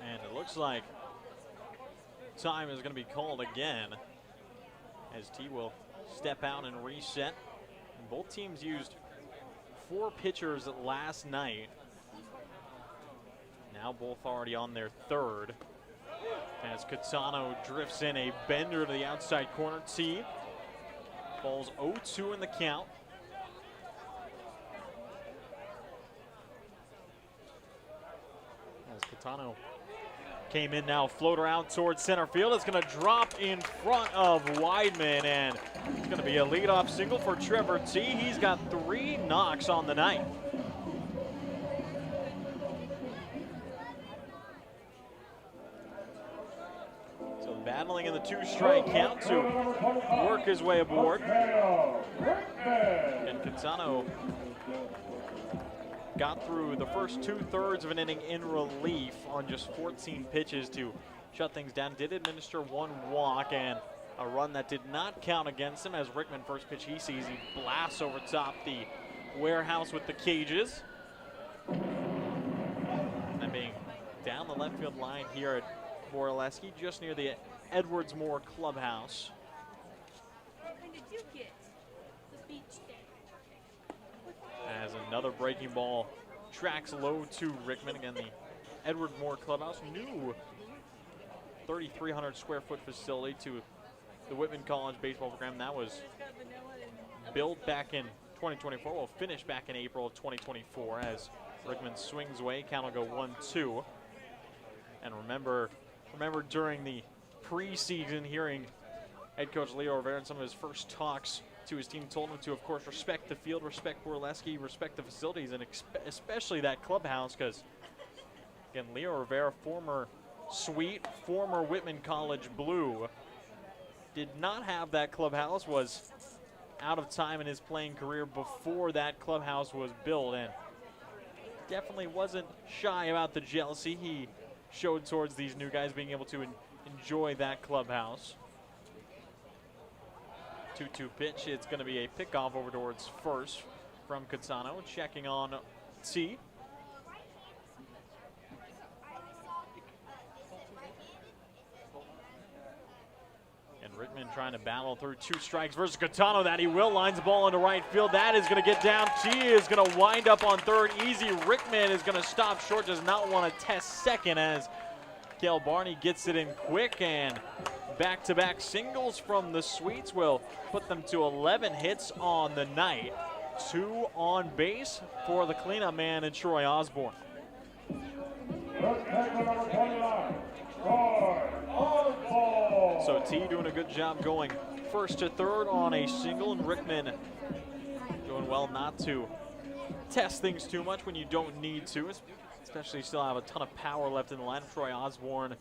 And it looks like time is going to be called again, as T will step out and reset. And both teams used 4 pitchers last night. Now both already on their 3rd. As Catano drifts in a bender to the outside corner. T falls 0-2 in the count. As Catano came in now, floater out towards center field. It's going to drop in front of Whitman, and it's going to be a leadoff single for Trevor T. He's got 3 knocks on the night. So battling in the 2-strike count to work his way aboard. And Catano got through the first 2/3 of an inning in relief on just 14 pitches to shut things down. Did administer 1 walk and a run that did not count against him, as Whitman, first pitch he sees, he blasts over top the warehouse with the cages. And being down the left field line here at Borleske, just near the Edwards Moore clubhouse. As another breaking ball tracks low to Rickman. Again, the Edward Moore clubhouse, new 3,300 square foot facility to the Whitman College baseball program that was built back in 2024, will finish back in April of 2024 as Rickman swings away. Count will go 1-2. And remember during the preseason hearing head coach Leo Rivera in some of his first talks to his team told him to, of course, respect the field, respect Borleske, respect the facilities, and especially that clubhouse because, again, Leo Rivera, former Sweet, former Whitman College Blue, did not have that clubhouse, was out of time in his playing career before that clubhouse was built, and definitely wasn't shy about the jealousy he showed towards these new guys being able to enjoy that clubhouse. 2-2 pitch. It's going to be a pickoff over towards first from Catano, checking on T. And Rickman trying to battle through 2 strikes versus Catano. That he will. Lines the ball into right field. That is going to get down. T is going to wind up on third. Easy. Rickman is going to stop short. Does not want to test second as Cale Barney gets it in quick, and back-to-back singles from the Sweets will put them to 11 hits on the night. 2 on base for the cleanup man in Troy Osborne. So T doing a good job going first to third on a single, and Rickman doing well not to test things too much when you don't need to, especially still have a ton of power left in the line. Troy Osborne,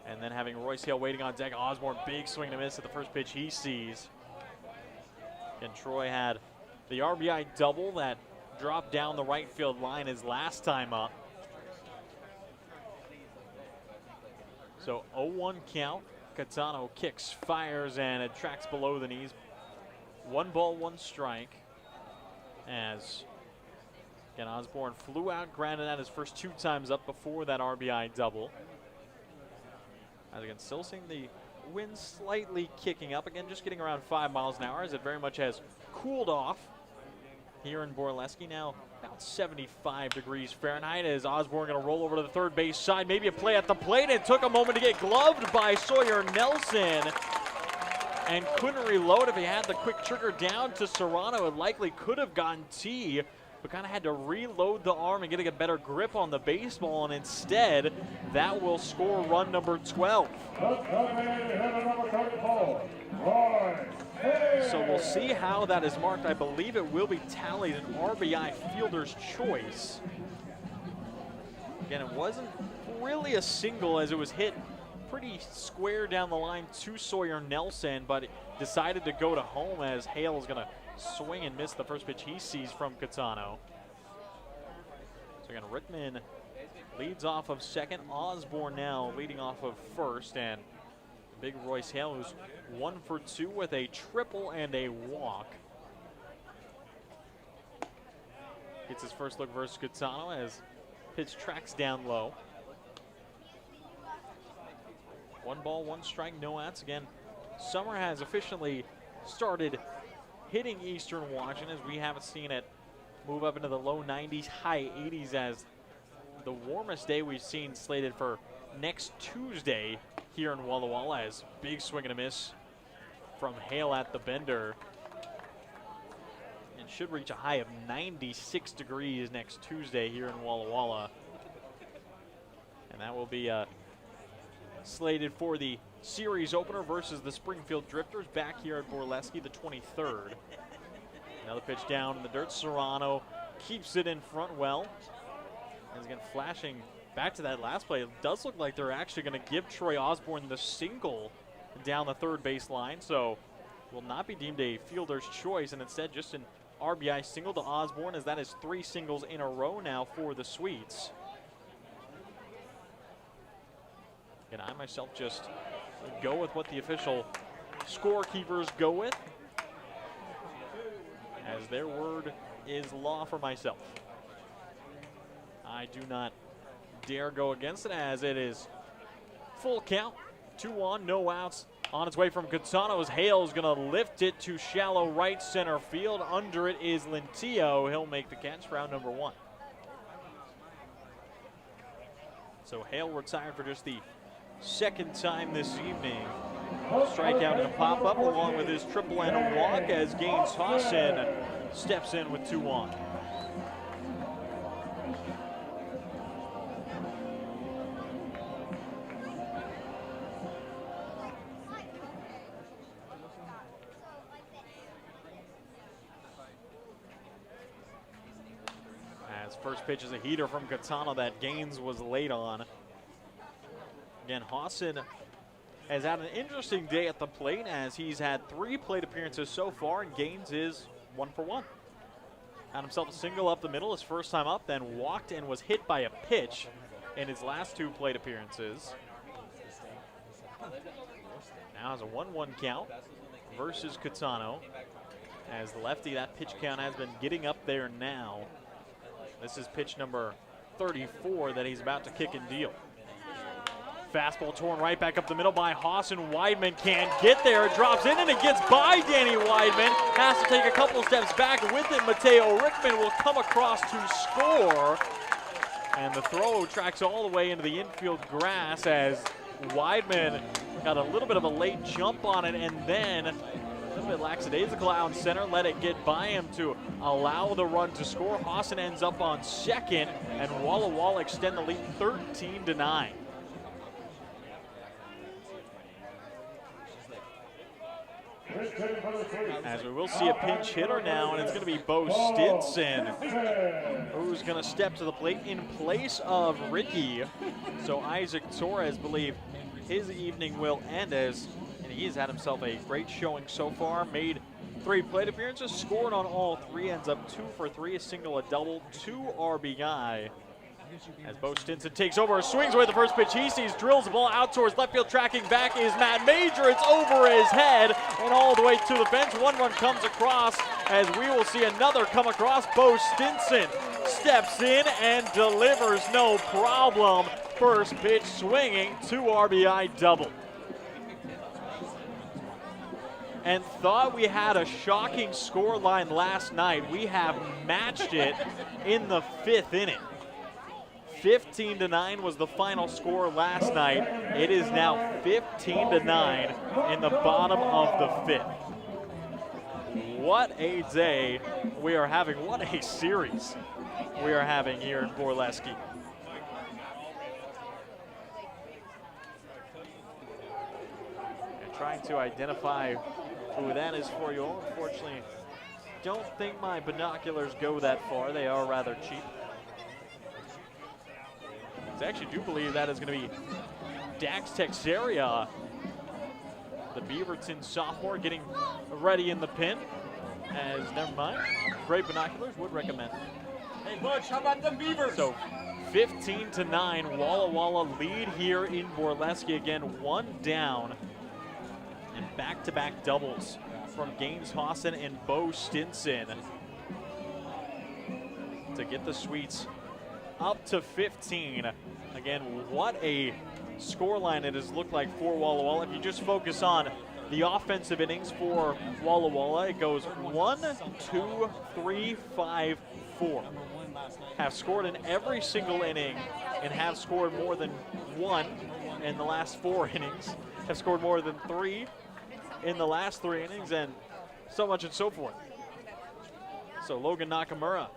and then having Royce Hale waiting on deck. Osborne, big swing and a miss at the first pitch he sees. And Troy had the RBI double that dropped down the right field line his last time up. So 0-1 count. Catano kicks, fires, and it tracks below the knees. 1 ball, 1 strike. As again, Osborne flew out, grounded out his first 2 times up before that RBI double. As again, still seeing the wind slightly kicking up. Again, just getting around 5 miles an hour as it very much has cooled off here in Borleske. Now about 75 degrees Fahrenheit as Osborne going to roll over to the third base side. Maybe a play at the plate. It took a moment to get gloved by Sawyer Nelson and couldn't reload. If he had the quick trigger down to Serrano, it likely could have gotten T, but kind of had to reload the arm and get a better grip on the baseball, and instead that will score run number 12. So we'll see how that is marked. I believe it will be tallied an RBI fielder's choice. Again, it wasn't really a single as it was hit pretty square down the line to Sawyer Nelson, but decided to go to home as Hale is going to swing and miss the first pitch he sees from Catano. So again, Rickman leads off of second. Osborne now leading off of first, and big Royce Hale, who's 1 for 2 with a triple and a walk. Gets his first look versus Catano as pitch tracks down low. 1 ball, 1 strike, no outs. Again, summer has officially started hitting Eastern Washington as we haven't seen it move up into the low 90s, high 80s as the warmest day we've seen slated for next Tuesday here in Walla Walla, as big swing and a miss from Hale at the bender. And should reach a high of 96 degrees next Tuesday here in Walla Walla. And that will be slated for the series opener versus the Springfield Drifters back here at Borleske the 23rd. Another pitch down in the dirt. Serrano keeps it in front well. And again, flashing back to that last play, it does look like they're actually going to give Troy Osborne the single down the third base line, so will not be deemed a fielder's choice, and instead just an RBI single to Osborne, as that is 3 singles in a row now for the Sweets. And I myself just go with what the official scorekeepers go with, as their word is law for myself. I do not dare go against it, as it is full count, 2 on, no outs. On its way from Catano as Hale is going to lift it to shallow right center field. Under it is Lentillo. He'll make the catch for out number 1. So Hale retired for just the 2nd time this evening strikeout and a pop-up along with his triple and a walk as Gaines Hawson steps in with 2 on. As first pitch is a heater from Catano that Gaines was late on. Again, Hawson has had an interesting day at the plate as he's had 3 plate appearances so far, and Gaines is 1 for 1. Had himself a single up the middle his first time up, then walked and was hit by a pitch in his last 2 plate appearances. Now has a 1-1 count versus Catano. As the lefty, that pitch count has been getting up there now. This is pitch number 34 that he's about to kick and deal. Fastball torn right back up the middle by Hawson. Whitman can't get there. It drops in and it gets by Danny Whitman. Has to take a couple steps back with it. Mateo Rickman will come across to score. And the throw tracks all the way into the infield grass as Whitman got a little bit of a late jump on it and then a little bit lackadaisical out in center. Let it get by him to allow the run to score. Hawson ends up on second and Walla Walla extend the lead 13-9. As we will see a pinch hitter now, and it's going to be Bo Stinson, who's going to step to the plate in place of Ricky. So Isaac Torres believe his evening will end and he has had himself a great showing so far. Made 3 plate appearances, scored on all 3, ends up 2 for 3, a single, a double, 2 RBI. As Bo Stinson takes over, swings away the first pitch he sees, drills the ball out towards left field. Tracking back is Matt Major. It's over his head and all the way to the fence. 1 run comes across as we will see another come across. Bo Stinson steps in and delivers no problem. First pitch swinging, 2 RBI double. And thought we had a shocking scoreline last night. We have matched it in the 5th inning. 15-9 was the final score last night. It is now 15-9 in the bottom of the 5th. What a day we are having. What a series we are having here in Borleske. And trying to identify who that is for you. Unfortunately, don't think my binoculars go that far. They are rather cheap. I actually do believe that is going to be Dax Texeria, the Beaverton sophomore, getting ready in the pin. As never mind, great binoculars, would recommend. Hey Butch, how about them Beavers? So 15-9, Walla Walla lead here in Borleske. Again, 1 down, and back-to-back doubles from Gaines Hawson and Bo Stinson to get the Sweets up to 15. Again, what a scoreline it has looked like for Walla Walla. If you just focus on the offensive innings for Walla Walla, it goes 1, 2, 3, 5, 4. Have scored in every single inning and have scored more than 1 in the last 4 innings. Have scored more than 3 in the last 3 innings, and so much and so forth. So Logan Nakamura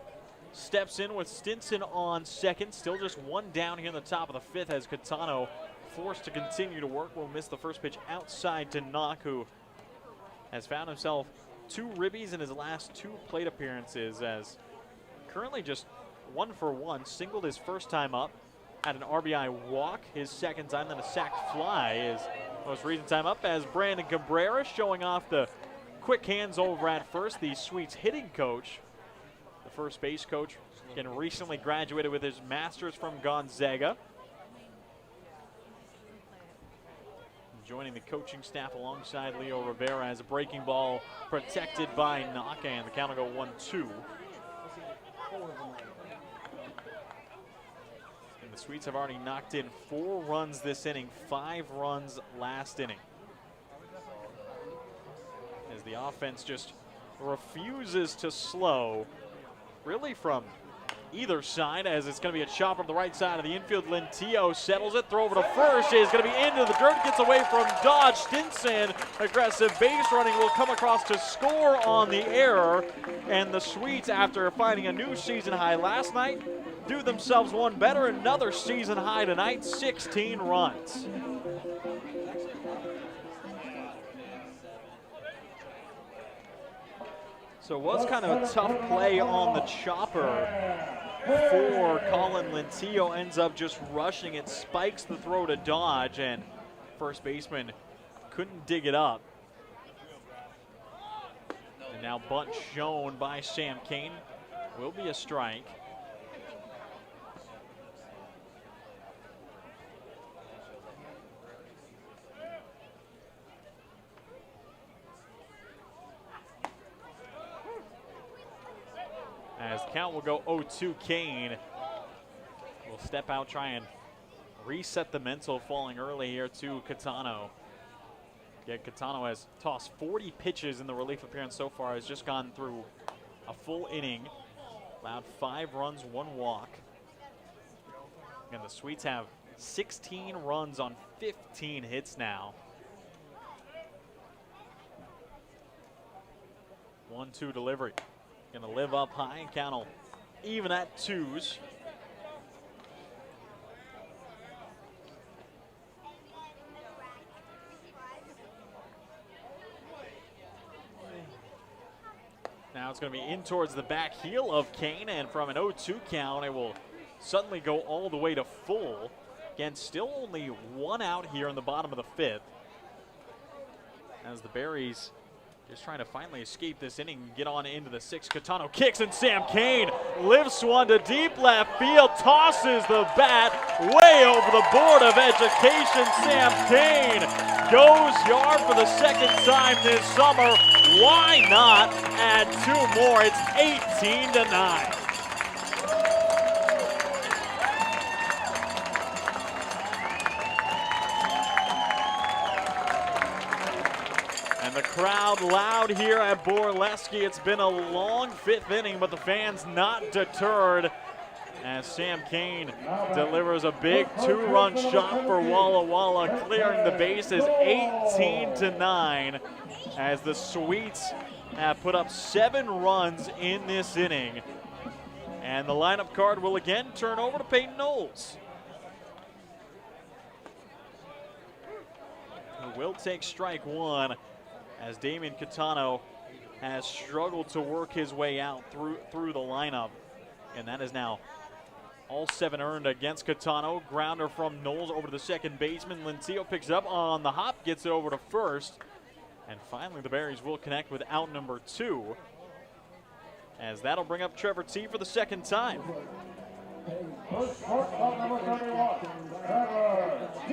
steps in with Stinson on second. Still just 1 down here in the top of the 5th as Catano forced to continue to work. Will miss the first pitch outside to Knock, who has found himself 2 ribbies in his last 2 plate appearances, as currently just 1 for 1. Singled his first time up, had an RBI walk his second time, then a sacked fly his most recent time up, as Brandon Cabrera showing off the quick hands over at first. The Sweets hitting coach, the first base coach, again recently graduated with his master's from Gonzaga. Joining the coaching staff alongside Leo Rivera as a breaking ball protected by Naka, and the count will go 1-2. And the Sweets have already knocked in 4 runs this inning, 5 runs last inning. As the offense just refuses to slow, really from either side, as it's going to be a chopper on the right side of the infield. Lentillo settles it, throw over to first, is going to be into the dirt, gets away from Dodge. Stinson, aggressive base running, will come across to score on the error. And the Sweets, after finding a new season high last night, do themselves one better, another season high tonight, 16 runs. So it was kind of a tough play on the chopper for Colin. Lentillo ends up just rushing it, spikes the throw to Dodge, and first baseman couldn't dig it up. And now bunt shown by Sam Kane. Will be a strike. As the count will go 0-2, Kane will step out, try and reset the mental, falling early here to Catano. Yeah, Catano has tossed 40 pitches in the relief appearance so far, has just gone through a full inning, allowed 5 runs, 1 walk. And the Sweets have 16 runs on 15 hits now. 1-2 delivery. Gonna live up high and count will even at 2s. Now it's gonna be in towards the back heel of Kane, and from an 0-2 count, it will suddenly go all the way to full. Again, still only 1 out here in the bottom of the 5th. As the Berries just trying to finally escape this inning and get on into the 6th. Catano kicks, and Sam Kane lifts one to deep left field, tosses the bat way over the board of education. Sam Kane goes yard for the 2nd time this summer. Why not add 2 more? It's 18-9. The crowd loud here at Borleske. It's been a long 5th inning, but the fans not deterred as Sam Kane delivers a big 2-run shot for Walla Walla, clearing the bases 18-9 as the Sweets have put up 7 runs in this inning. And the lineup card will again turn over to Peyton Knowles, who will take strike 1. As Damian Catano has struggled to work his way out through the lineup. And that is now all 7 earned against Catano. Grounder from Knowles over to the 2nd baseman. Lentillo picks it up on the hop, gets it over to first. And finally the Berries will connect with out number 2. As that'll bring up Trevor T for the 2nd time. First shortstop number 31, Trevor T.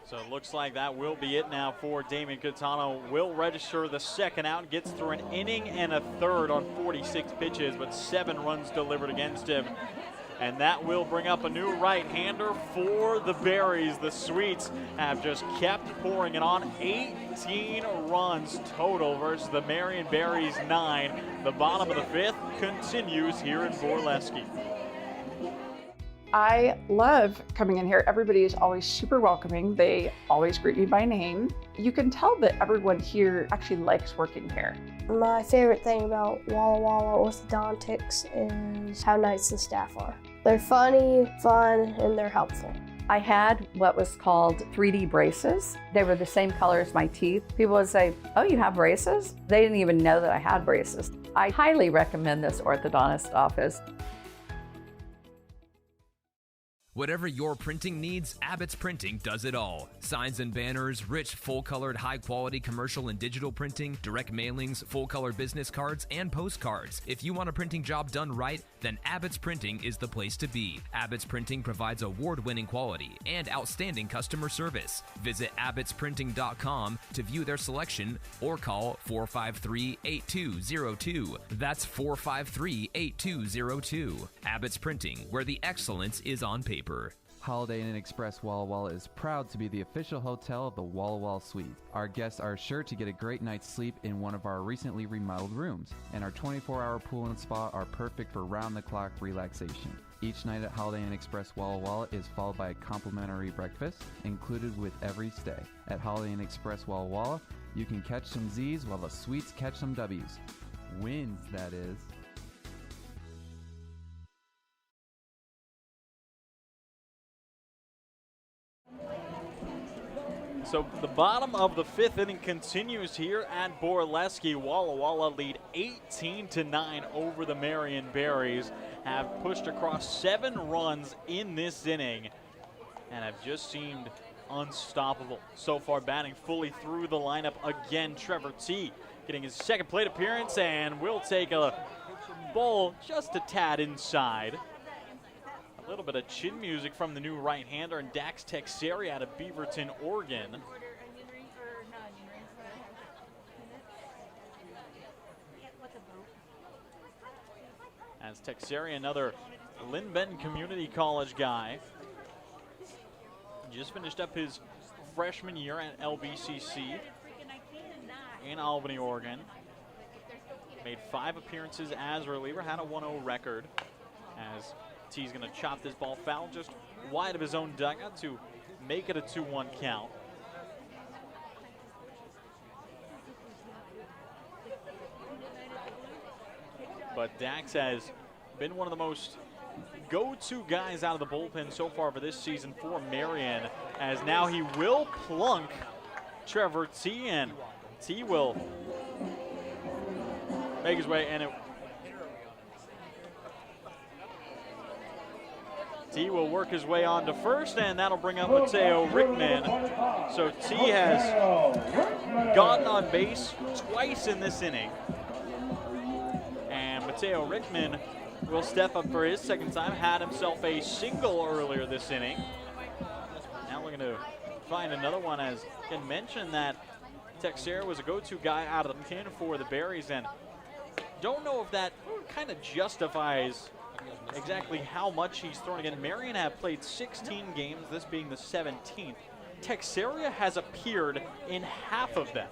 So it looks like that will be it now for Damian Catano. Will register the 2nd out, gets through an inning and a 3rd on 46 pitches, but 7 runs delivered against him. And that will bring up a new right-hander for the Berries. The Sweets have just kept pouring it on. 18 runs total versus the Marion Berries 9. The bottom of the 5th continues here in Borleske. I love coming in here. Everybody is always super welcoming. They always greet me by name. You can tell that everyone here actually likes working here. My favorite thing about Walla Walla orthodontics is how nice the staff are. They're funny, fun, and they're helpful. I had what was called 3D braces. They were the same color as my teeth. People would say, "Oh, you have braces?" They didn't even know that I had braces. I highly recommend this orthodontist office. Whatever your printing needs, Abbott's Printing does it all. Signs and banners, rich, full-colored, high-quality commercial and digital printing, direct mailings, full-color business cards, and postcards. If you want a printing job done right, then Abbott's Printing is the place to be. Abbott's Printing provides award-winning quality and outstanding customer service. Visit abbottsprinting.com to view their selection or call 453-8202. That's 453-8202. Abbott's Printing, where the excellence is on paper. Holiday Inn Express Walla Walla is proud to be the official hotel of the Walla Walla Suite. Our guests are sure to get a great night's sleep in one of our recently remodeled rooms, and our 24-hour pool and spa are perfect for round-the-clock relaxation. Each night at Holiday Inn Express Walla Walla is followed by a complimentary breakfast included with every stay. At Holiday Inn Express Walla Walla, you can catch some Z's while the suites catch some W's. Wins, that is. So the bottom of the fifth inning continues here at Borleske. Walla Walla lead 18-9 over the Marion Berries. Have pushed across 7 runs in this inning and have just seemed unstoppable. So far batting fully through the lineup again, Trevor T getting his second plate appearance and will take a ball just a tad inside. A little bit of chin music from the new right-hander and Dax Texeri out of Beaverton, Oregon. As Texeri, another Lynn Benton Community College guy, just finished up his freshman year at LBCC in Albany, Oregon. Made 5 appearances as reliever, had a 1-0 record. As T's going to chop this ball foul just wide of his own dugout to make it a 2-1 count. But Dax has been one of the most go-to guys out of the bullpen so far for this season for Marion, as now he will plunk Trevor T, and T will make his way, and T will work his way on to first, and that'll bring up Mateo Rickman. So T has gotten on base twice in this inning. And Mateo Rickman will step up for his second time. Had himself a single earlier this inning. Now we're going to find another one, as Ken mentioned that Texera was a go-to guy out of the pen for the Berries, and don't know if that kind of justifies exactly how much he's thrown again. Marion have played 16 games, this being the 17th. Texeria has appeared in half of them.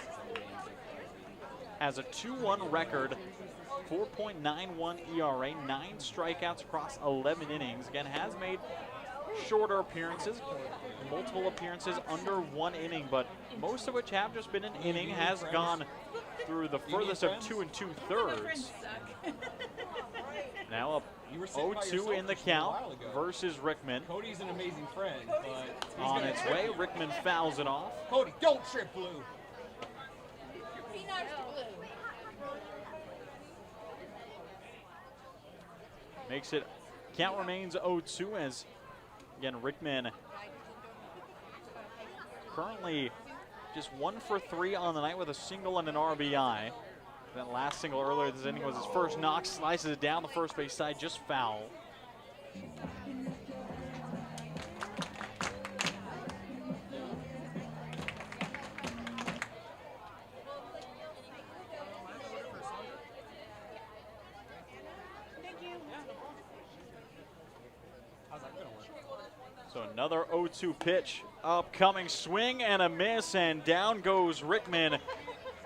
Has a 2-1 record, 4.91 ERA, 9 strikeouts across 11 innings. Again, has made shorter appearances, multiple appearances under 1 inning, but most of which have just been an inning. Has gone through the furthest of 2 2/3. Now up 0-2 in the count versus Rickman. Cody's an amazing friend, but on its way, Rickman fouls it off. Cody, don't trip Blue. Be nice to Blue. Makes it, count remains 0-2, as again Rickman currently just 1 for 3 on the night with a single and an RBI. That last single earlier this inning was his first knock, slices it down the first base side, just foul. So another 0-2 pitch, upcoming swing and a miss, and down goes Rickman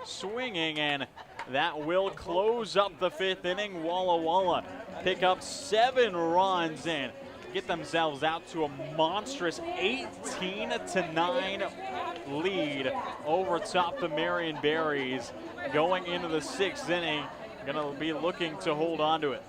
swinging, and that will close up the 5th inning. Walla Walla pick up 7 runs and get themselves out to a monstrous 18-9 lead over top the Marion Berries. Going into the 6th inning, gonna be looking to hold on to it.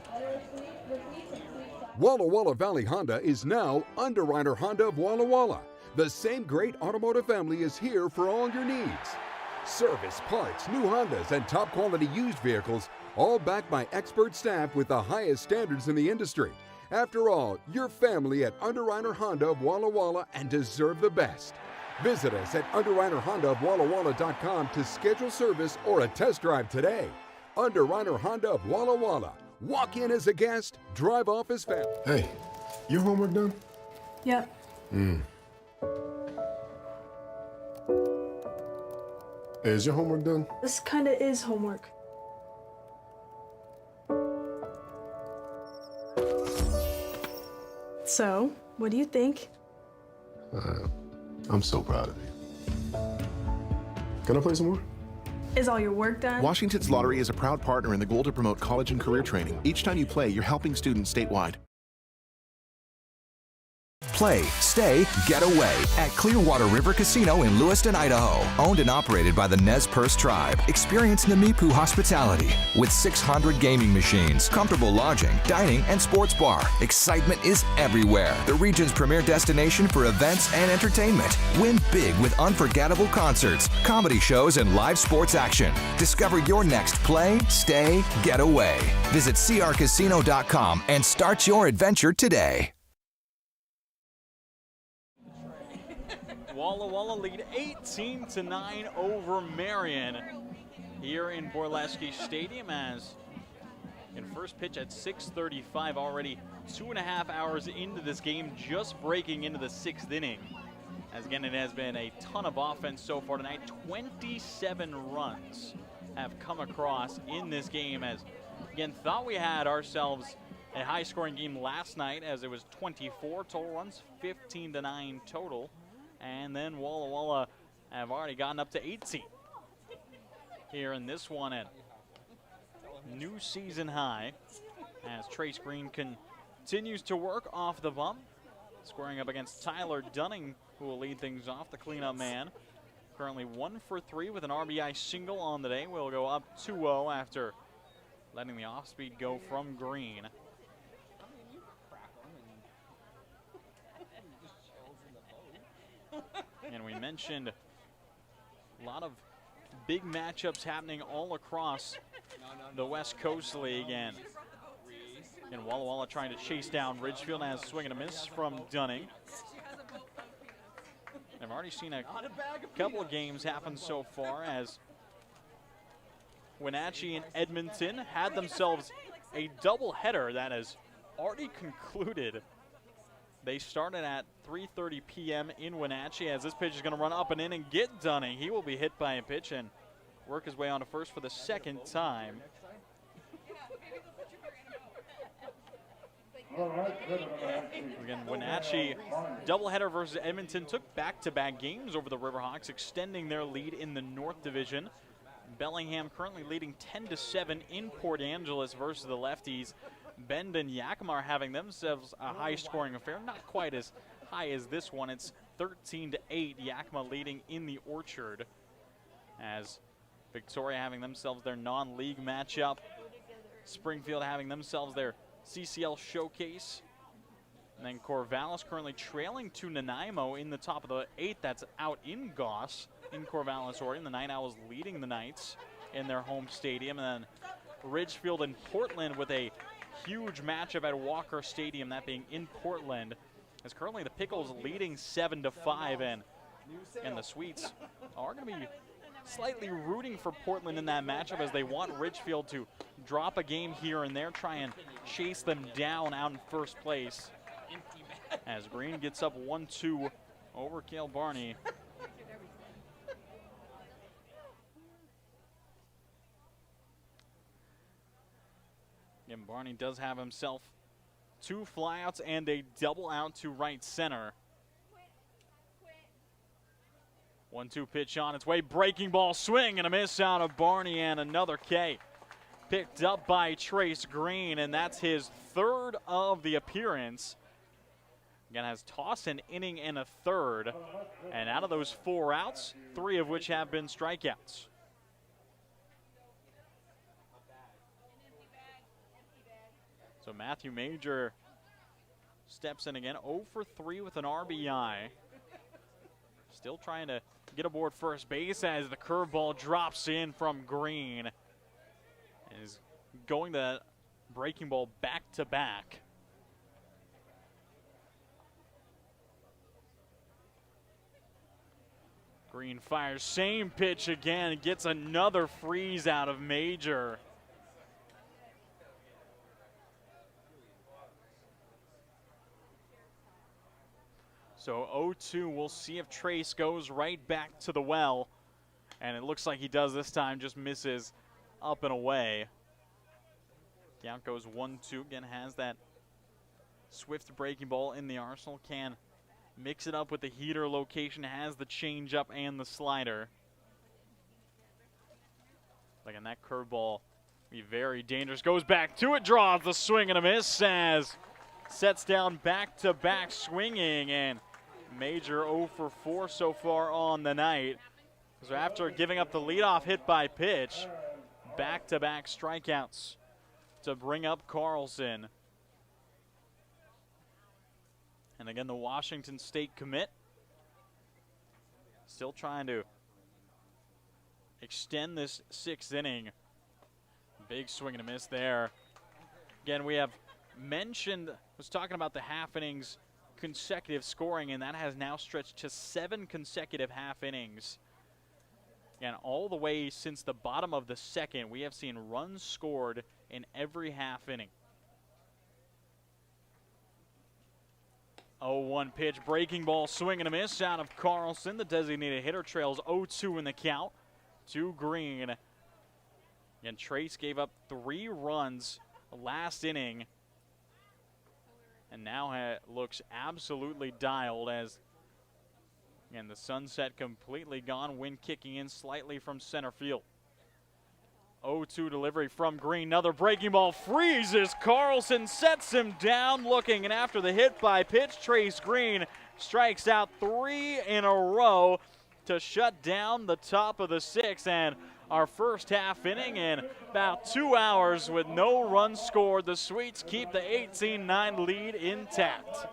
Walla Walla Valley Honda is now Underwriter Honda of Walla Walla. The same great automotive family is here for all your needs. Service, parts, new Hondas, and top quality used vehicles, all backed by expert staff with the highest standards in the industry. After all, you're family at Underwriter Honda of Walla Walla and deserve the best. Visit us at Honda of WallaWalla.com to schedule service or a test drive today. Underwriter Honda of Walla Walla. Walk in as a guest, drive off as family. Hey, your homework done? Yep. Hey, is your homework done? This kinda is homework. So, what do you think? I'm so proud of you. Can I play some more? Is all your work done? Washington's Lottery is a proud partner in the goal to promote college and career training. Each time you play, you're helping students statewide. Play, stay, get away at Clearwater River Casino in Lewiston, Idaho. Owned and operated by the Nez Perce Tribe. Experience Namipu hospitality with 600 gaming machines, comfortable lodging, dining, and sports bar. Excitement is everywhere. The region's premier destination for events and entertainment. Win big with unforgettable concerts, comedy shows, and live sports action. Discover your next play, stay, get away. Visit crcasino.com and start your adventure today. Walla Walla lead 18-9 over Marion here in Borleske Stadium, as in first pitch at 6:35, already 2.5 hours into this game, just breaking into the 6th inning. As again, it has been a ton of offense so far tonight. 27 runs have come across in this game, as again, thought we had ourselves a high-scoring game last night, as it was 24 total runs, 15-9 total. And then Walla Walla have already gotten up to 18 here in this one at new season high, as Trace Green continues to work off the bump, squaring up against Tyler Dunning, who will lead things off, the cleanup man. Currently 1 for 3 with an RBI single on the day. Will go up 2-0 after letting the off-speed go from Green. And we mentioned a lot of big matchups happening all across the West Coast League. And Walla Walla trying to chase down Ridgefield, as swing and a miss from Dunning. I've already seen a couple of games happen so far, as Wenatchee and Edmonton had themselves a doubleheader that has already concluded. They started at 3:30 p.m. in Wenatchee, as this pitch is going to run up and in and get Dunning. He will be hit by a pitch and work his way onto first for the second time. Again, Wenatchee doubleheader versus Edmonton took back-to-back games over the Riverhawks, extending their lead in the North Division. Bellingham currently leading 10-7 in Port Angeles versus the lefties. Bend and Yakima are having themselves a high-scoring affair, not quite as high as this one. It's 13-8, Yakima leading in the Orchard, as Victoria having themselves their non-league matchup. Springfield having themselves their CCL showcase. And then Corvallis currently trailing to Nanaimo in the top of the 8th. That's out in Goss in Corvallis, Oregon. The Night Owls leading the Knights in their home stadium. And then Ridgefield and Portland with a huge matchup at Walker Stadium, that being in Portland. As currently the Pickles leading 7-5, and the Sweets are going to be slightly rooting for Portland in that matchup, as they want Ridgefield to drop a game here and there, try and chase them down out in first place. As Green gets up 1-2 over Cale Barney. And Barney does have himself 2 flyouts and a double out to right center. 1-2 pitch on its way, breaking ball, swing and a miss out of Barney, and another K picked up by Trace Green, and that's his 3rd of the appearance. Again, has tossed an inning and a 3rd, and out of those 4 outs, 3 of which have been strikeouts. So Matthew Major steps in again, 0 for 3 with an RBI. Still trying to get aboard first base, as the curveball drops in from Green. And is going to breaking ball back to back. Green fires, same pitch again, gets another freeze out of Major. So 0-2, we'll see if Trace goes right back to the well. And it looks like he does this time, just misses up and away. Count goes 1-2, again has that swift breaking ball in the arsenal, can mix it up with the heater location, has the changeup and the slider. Again, that curveball be very dangerous. Goes back to it, draws the swing and a miss as sets down back-to-back swinging, and Major 0 for 4 so far on the night. So after giving up the leadoff hit by pitch, back-to-back strikeouts to bring up Carlson. And again, the Washington State commit still trying to extend this 6th inning. Big swing and a miss there. Again, we have mentioned, was talking about the half innings consecutive scoring, and that has now stretched to 7 consecutive half innings. And all the way since the bottom of the second, we have seen runs scored in every half inning. 0-1 pitch, breaking ball, swing and a miss out of Carlson. The designated hitter trails 0-2 in the count to Green. And Trace gave up 3 runs last inning, and now looks absolutely dialed as, again, the sunset completely gone, wind kicking in slightly from center field. 0-2 delivery from Green, another breaking ball, freezes Carlson, sets him down looking, and after the hit by pitch, Trace Green strikes out 3 in a row to shut down the top of the 6th, and our first half inning in about 2 hours with no runs scored. The Sweets keep the 18-9 lead intact.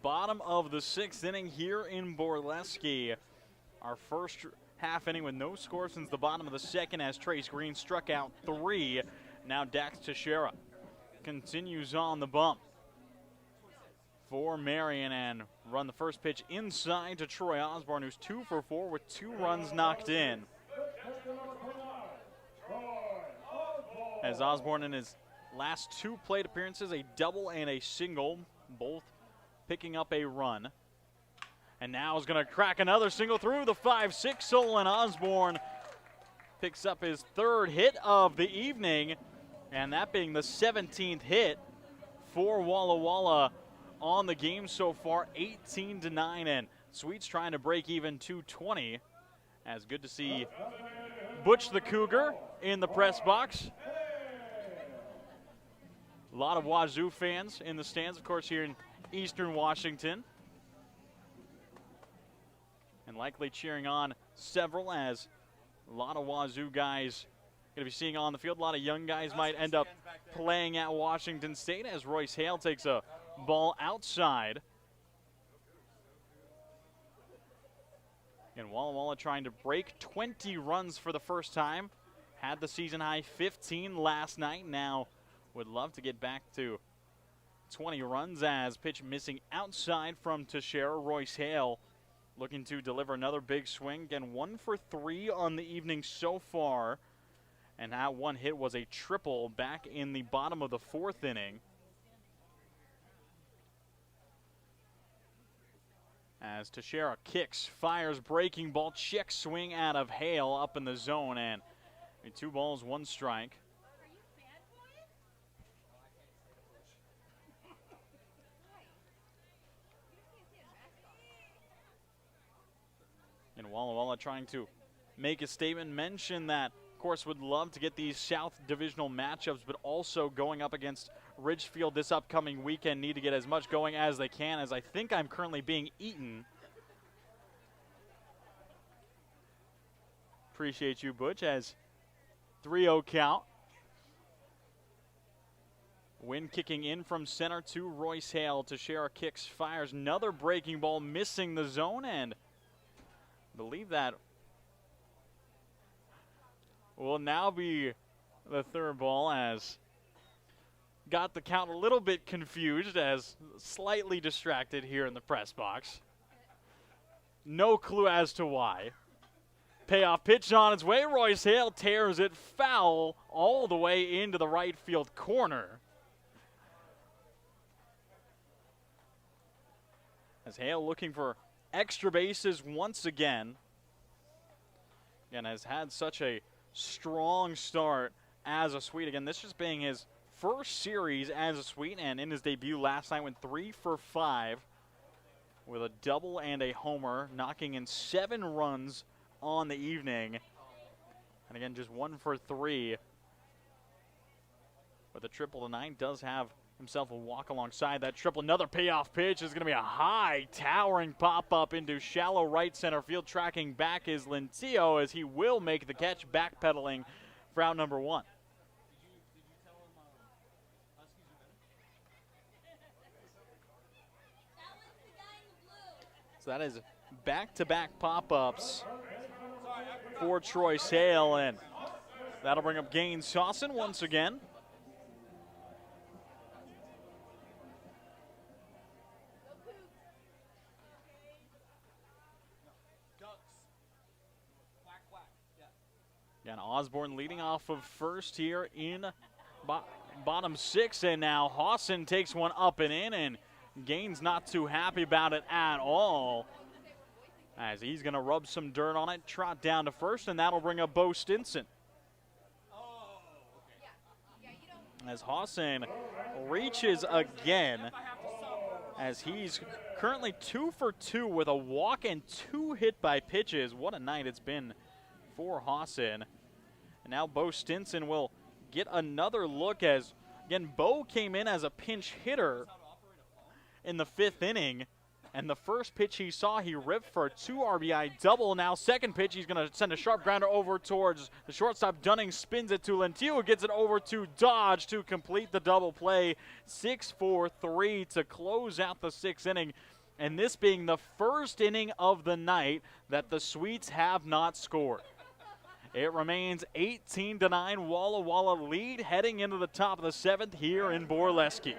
Bottom of the 6th inning here in Borleske. Our first half inning with no score since the bottom of the 2nd as Trace Green struck out 3. Now Dax Teixeira continues on the bump for Marion and run the first pitch inside to Troy Osborne, who's 2 for 4 with 2 runs knocked in. As Osborne in his last 2 plate appearances, a double and a single, both picking up a run. And now is going to crack another single through the 5-6 hole, and Osborne picks up his 3rd hit of the evening, and that being the 17th hit for Walla Walla on the game so far, 18-9, and Sweets trying to break even 220. As good to see Butch the Cougar in the press box. A lot of Wazoo fans in the stands, of course, here in Eastern Washington. And likely cheering on several, as a lot of Wazoo guys going to be seeing on the field. A lot of young guys might end up playing at Washington State as Royce Hale takes a ball outside. And Walla Walla trying to break 20 runs for the first time. Had the season high 15 last night. Now would love to get back to 20 runs as pitch missing outside from Teixeira. Royce Hale looking to deliver another big swing. Again, 1 for 3 on the evening so far. And that one hit was a triple back in the bottom of the 4th inning. As Teixeira kicks, fires, breaking ball, check swing out of Hale up in the zone, and 2 balls, 1 strike. And Walla Walla trying to make a statement, mention that, of course, would love to get these South Divisional matchups, but also going up against Ridgefield this upcoming weekend, need to get as much going as they can, as I think I'm currently being eaten. Appreciate you, Butch, as 3-0 count. Wind kicking in from center to Royce Hale. Teixeira kicks, fires, another breaking ball, missing the zone, and I believe that will now be the 3rd ball, as got the count a little bit confused, as slightly distracted here in the press box. No clue as to why. Payoff pitch on its way. Royce Hale tears it foul all the way into the right field corner. As Hale looking for extra bases once again. Again, has had such a strong start as a Swede. Again, this just being his first series as a Swede, and in his debut last night went 3 for 5 with a double and a homer, knocking in 7 runs on the evening. And again, just 1 for 3. But the triple tonight does have himself a walk alongside that triple. Another payoff pitch is going to be a high, towering pop-up into shallow right center field. Tracking back is Lentillo, as he will make the catch, backpedaling for out number 1. So that is back-to-back pop-ups for Troy Sale, and that'll bring up Gaines Sawson once again. Again, Osborne leading off of first here in bottom 6, and now Hawson takes one up and in, and Gaines not too happy about it at all, as he's going to rub some dirt on it, trot down to first, and that'll bring up Bo Stinson. As Hawson reaches again, as he's currently 2 for 2 with a walk and 2 hit by pitches. What a night it's been for Hawson. And now Bo Stinson will get another look, as, again, Bo came in as a pinch hitter in the 5th inning. And the first pitch he saw, he ripped for a 2 RBI double. Now second pitch, he's going to send a sharp grounder over towards the shortstop. Dunning spins it to Lentillo, gets it over to Dodge to complete the double play. 6-4-3 to close out the 6th inning. And this being the first inning of the night that the Swedes have not scored. It remains 18-9, Walla Walla lead heading into the top of the 7th here in Borleske.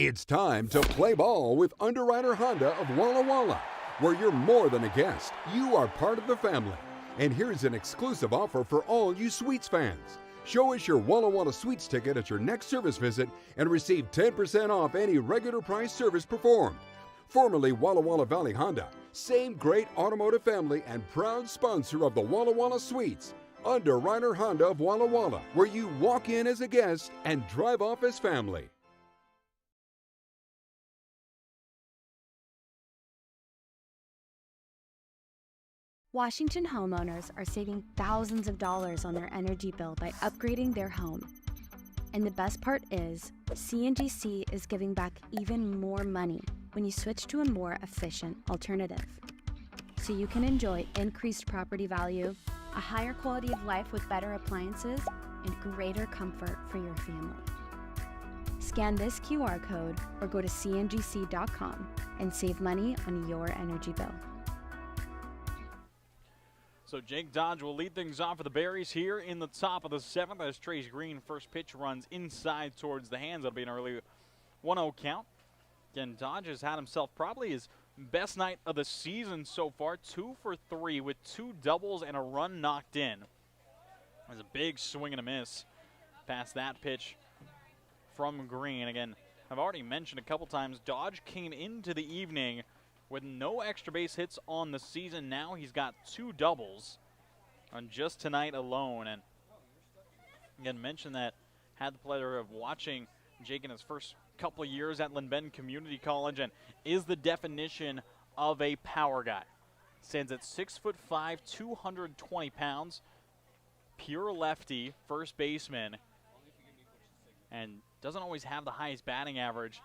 It's time to play ball with Underwriter Honda of Walla Walla, where you're more than a guest, you are part of the family. And here's an exclusive offer for all you Sweets fans. Show us your Walla Walla Suites ticket at your next service visit and receive 10% off any regular price service performed. Formerly Walla Walla Valley Honda, same great automotive family and proud sponsor of the Walla Walla Suites. Underwriter Honda of Walla Walla, where you walk in as a guest and drive off as family. Washington homeowners are saving thousands of dollars on their energy bill by upgrading their home. And the best part is, CNGC is giving back even more money when you switch to a more efficient alternative. So you can enjoy increased property value, a higher quality of life with better appliances, and greater comfort for your family. Scan this QR code or go to cngc.com and save money on your energy bill. So Jake Dodge will lead things off for the Berries here in the top of the 7th as Trace Green first pitch runs inside towards the hands. That'll be an early 1-0 count. Again, Dodge has had himself probably his best night of the season so far. 2 for 3 with 2 doubles and a run knocked in. There's a big swing and a miss past that pitch from Green. Again, I've already mentioned a couple times, Dodge came into the evening with no extra base hits on the season. Now he's got 2 doubles on just tonight alone. And again, mentioned that had the pleasure of watching Jake in his first couple of years at Lynn Community College and is the definition of a power guy. Stands at 6'5", 220 pounds, pure lefty, first baseman, and doesn't always have the highest batting average,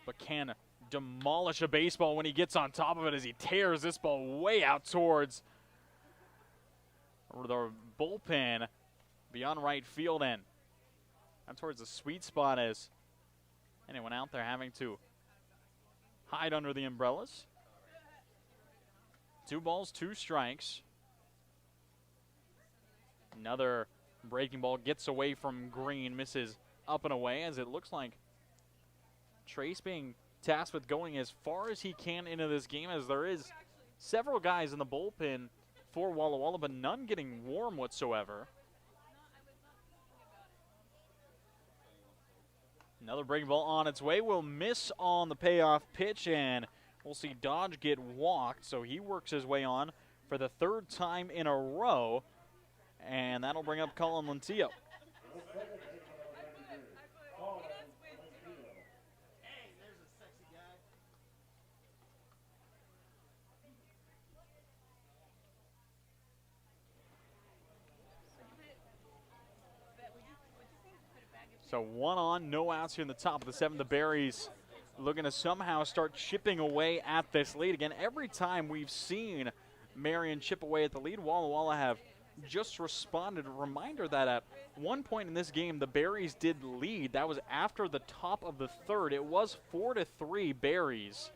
but can demolish a baseball when he gets on top of it as he tears this ball way out towards the bullpen beyond right field end. Out towards the sweet spot as anyone out there having to hide under the umbrellas. 2 balls, 2 strikes. Another breaking ball gets away from Green, misses up and away as it looks like Trace being tasked with going as far as he can into this game, as there is several guys in the bullpen for Walla Walla, but none getting warm whatsoever. Another breaking ball on its way will miss on the payoff pitch, and we'll see Dodge get walked, so he works his way on for the 3rd time in a row, and that'll bring up Colin Lentillo. So 1 on, no outs here in the top of the 7th. The Berries looking to somehow start chipping away at this lead. Again, every time we've seen Marion chip away at the lead, Walla Walla have just responded. A reminder that at one point in this game, the Berries did lead. That was after the top of the 3rd. It was 4-3 Berries.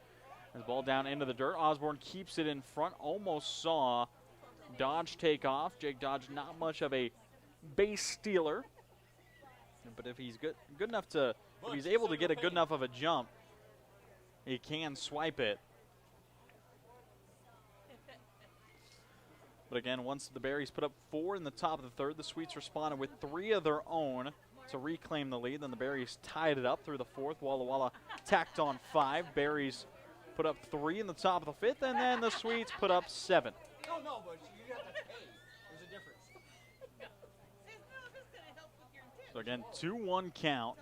The ball down into the dirt. Osborne keeps it in front. Almost saw Dodge take off. Jake Dodge, not much of a base stealer. But if he's good enough to, if he's able to get a good enough of a jump, he can swipe it. But again, once the Berries put up 4 in the top of the 3rd, the Sweets responded with 3 of their own to reclaim the lead. Then the Berries tied it up through the 4th. Walla Walla tacked on 5. Berries put up 3 in the top of the 5th, and then the Sweets put up 7. No, but you have to pay. There's a difference. So again, 2-1 count.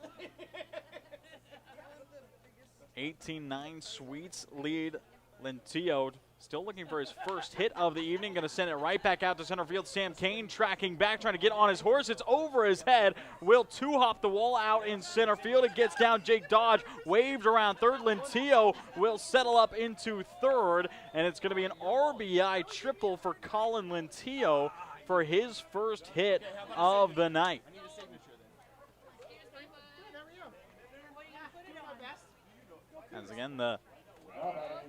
18-9 Sweets lead. Lentillo still looking for his first hit of the evening. Going to send it right back out to center field. Sam Kane tracking back, trying to get on his horse. It's over his head. Will 2-hop the wall out in center field. It gets down. Jake Dodge waved around 3rd. Lentillo will settle up into 3rd. And it's going to be an RBI triple for Colin Lentillo for his first hit of the night. As again, the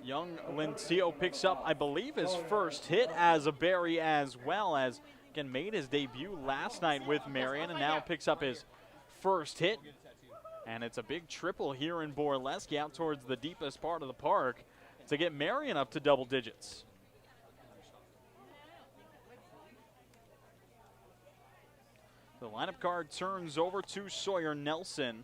young Lentillo picks up, I believe, his first hit as a Berry, as well as, again, made his debut last night with Marion and now picks up his first hit. And it's a big triple here in Borleske out towards the deepest part of the park to get Marion up to double digits. The lineup card turns over to Sawyer Nelson.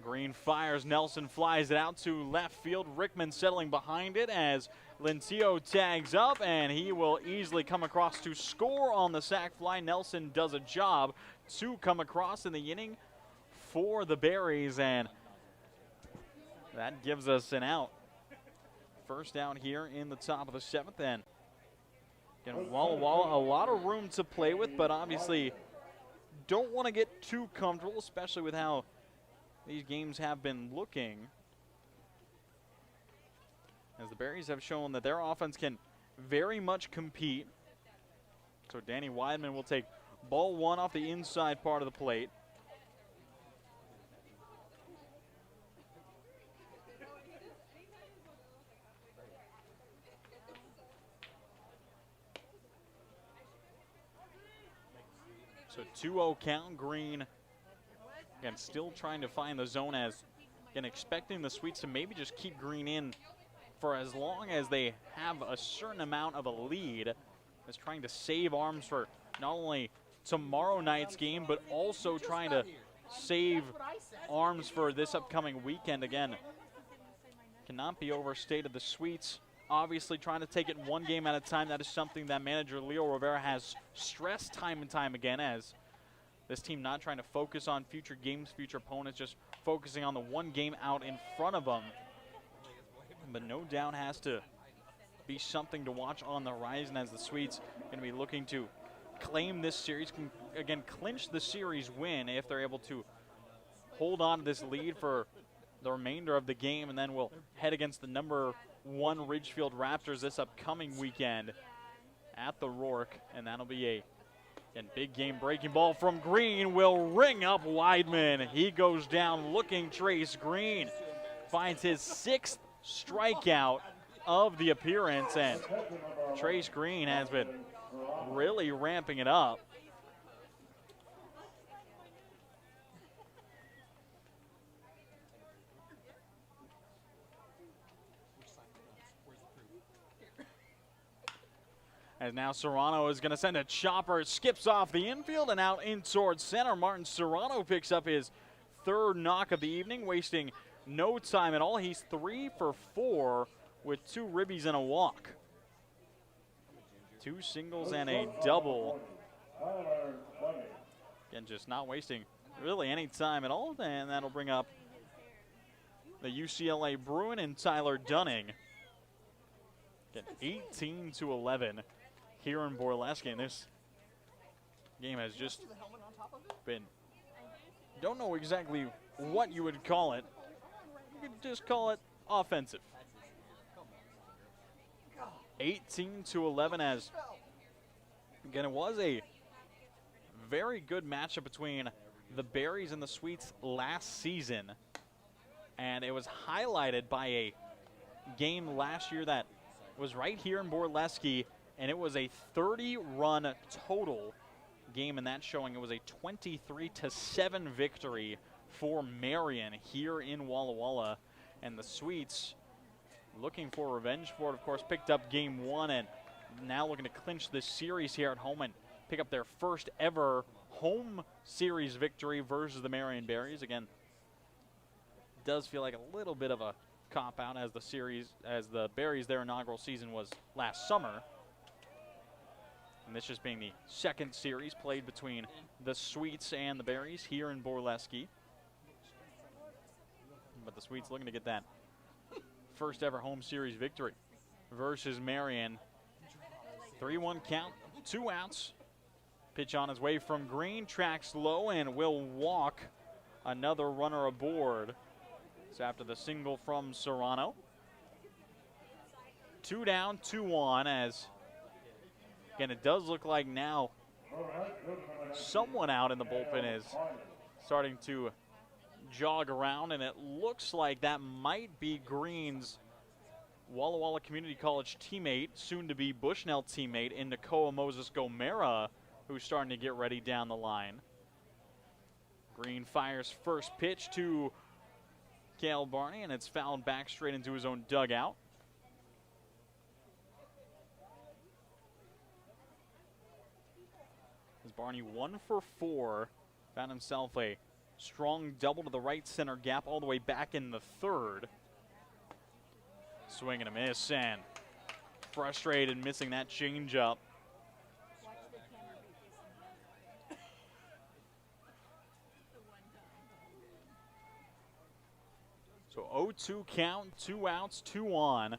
Green fires, Nelson flies it out to left field. Rickman settling behind it as Lentio tags up, and he will easily come across to score on the sac fly. Nelson does a job to come across in the inning for the Berries, and that gives us an out. First down here in the top of the 7th, and again, Walla Walla, a lot of room to play with, but obviously don't want to get too comfortable, especially with how these games have been looking, as the Berries have shown that their offense can very much compete. So Danny Whitman will take ball 1 off the inside part of the plate. So 2-0 count. Green again still trying to find the zone, as again expecting the Sweets to maybe just keep Green in for as long as they have a certain amount of a lead, as trying to save arms for not only tomorrow night's game but also trying to save arms for this upcoming weekend. Again, cannot be overstated. The Sweets obviously trying to take it one game at a time. That is something that manager Leo Rivera has stressed time and time again, as this team not trying to focus on future games, future opponents, just focusing on the one game out in front of them. But no doubt has to be something to watch on the horizon, as the Sweets going to be looking to claim this series, can again clinch the series win if they're able to hold on to this lead for the remainder of the game, and then we'll head against the number 1 Ridgefield Raptors this upcoming weekend at the Rourke, and that'll be a big game. Breaking ball from Green will ring up Weidman. He goes down looking. Trace Green finds his 6th strikeout of the appearance, and Trace Green has been really ramping it up. As now Serrano is going to send a chopper, skips off the infield and out in towards center. Martin Serrano picks up his 3rd knock of the evening, wasting no time at all. He's 3 for 4 with 2 ribbies and a walk. 2 singles and a double. Again, just not wasting really any time at all, and that'll bring up the UCLA Bruin and Tyler Dunning. Again, 18-11. Here in Borleske, and this game has just been, don't know exactly what you would call it. You could just call it offensive. 18-11, as again it was a very good matchup between the Berries and the Sweets last season, and it was highlighted by a game last year that was right here in Borleske, and it was a 30-run total game in that showing. It was a 23-7 victory for Marion here in Walla Walla, and the Sweets looking for revenge for it. Of course, picked up game 1 and now looking to clinch this series here at home and pick up their first ever home series victory versus the Marion Berries. Again, does feel like a little bit of a cop-out, as the Berries, their inaugural season was last summer. And this just being the 2nd series played between the Sweets and the Berries here in Borleske. But the Sweets looking to get that first ever home series victory versus Marion. 3-1 count, 2 outs. Pitch on his way from Green, tracks low and will walk another runner aboard. So after the single from Serrano. 2 down, 2 on, as again, it does look like now someone out in the bullpen is starting to jog around, and it looks like that might be Green's Walla Walla Community College teammate, soon to be Bushnell teammate in Nakoa Moses Gomera, who's starting to get ready down the line. Green fires first pitch to Cale Barney, and it's fouled back straight into his own dugout. As Barney 1 for 4. Found himself a strong double to the right center gap all the way back in the third. Swing and a miss, and frustrated missing that changeup. So 0-2 count, 2 outs, 2 on.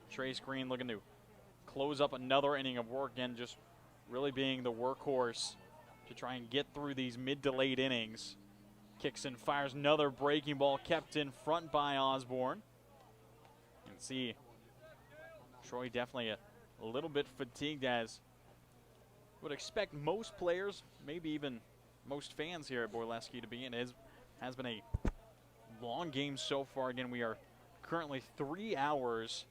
Trace Green looking to close up another inning of work, and just really being the workhorse to try and get through these mid to late innings. Kicks and fires another breaking ball, kept in front by Osborne. You can see Troy definitely a little bit fatigued, as would expect most players, maybe even most fans here at Borleske to be in. It has been a long game so far. Again, we are currently 3 hours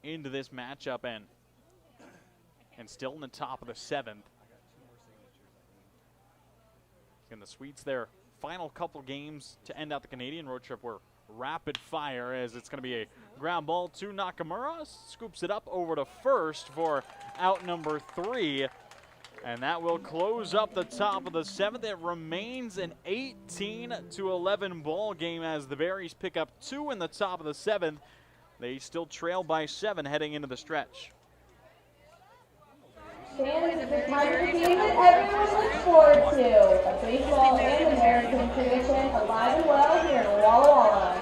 into this matchup, and still in the top of the 7th. And the Sweets, their final couple games to end out the Canadian road trip were rapid fire, as it's going to be a ground ball to Nakamura. Scoops it up over to first for out number 3. And that will close up the top of the 7th. It remains an 18-11 ball game as the Berries pick up 2 in the top of the 7th. They still trail by 7 heading into the stretch. Fans, it's the time of the game that everyone looks forward to. A baseball and American tradition alive and well here in Walla Walla.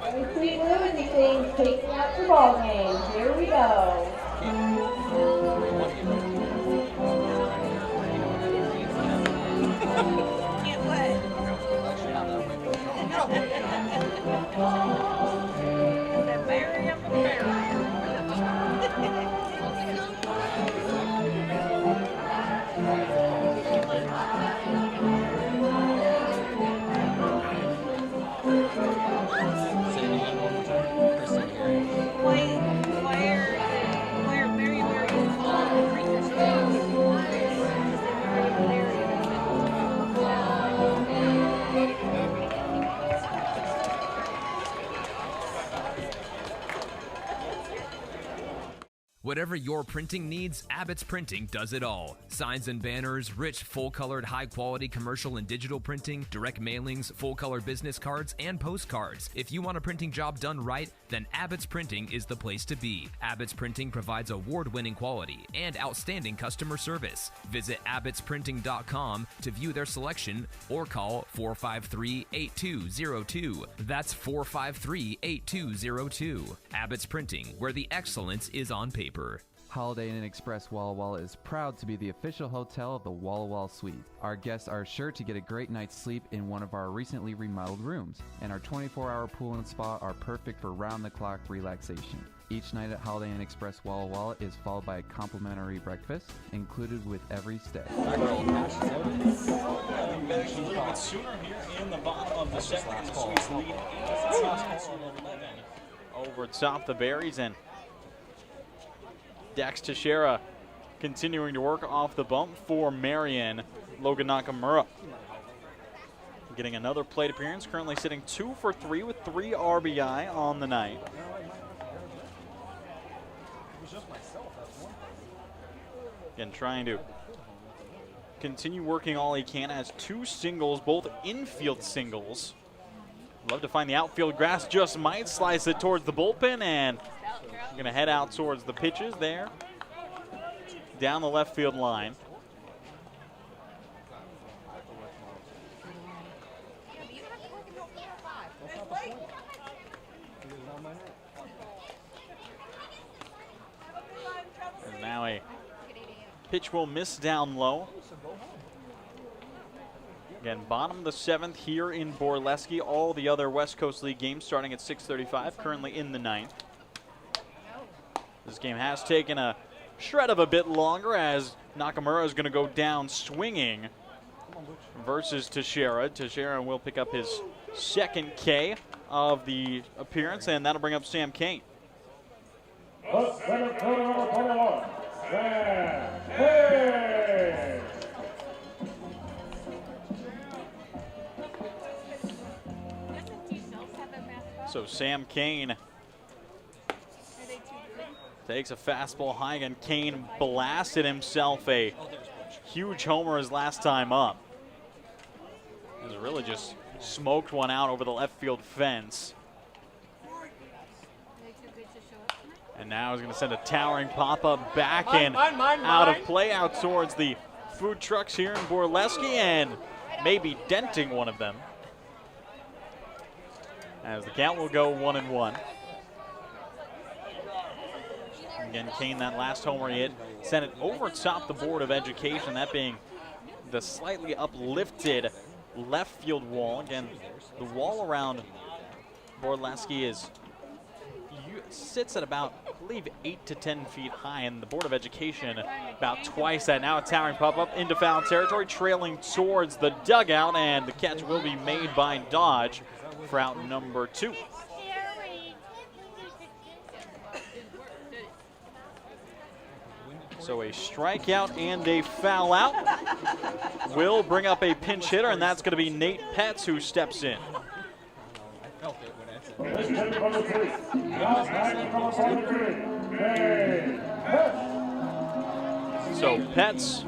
Very sweet Lucy things taking out the ball game. Here we go. Whatever your printing needs, Abbott's Printing does it all. Signs and banners, rich, full-colored, high-quality commercial and digital printing, direct mailings, full-color business cards, and postcards. If you want a printing job done right, then Abbott's Printing is the place to be. Abbott's Printing provides award-winning quality and outstanding customer service. Visit abbotsprinting.com to view their selection or call 453-8202. That's 453-8202. Abbott's Printing, where the excellence is on paper. Holiday Inn Express Walla Walla is proud to be the official hotel of the Walla Walla Suite. Our guests are sure to get a great night's sleep in one of our recently remodeled rooms, and our 24-hour pool and spa are perfect for round-the-clock relaxation. Each night at Holiday Inn Express Walla Walla is followed by a complimentary breakfast included with every stay. A little bit sooner here in the bottom of the 7th. The Sweets lead 18-11 over top the Berries, and Dax Teixeira continuing to work off the bump for Marion. Logan Nakamura getting another plate appearance, currently sitting 2 for 3 with 3 RBI on the night. Again, trying to continue working all he can, has 2 singles, both infield singles. Love to find the outfield grass, just might slice it towards the bullpen, and going to head out towards the pitches there, down the left field line. And now a pitch will miss down low. Again, bottom of the 7th here in Borleske. All the other West Coast League games starting at 6:35, currently in the 9th. This game has taken a shred of a bit longer, as Nakamura is going to go down swinging versus Teixeira. Teixeira will pick up his 2nd K of the appearance, and that'll bring up Sam Kane. Center fielder number 21, Sam Kane. So Sam Kane takes a fastball high, and Kane blasted himself a huge homer his last time up. He's really just smoked one out over the left field fence. And now he's going to send a towering pop-up back and out of play out towards the food trucks here in Borleske and maybe denting one of them. As the count will go 1-1. Again, Kane, that last homer he hit, sent it over top the Board of Education, that being the slightly uplifted left field wall. Again, the wall around Borleske sits at about, I believe, 8 to 10 feet high, and the Board of Education about twice that. Now a towering pop-up into foul territory, trailing towards the dugout, and the catch will be made by Dodge for out number 2. So a strikeout and a foul out will bring up a pinch hitter, and that's going to be Nate Petz who steps in. So Petz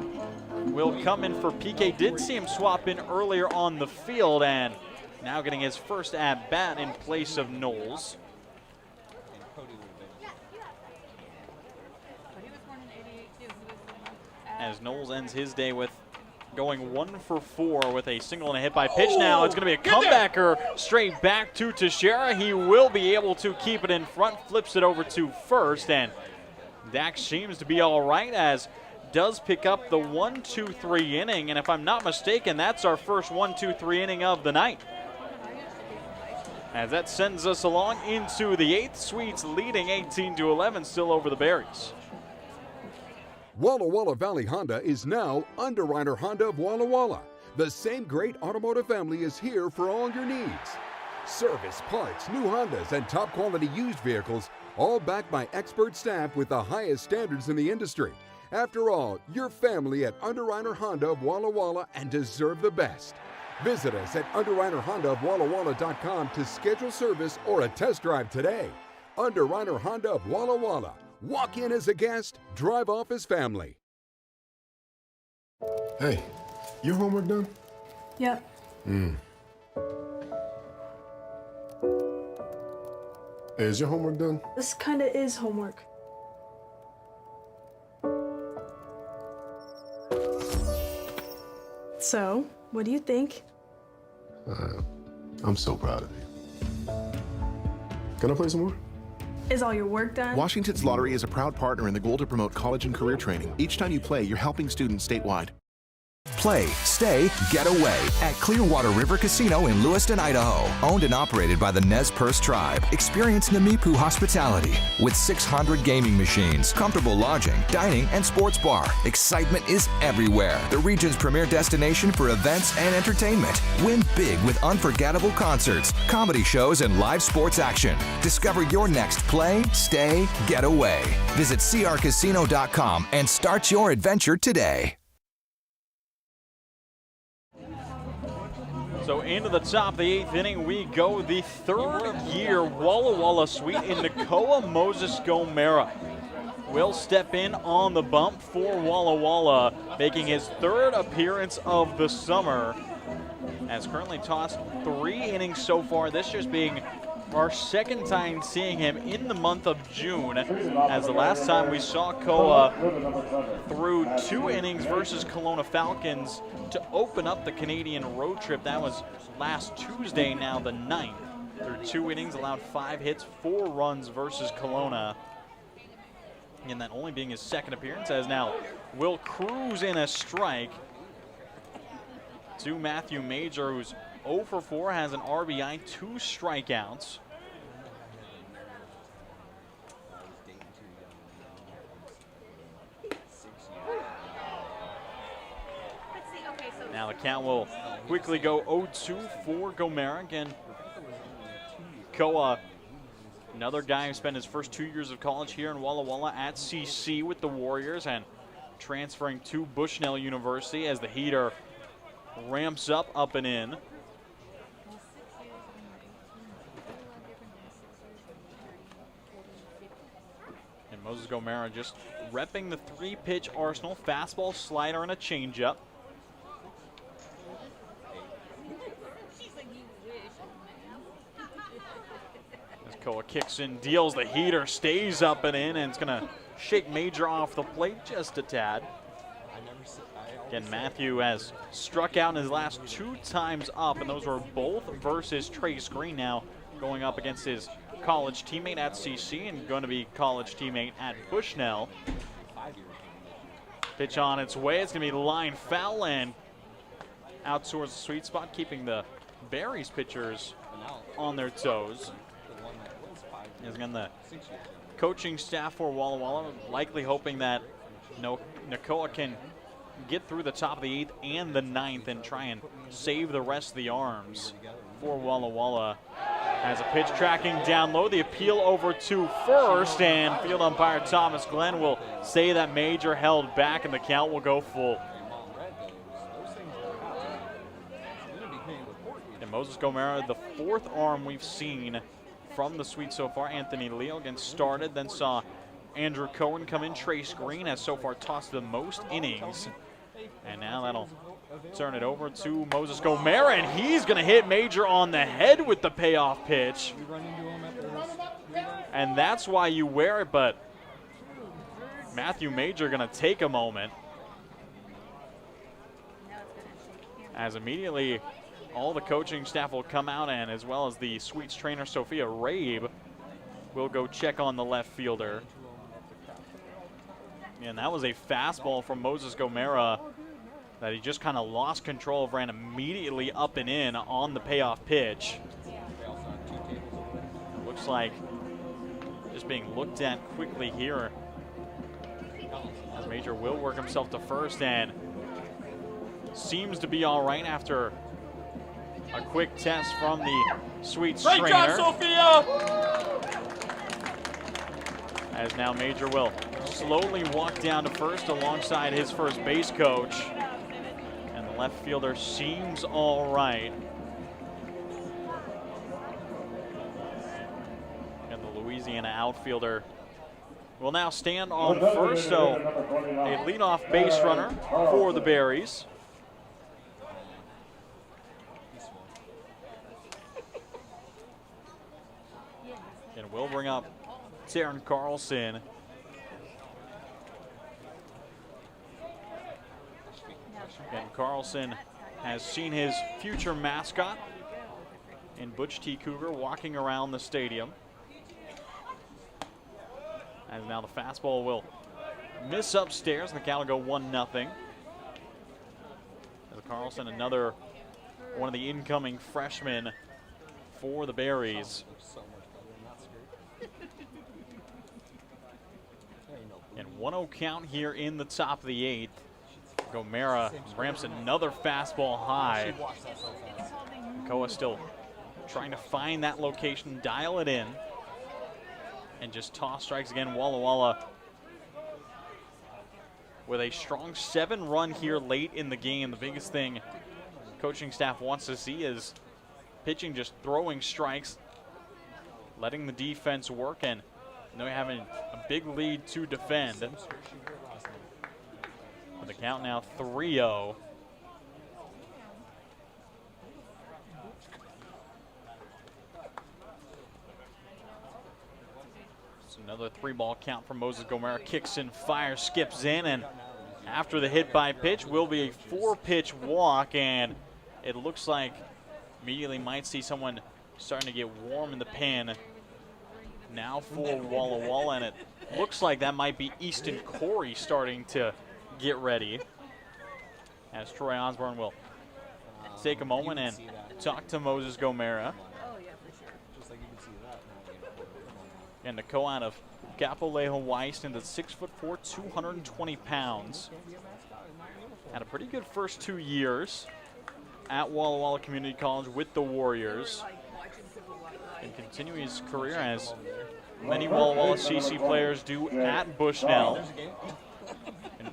will come in for PK. Did see him swap in earlier on the field, and now getting his first at-bat in place of Knowles. As Knowles ends his day with going 1 for 4 with a single and a hit by pitch. Now it's going to be a comebacker straight back to Teixeira. He will be able to keep it in front, flips it over to first, and Dax seems to be all right as does pick up the 1-2-3 inning, and if I'm not mistaken, that's our first 1-2-3 inning of the night. As that sends us along into the 8th. Sweets leading 18-11, still over the Berries. Walla Walla Valley Honda is now Underwriter Honda of Walla Walla. The same great automotive family is here for all your needs. Service, parts, new Hondas, and top quality used vehicles, all backed by expert staff with the highest standards in the industry. After all, you're family at Underwriter Honda of Walla Walla and deserve the best. Visit us at UnderwriterHondaofWallaWalla.com to schedule service or a test drive today. Underwriter Honda of Walla Walla. Walk in as a guest, drive off as family. Hey, your homework done? Yep. Hey, is your homework done? This kind of is homework. So, what do you think? I'm so proud of you. Can I play some more? Is all your work done? Washington's Lottery is a proud partner in the goal to promote college and career training. Each time you play, you're helping students statewide. Play, stay, get away at Clearwater River Casino in Lewiston, Idaho. Owned and operated by the Nez Perce Tribe. Experience Namipu hospitality with 600 gaming machines, comfortable lodging, dining, and sports bar. Excitement is everywhere. The region's premier destination for events and entertainment. Win big with unforgettable concerts, comedy shows, and live sports action. Discover your next play, stay, get away. Visit crcasino.com and start your adventure today. So into the top of the 8th inning we go. The 3rd year Walla Walla Suite in Nakoa Moses Gomera will step in on the bump for Walla Walla, making his 3rd appearance of the summer. Has currently tossed 3 innings so far, this just being our 2nd time seeing him in the month of June, as the last time we saw Koa through 2 innings versus Kelowna Falcons to open up the Canadian road trip. That was last Tuesday, now the 9th. Through 2 innings, allowed 5 hits, 4 runs versus Kelowna. And that only being his 2nd appearance, as now will cruise in a strike to Matthew Major, who's 0 for 4, has an RBI, 2 strikeouts. Now the count will quickly go 0-2 for Gomera. Again, Koa, another guy who spent his first 2 years of college here in Walla Walla at CC with the Warriors and transferring to Bushnell University as the heater ramps up and in. And Moses Gomera just repping the 3-pitch arsenal, fastball, slider, and a changeup. As Koa kicks in, deals the heater, stays up and in, and it's going to shake Major off the plate just a tad. Again, Matthew has struck out in his last 2 times up, and those were both versus Trace Green, now going up against his college teammate at CC and going to be college teammate at Bushnell. Pitch on its way. It's going to be line foul and out towards the sweet spot, keeping the Berries pitchers on their toes. As again, the coaching staff for Walla Walla likely hoping that Nakoa can get through the top of the 8th and the 9th and try and save the rest of the arms for Walla Walla. As a pitch tracking down low, the appeal over to first, and field umpire Thomas Glenn will say that Major held back and the count will go full. And Moses Gomera, the 4th arm we've seen from the suite so far. Anthony Leo again started, then saw Andrew Cohen come in. Trace Green has so far tossed the most innings. And now that'll turn it over to Moses Gomera, and he's going to hit Major on the head with the payoff pitch. And that's why you wear it, but Matthew Major going to take a moment. As immediately all the coaching staff will come out, and as well as the Sweets trainer Sophia Rabe will go check on the left fielder. And that was a fastball from Moses Gomera that he just kind of lost control of, ran immediately up and in on the payoff pitch. Looks like just being looked at quickly here. As Major will work himself to first and seems to be all right after a quick test from the Sweets trainer. Great job, Sophia! As now Major will slowly walk down to first alongside his first base coach. And the left fielder seems all right. And the Louisiana outfielder will now stand on first, so a leadoff base runner for the Berries. And we'll bring up Taryn Carlson. And Carlson has seen his future mascot in Butch T. Cougar walking around the stadium. And now the fastball will miss upstairs, and the count will go 1-0. As Carlson, another one of the incoming freshmen for the Berries. And 1-0 count here in the top of the 8th. Gomera ramps another fastball high. Koa still trying to find that location, dial it in, and just toss strikes again. Walla Walla with a strong 7-run here late in the game. The biggest thing coaching staff wants to see is pitching just throwing strikes, letting the defense work, and they're having a big lead to defend. With the count now 3-0. It's another 3-ball count from Moses Gomera. Kicks in, fires, skips in, and after the hit by pitch will be a 4-pitch walk, and it looks like immediately might see someone starting to get warm in the pen now for Walla Walla, and it looks like that might be Easton Corey starting to get ready, as Troy Osborne will take a moment and talk to Moses Gomera. And the co out of Capalejo Weiston, that's 6'4", 220 pounds. Had a pretty good first 2 years at Walla Walla Community College with the Warriors. And continuing his career as many Walla Walla CC players do at Bushnell. And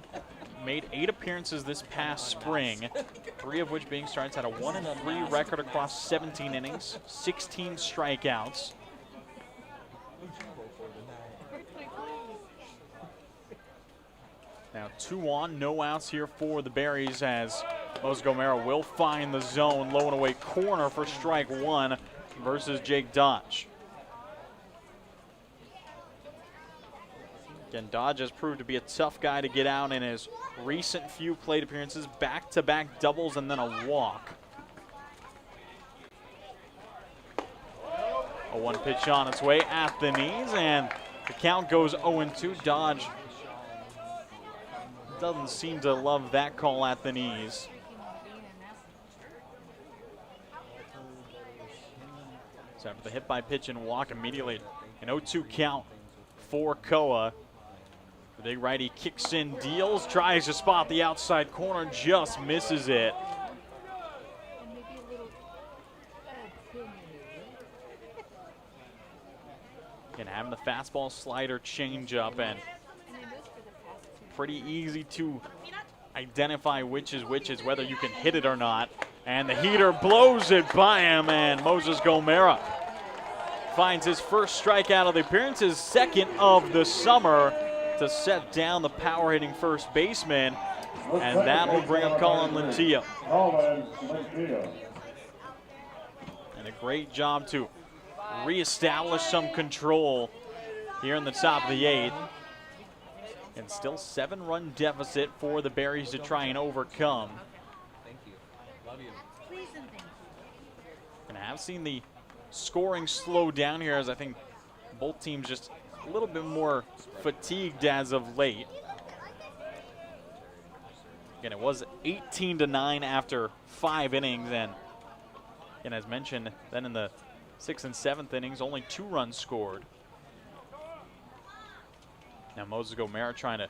made 8 appearances this past spring, 3 of which being starts, had a 1-3 record across 17 innings, 16 strikeouts. Now 2 on, no outs here for the Berries as Moses Gomera will find the zone. Low and away corner for strike 1 versus Jake Dodge. Again, Dodge has proved to be a tough guy to get out in his recent few plate appearances. Back-to-back doubles and then a walk. A 1 pitch on its way at the knees, and the count goes 0-2. Dodge doesn't seem to love that call at the knees. So after the hit by pitch and walk, immediately an 0-2 count for Koa. The big righty kicks in, deals, tries to spot the outside corner, just misses it. And having the fastball, slider, changeup, and pretty easy to identify which is whether you can hit it or not. And the heater blows it by him, and Moses Gomera finds his first strikeout of the appearance, his second of the summer, to set down the power-hitting first baseman, and that'll bring up Colin Lentillo. And a great job to reestablish some control here in the top of the 8th. And still 7-run deficit for the Berries to try and overcome. Thank you. Love you. Please and thank you. And I have seen the scoring slow down here, as I think both teams just a little bit more fatigued as of late. Again, it was 18-9 after 5 innings, and as mentioned, then in the 6th and 7th innings, only 2 runs scored. Now Moses Gomera trying to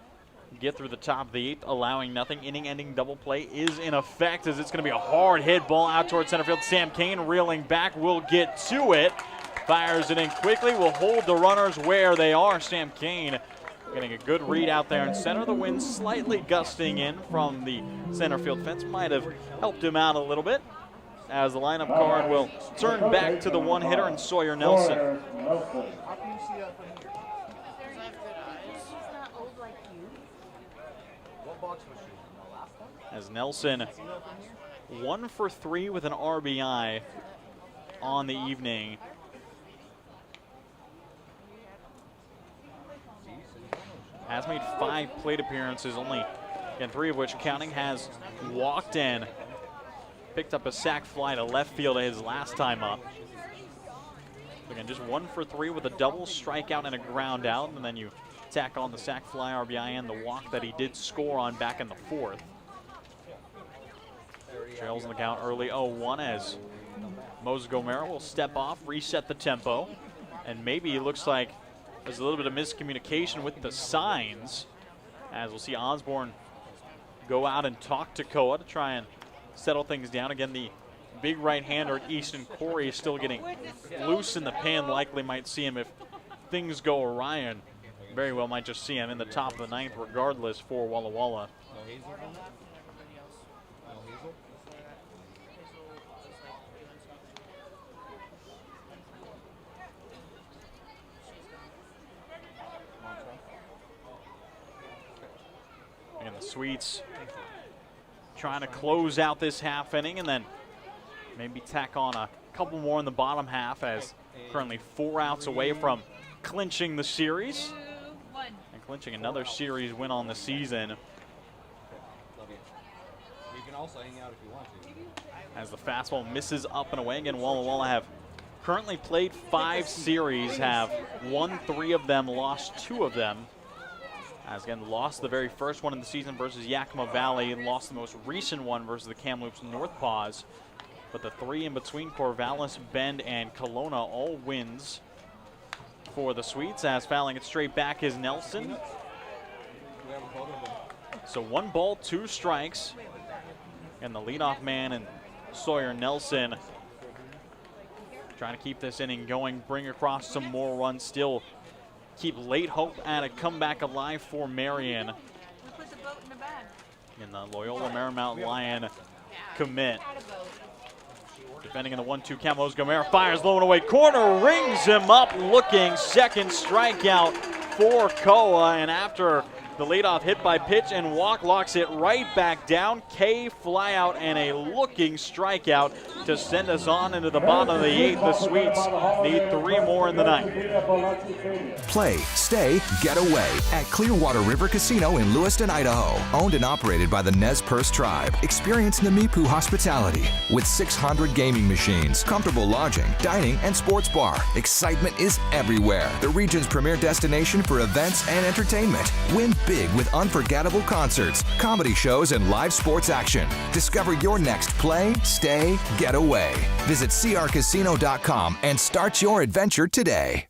get through the top of the 8th, allowing nothing. Inning-ending double play is in effect, as it's going to be a hard hit ball out towards center field. Sam Kane reeling back, will get to it. Fires it in quickly, will hold the runners where they are. Sam Kane getting a good read out there in center. The wind slightly gusting in from the center field fence. Might have helped him out a little bit, as the lineup card will turn back to the one hitter and Sawyer Nelson. As Nelson 1 for 3 with an RBI on the evening. Has made 5 plate appearances, only, again, 3 of which counting, has walked in. Picked up a sac fly to left field his last time up. Again, just 1 for 3 with a double, strikeout, and a ground out, and then you tack on the sac fly, RBI, and the walk that he did score on back in the 4th. Trails in the count early 0-1 as Moses Gomera will step off, reset the tempo, and maybe it looks like there's a little bit of miscommunication with the signs, as we'll see Osborne go out and talk to Koa to try and settle things down. Again, the big right-hander Easton Corey is still getting loose in the pan. Likely might see him if things go awry, and very well might just see him in the top of the 9th regardless for Walla Walla. And the Sweets trying to close out this half inning and then maybe tack on a couple more in the bottom half, as currently 4 outs away from clinching the series and clinching another series win on the season. Love you. You can also hang out if you want to. As the fastball misses up and away. Again, Walla Walla have currently played 5 series, have won 3 of them, lost 2 of them. As again, lost the very first one in the season versus Yakima Valley, and lost the most recent one versus the Kamloops North Paws. But the 3 in between, Corvallis, Bend, and Kelowna, all wins for the Sweets. As fouling it straight back is Nelson. So 1 ball, 2 strikes. And the leadoff man and Sawyer Nelson trying to keep this inning going, bring across some more runs, still keep late hope and a comeback alive for Marion. In the Loyola Marymount Lion commit. Defending in the 1-2 count, Moses Gomera fires low and away corner, rings him up, looking, second strikeout for Koa. And after The leadoff hit by pitch and walk locks it right back down. K fly out and a looking strikeout to send us on into the bottom of the 8th. The Sweets need 3 more in the 9th. Play, stay, get away at Clearwater River Casino in Lewiston, Idaho. Owned and operated by the Nez Perce Tribe. Experience Namipu hospitality with 600 gaming machines, comfortable lodging, dining, and sports bar. Excitement is everywhere. The region's premier destination for events and entertainment. Win big with unforgettable concerts, comedy shows, and live sports action. Discover your next play, stay, get away. Visit crcasino.com and start your adventure today.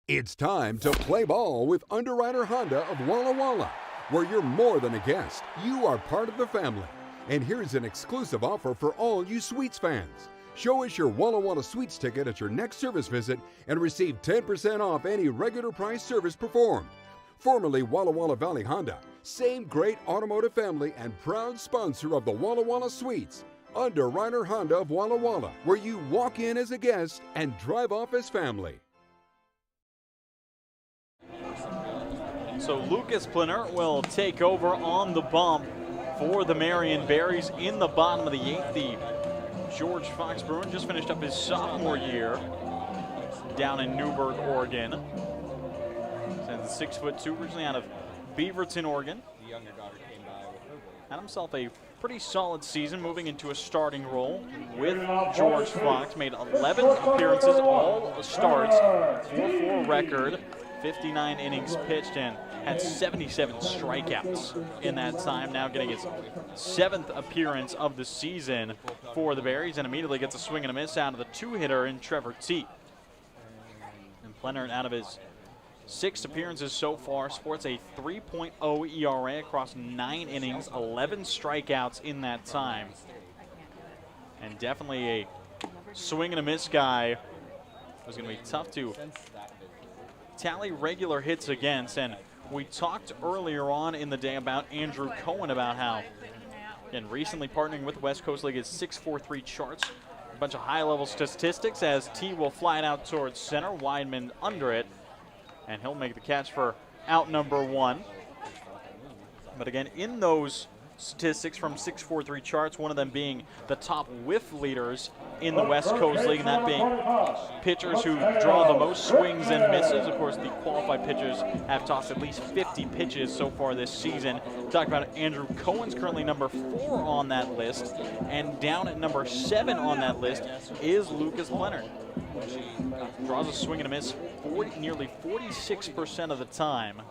It's time to play ball with Underwriter Honda of Walla Walla, where you're more than a guest. You are part of the family. And here's an exclusive offer for all you Sweets fans. Show us your Walla Walla Sweets ticket at your next service visit and receive 10% off any regular price service performed. Formerly Walla Walla Valley Honda, same great automotive family and proud sponsor of the Walla Walla Sweets. Underwriter Honda of Walla Walla, where you walk in as a guest and drive off as family. So Lucas Plinner will take over on the bump for the Marion Berries in the bottom of the 8th. The George Fox Bruin just finished up his sophomore year down in Newburgh, Oregon. He's 6'2", originally out of Beaverton, Oregon. The younger daughter came by with her boy. Had himself a pretty solid season, moving into a starting role with George Fox. Made 11 appearances, all starts, 4-4 record, 59 innings pitched, and had 77 strikeouts in that time. Now getting his 7th appearance of the season for the Berries, and immediately gets a swing and a miss out of the 2-hitter in Trevor T. And Plenard, out of his 6 appearances so far, sports a 3.0 ERA across 9 innings, 11 strikeouts in that time. And definitely a swing and a miss guy. It was going to be tough to tally regular hits against. And we talked earlier on in the day about Andrew Cohen, about how, and recently partnering with West Coast League, his 6.43 charts, a bunch of high-level statistics as T will fly it out towards center, Whitman under it, and he'll make the catch for out number 1. But again, in those statistics from 6.43 charts, one of them being the top whiff leaders in the West Coast League, and that being pitchers who draw the most swings and misses. Of course, the qualified pitchers have tossed at least 50 pitches so far this season. Talk about Andrew Cohen's currently number 4 on that list, and down at number 7 on that list is Lucas Plenard. Draws a swing and a miss nearly 46% of the time.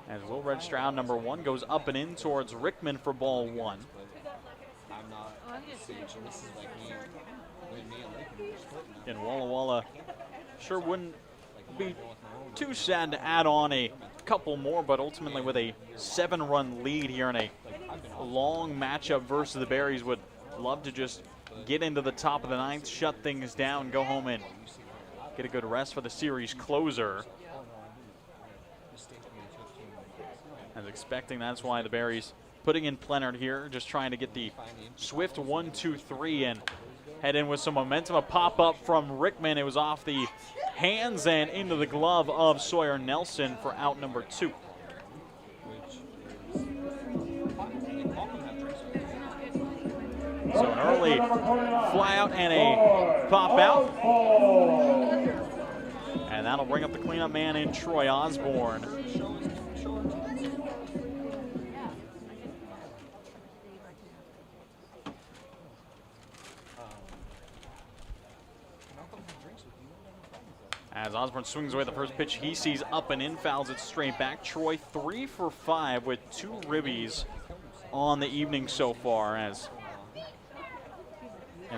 As we'll register out number 1, goes up and in towards Rickman for ball 1. And Walla Walla sure wouldn't be too sad to add on a couple more, but ultimately with a 7-run lead here in a long matchup versus the Berries, would love to just get into the top of the 9th, shut things down, go home and get a good rest for the series closer. As expecting, that's why the Berries putting in Plenard here, just trying to get the swift 1-2-3 and head in with some momentum. A pop-up from Rickman. It was off the hands and into the glove of Sawyer Nelson for out number 2. So an early fly out and a pop out. And that'll bring up the cleanup man in Troy Osborne. As Osborne swings away the first pitch, he sees up and in, fouls it straight back. Troy 3 for 5 with 2 ribbies on the evening so far. And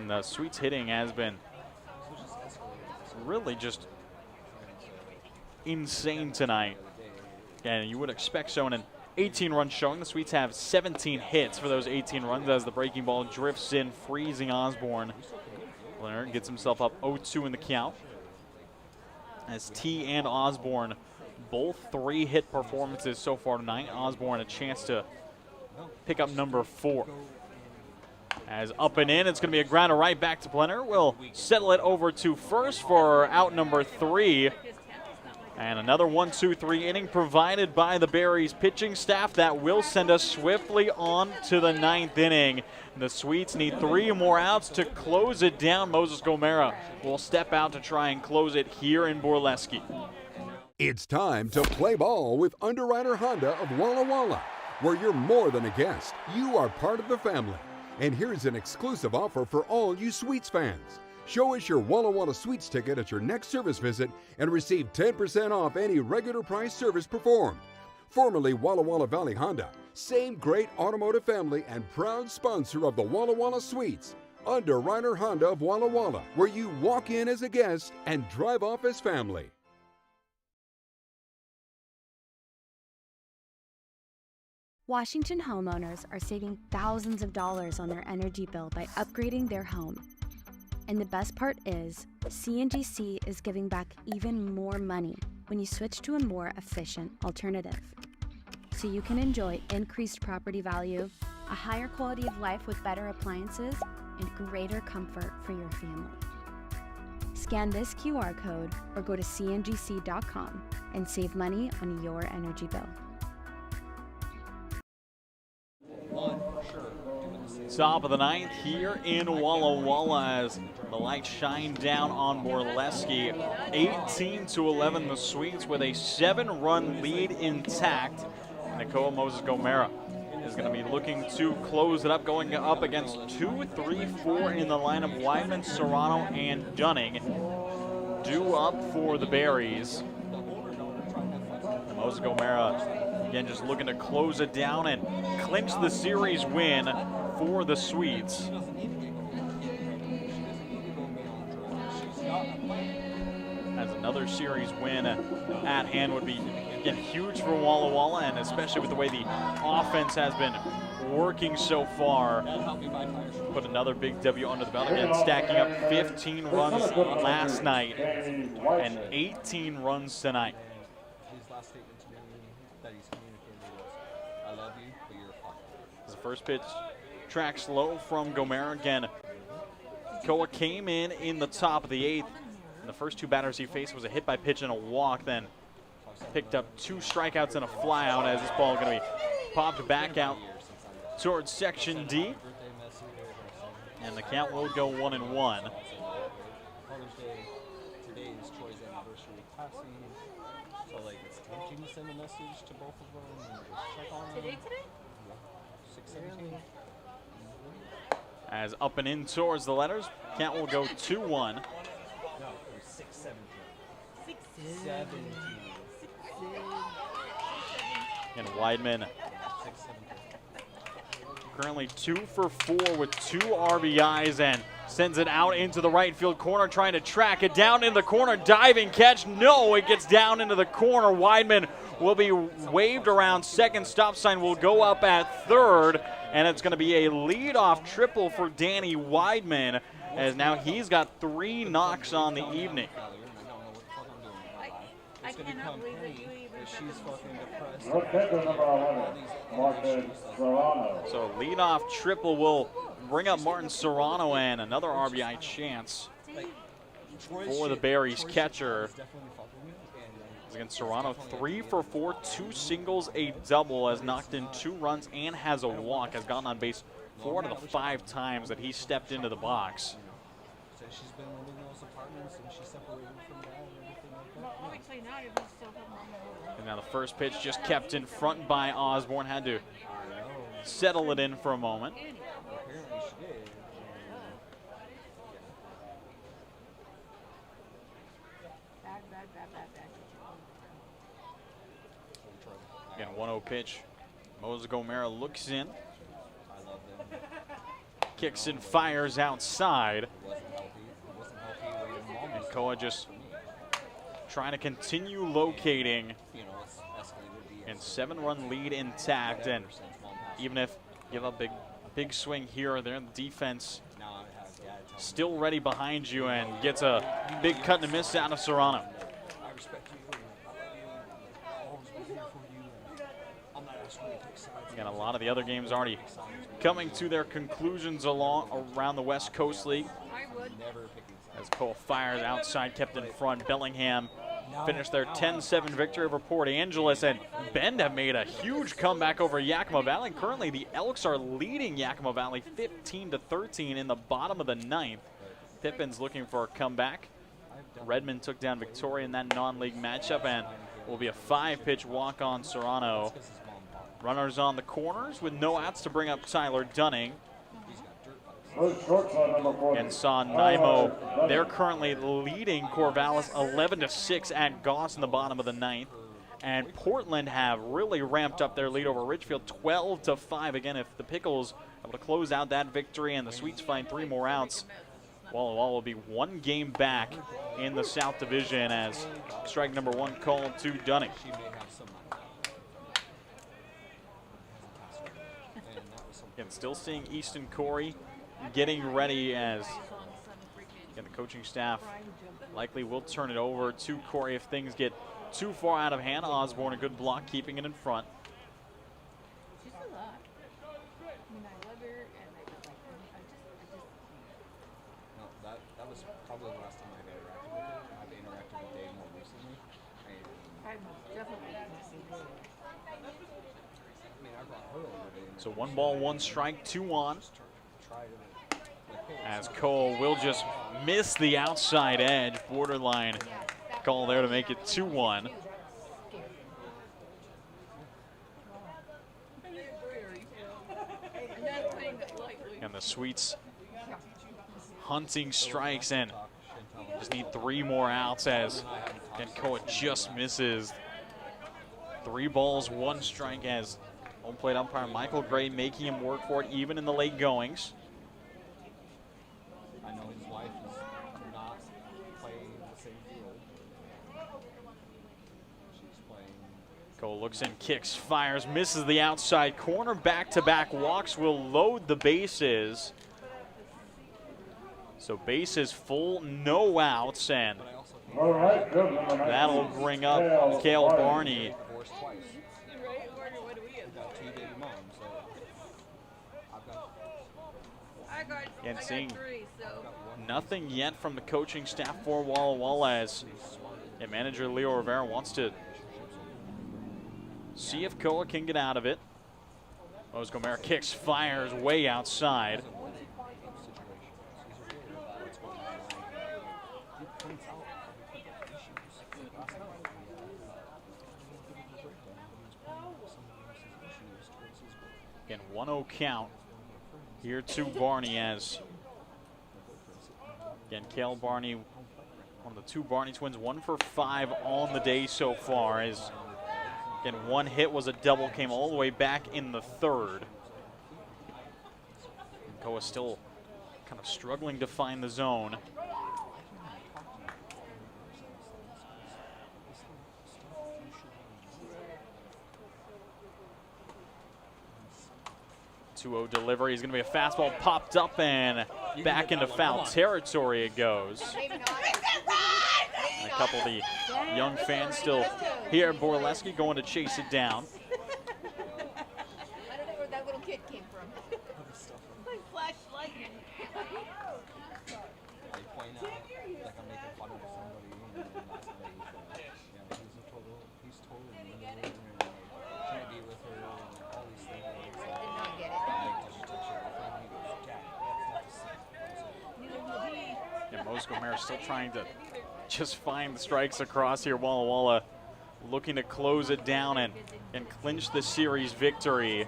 the Sweets hitting has been really just insane tonight. And you would expect so in an 18-run showing. The Sweets have 17 hits for those 18 runs as the breaking ball drifts in, freezing Osborne. Leonard gets himself up 0-2 in the count. As T and Osborne, both 3-hit performances so far tonight. Osborne a chance to pick up number 4. As up and in, it's going to be a grounder right back to Blenner. We'll settle it over to first for out number 3. And another 1-2-3 inning provided by the Berries pitching staff that will send us swiftly on to the 9th inning. The Sweets need 3 more outs to close it down. Moses Gomera will step out to try and close it here in Borleske. It's time to play ball with Underwriter Honda of Walla Walla, where you're more than a guest. You are part of the family. And here's an exclusive offer for all you Sweets fans. Show us your Walla Walla Sweets ticket at your next service visit and receive 10% off any regular price service performed. Formerly Walla Walla Valley Honda, same great automotive family and proud sponsor of the Walla Walla Sweets. Underwriter Honda of Walla Walla, where you walk in as a guest and drive off as family. Washington homeowners are saving thousands of dollars on their energy bill by upgrading their home. And the best part is, CNGC is giving back even more money when you switch to a more efficient alternative. So you can enjoy increased property value, a higher quality of life with better appliances, and greater comfort for your family. Scan this QR code or go to cngc.com and save money on your energy bill. Top of the 9th here in Walla Walla as the lights shine down on Borleske. 18-11 the Sweets with a 7-run lead intact. Nakoa Moses Gomera is going to be looking to close it up, going up against 2, 3, 4 in the lineup. Whitman, Serrano, and Dunning due up for the Berries. Moses Gomera again just looking to close it down and clinch the series win for the Sweets. As another series win at hand would be, again, huge for Walla Walla, and especially with the way the offense has been working so far. Put another big W under the belt again, stacking up 15 runs last night and 18 runs tonight. His last statement to me that he's communicated was, "I love you, but you're fucked." The first pitch tracks low from Gomera again. Koa came in the top of the 8th. And the first 2 batters he faced was a hit by pitch and a walk, then picked up 2 strikeouts and a flyout as this ball is going to be popped back out towards section D. And the count will go 1-1. Father's Day, today is Troy's anniversary passing. So like it's tempting to send a message to both of them and just check on them. Today? Yeah. 6:17. As up and in towards the letters, count will go 2-1. No, it was 6:17. 6:17. And Whitman currently 2 for 4 with 2 RBIs and sends it out into the right field corner, trying to track it down in the corner. Diving catch. No, it gets down into the corner. Whitman will be waved around second. Stop sign will go up at third. And it's going to be a leadoff triple for Danny Whitman, as now he's got 3 knocks on the evening. I cannot believe that you even she's fucking depressed. So leadoff triple will bring up Martin Serrano, and another RBI chance for the Berries catcher. Against Serrano, 3 for 4, 2 singles, a double, has knocked in 2 runs and has a walk, has gotten on base 4 out of the 5 times that he stepped into the box. So she's been living in those apartments and she's separated from dad and everything like that. And now the first pitch just kept in front by Osborne, had to settle it in for a moment. Apparently she did. Again, 1-0 pitch. Moses Gomera looks in. Kicks and fires outside. And Koa just trying to continue locating. And 7-run lead intact. And even if give up big swing here or there, the defense still ready behind you and gets a big cut and miss out of Serrano. Again, a lot of the other games already coming to their conclusions around the West Coast League. As Cole fires outside, kept in front. Bellingham finished their 10-7 victory over Port Angeles, and Bend have made a huge comeback over Yakima Valley. Currently, the Elks are leading Yakima Valley 15-13 in the bottom of the 9th. Pippin's looking for a comeback. Redmond took down Victoria in that non-league matchup, and will be a 5-pitch walk on Serrano. Runners on the corners with no outs to bring up Tyler Dunning. And San Naimo, they're currently leading Corvallis 11-6 at Goss in the bottom of the 9th. And Portland have really ramped up their lead over Ridgefield 12-5. Again, if the Pickles able to close out that victory and the Sweets find 3 more outs, Walla Walla will be 1 game back in the South Division as strike number 1 called to Dunning. And still seeing Easton Corey getting ready as again, the coaching staff likely will turn it over to Corey if things get too far out of hand. Osborne a good block, keeping it in front. That was probably the last time I've interacted with her. I've interacted with Dave more recently. I mean, I brought her over to So 1 ball, 1 strike, 2 on. As Cole will just miss the outside edge, borderline call there to make it 2-1. And the Sweets hunting strikes and just need 3 more outs as Koa just misses. 3 balls, 1 strike as home plate umpire Michael Gray making him work for it even in the late goings. I know his wife is not playing the same field. She's playing. Cole looks in, kicks, fires, misses the outside corner. Back-to-back walks will load the bases. So bases full, no outs, and that'll bring up Cale Barney. And seeing nothing yet from the coaching staff for Walla Walla as manager Leo Rivera wants to see if Koa can get out of it. Moses Gomera kicks, fires way outside. Again, 1-0 count here to Barney as, again, Cale Barney, one of the 2 Barney twins, 1 for 5 on the day so far as, again, 1 hit was a double, came all the way back in the 3rd. Koa still kind of struggling to find the zone. Delivery is going to be a fastball popped up and back into foul territory it goes. And a couple of the young fans still here at Borleske going to chase it down. I don't know where that little kid came from. Like flash lightning. I point out, like I'm making fun of somebody, and then last night, he's totally in the room and can't be with her and all these things. Did not get it. And Moses Gomera still trying to just find the strikes across here. Walla Walla looking to close it down and clinch the series victory.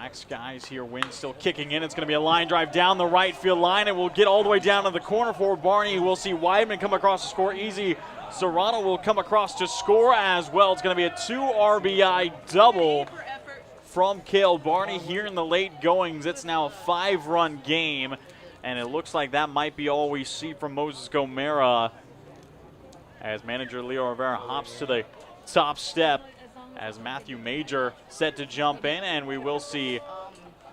Black skies here, wind still kicking in. It's going to be a line drive down the right field line. It will get all the way down to the corner for Barney. We'll see Whitman come across to score easy. Serrano will come across to score as well. It's going to be a 2 RBI double from Cale Barney here in the late goings. It's now a 5-run game, and it looks like that might be all we see from Moses Gomera as manager Leo Rivera hops to the top step as Matthew Major set to jump in, and we will see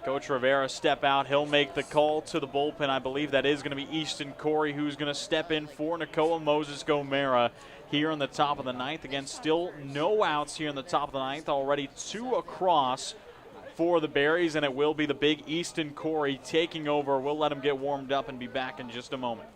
Coach Rivera step out. He'll make the call to the bullpen. I believe that is going to be Easton Corey who's going to step in for Nakoa Moses Gomera here in the top of the ninth. Again, still no outs here in the top of the ninth. Already 2 across for the Berries, and it will be the big Easton Corey taking over. We'll let him get warmed up and be back in just a moment.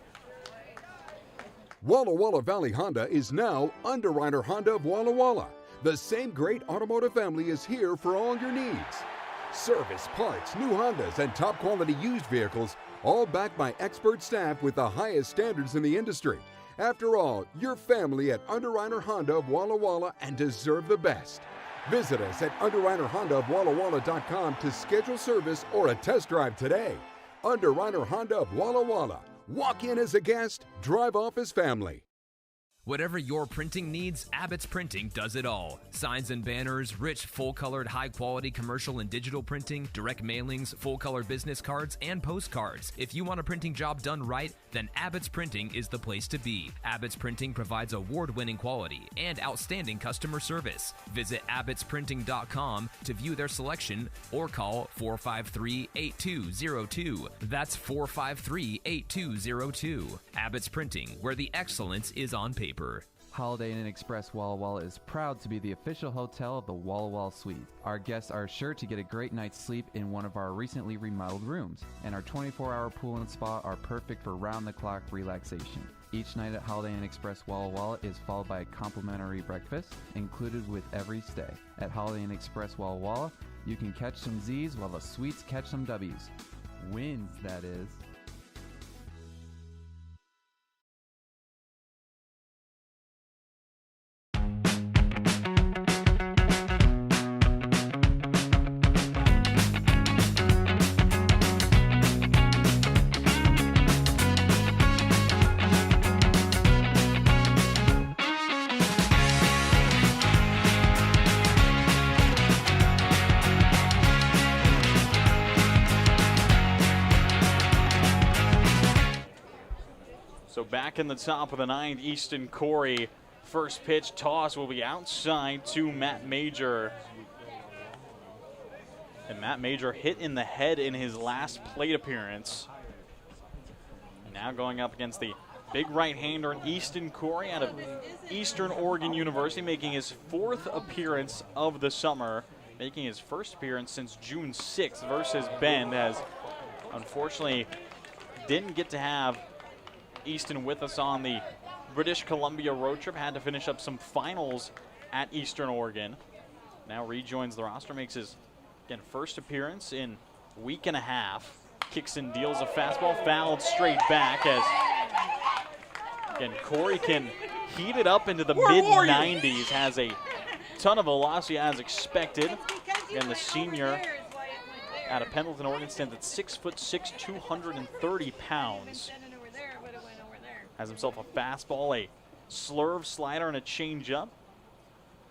Walla Walla Valley Honda is now Underwriter Honda of Walla Walla. The same great automotive family is here for all your needs. Service, parts, new Hondas, and top quality used vehicles, all backed by expert staff with the highest standards in the industry. After all, you're family at Underwriter Honda of Walla Walla and deserve the best. Visit us at underwriterhondaofwallawalla.com to schedule service or a test drive today. Underwriter Honda of Walla Walla. Walk in as a guest, drive off as family. Whatever your printing needs, Abbott's Printing does it all. Signs and banners, rich, full-colored, high-quality commercial and digital printing, direct mailings, full-color business cards, and postcards. If you want a printing job done right, then Abbott's Printing is the place to be. Abbott's Printing provides award-winning quality and outstanding customer service. Visit abbottsprinting.com to view their selection or call 453-8202. That's 453-8202. Abbott's Printing, where the excellence is on paper. Holiday Inn Express Walla Walla is proud to be the official hotel of the Walla Walla Suite. Our guests are sure to get a great night's sleep in one of our recently remodeled rooms, and our 24-hour pool and spa are perfect for round-the-clock relaxation. Each night at Holiday Inn Express Walla Walla is followed by a complimentary breakfast included with every stay. At Holiday Inn Express Walla Walla, you can catch some Z's while the suites catch some W's. Wins, that is. So back in the top of the ninth, Easton Corey. First pitch toss will be outside to Matt Major. And Matt Major hit in the head in his last plate appearance. And now going up against the big right-hander, Easton Corey out of Eastern Oregon University, making his 4th appearance of the summer, making his first appearance since June 6th versus Bend, as unfortunately didn't get to have Easton with us on the British Columbia road trip. Had to finish up some finals at Eastern Oregon. Now rejoins the roster, makes his, again, first appearance in a week and a half. Kicks and deals a fastball, fouled straight back as, again, Corey can heat it up into the mid-90s. Has a ton of velocity as expected. And the senior out of Pendleton, Oregon, stands at 6'6", 230 pounds. Has himself a fastball, a slurve, slider, and a changeup.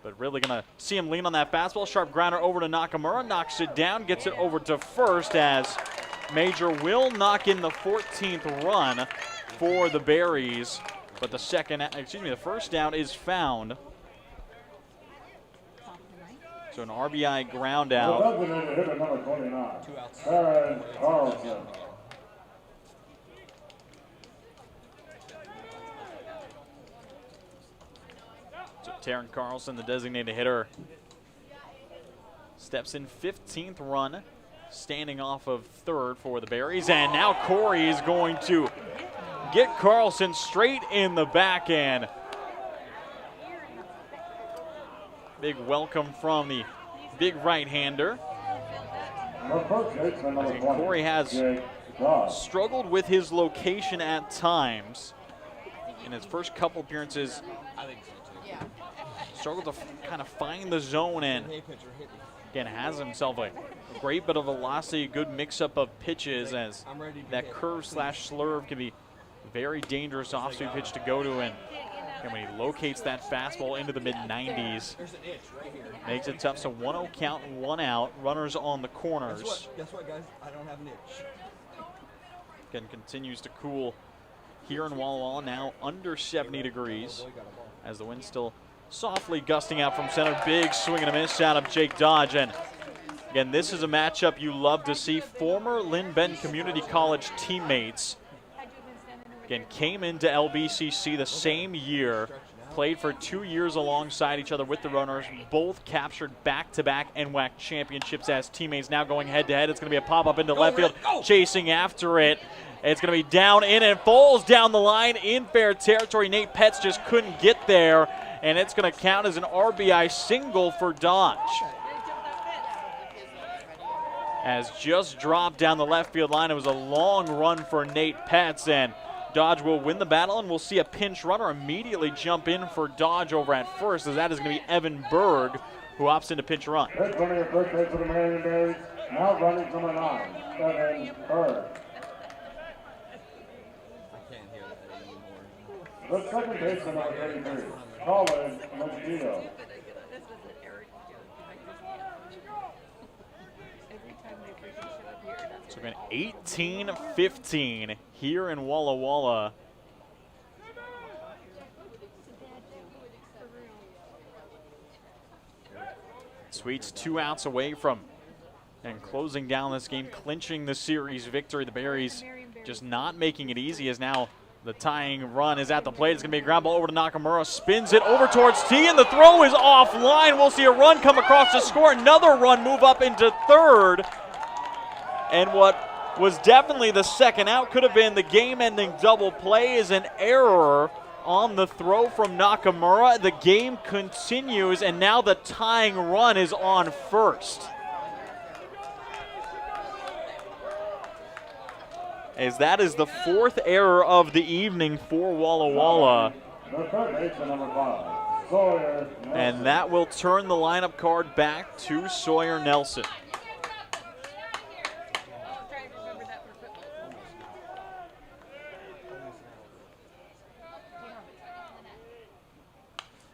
But really going to see him lean on that fastball. Sharp grounder over to Nakamura. Knocks it down, gets it over to first as Major will knock in the 14th run for the Berries. But the first down is found. So an RBI ground out. Hitter number 29, Aaron Carlson. So Taryn Carlson, the designated hitter, steps in 15th run, standing off of third for the Berries. And now Corey is going to get Carlson straight in the back end. Big welcome from the big right-hander. Corey has struggled with his location at times in his first couple appearances. Struggled to kind of find the zone and again, has himself a great bit of velocity, good mix-up of pitches, as that curve/slurve can be very dangerous off-speed pitch to go to, and when he locates that fastball into the mid-90s, makes it tough. So 1-0 count and 1 out. Runners on the corners. Guess what, guys? I don't have an itch. Again, continues to cool here in Walla Walla, now under 70 degrees, as the wind still softly gusting out from center. Big swing and a miss out of Jake Dodge. And again, this is a matchup you love to see. Former Lynn Benton Community College teammates, again, came into LBCC the same year, played for 2 years alongside each other with the Runners, both captured back-to-back NWAC championships as teammates. Now going head-to-head, it's going to be a pop-up into left field, chasing after it. It's going to be down in and falls down the line in fair territory. Nate Petz just couldn't get there, and it's going to count as an RBI single for Dodge. As just dropped down the left field line, it was a long run for Nate Petz, and Dodge will win the battle, and we'll see a pinch runner immediately jump in for Dodge over at first, as that is going to be Evan Berg, who opts into pinch run. Pitch running at first base for the Marion Berries. Now running number 9, Evan Berg. The second baseman on 33, Colin Mugio. So again, 18-15 here in Walla Walla. Sweets 2 outs away from and closing down this game, clinching the series victory. The Berries just not making it easy, as now the tying run is at the plate. It's going to be a ground ball over to Nakamura. Spins it over towards T, and the throw is offline. We'll see a run come across to score. Another run move up into third. And what was definitely the second out, could have been the game-ending double play, is an error on the throw from Nakamura. The game continues, and now the tying run is on first. As that is the 4th error of the evening for Walla Walla. And that will turn the lineup card back to Sawyer Nelson.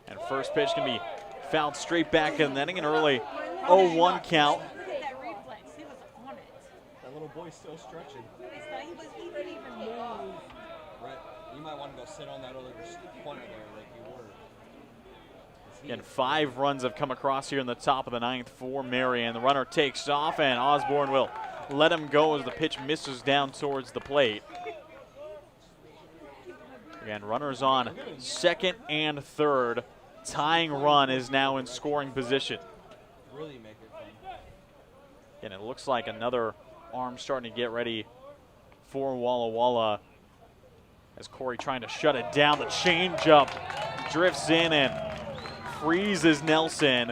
And first pitch can be fouled straight back in the inning, an early 0-1 count. That little boy's still stretching. Right. You might want to go sit on that other corner there like you were. And 5 runs have come across here in the top of the 9th for Marion. The runner takes off, and Osborne will let him go as the pitch misses down towards the plate. Again, runners on second and third. Tying run is now in scoring position. Really make it fun. And it looks like another arm starting to get ready for Walla Walla, as Corey trying to shut it down. The changeup drifts in and freezes Nelson.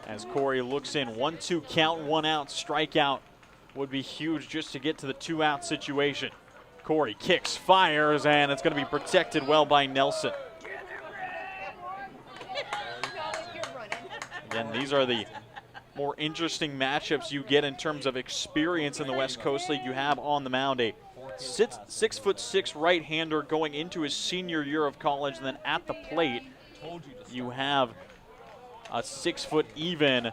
As Corey looks in, 1-2 count, 1 out. Strikeout would be huge just to get to the 2-out situation. Corey kicks, fires, and it's going to be protected well by Nelson. Again, these are the more interesting matchups you get in terms of experience in the West Coast League. You have on the mound a 6'6" right-hander going into his senior year of college, and then at the plate you have a 6' even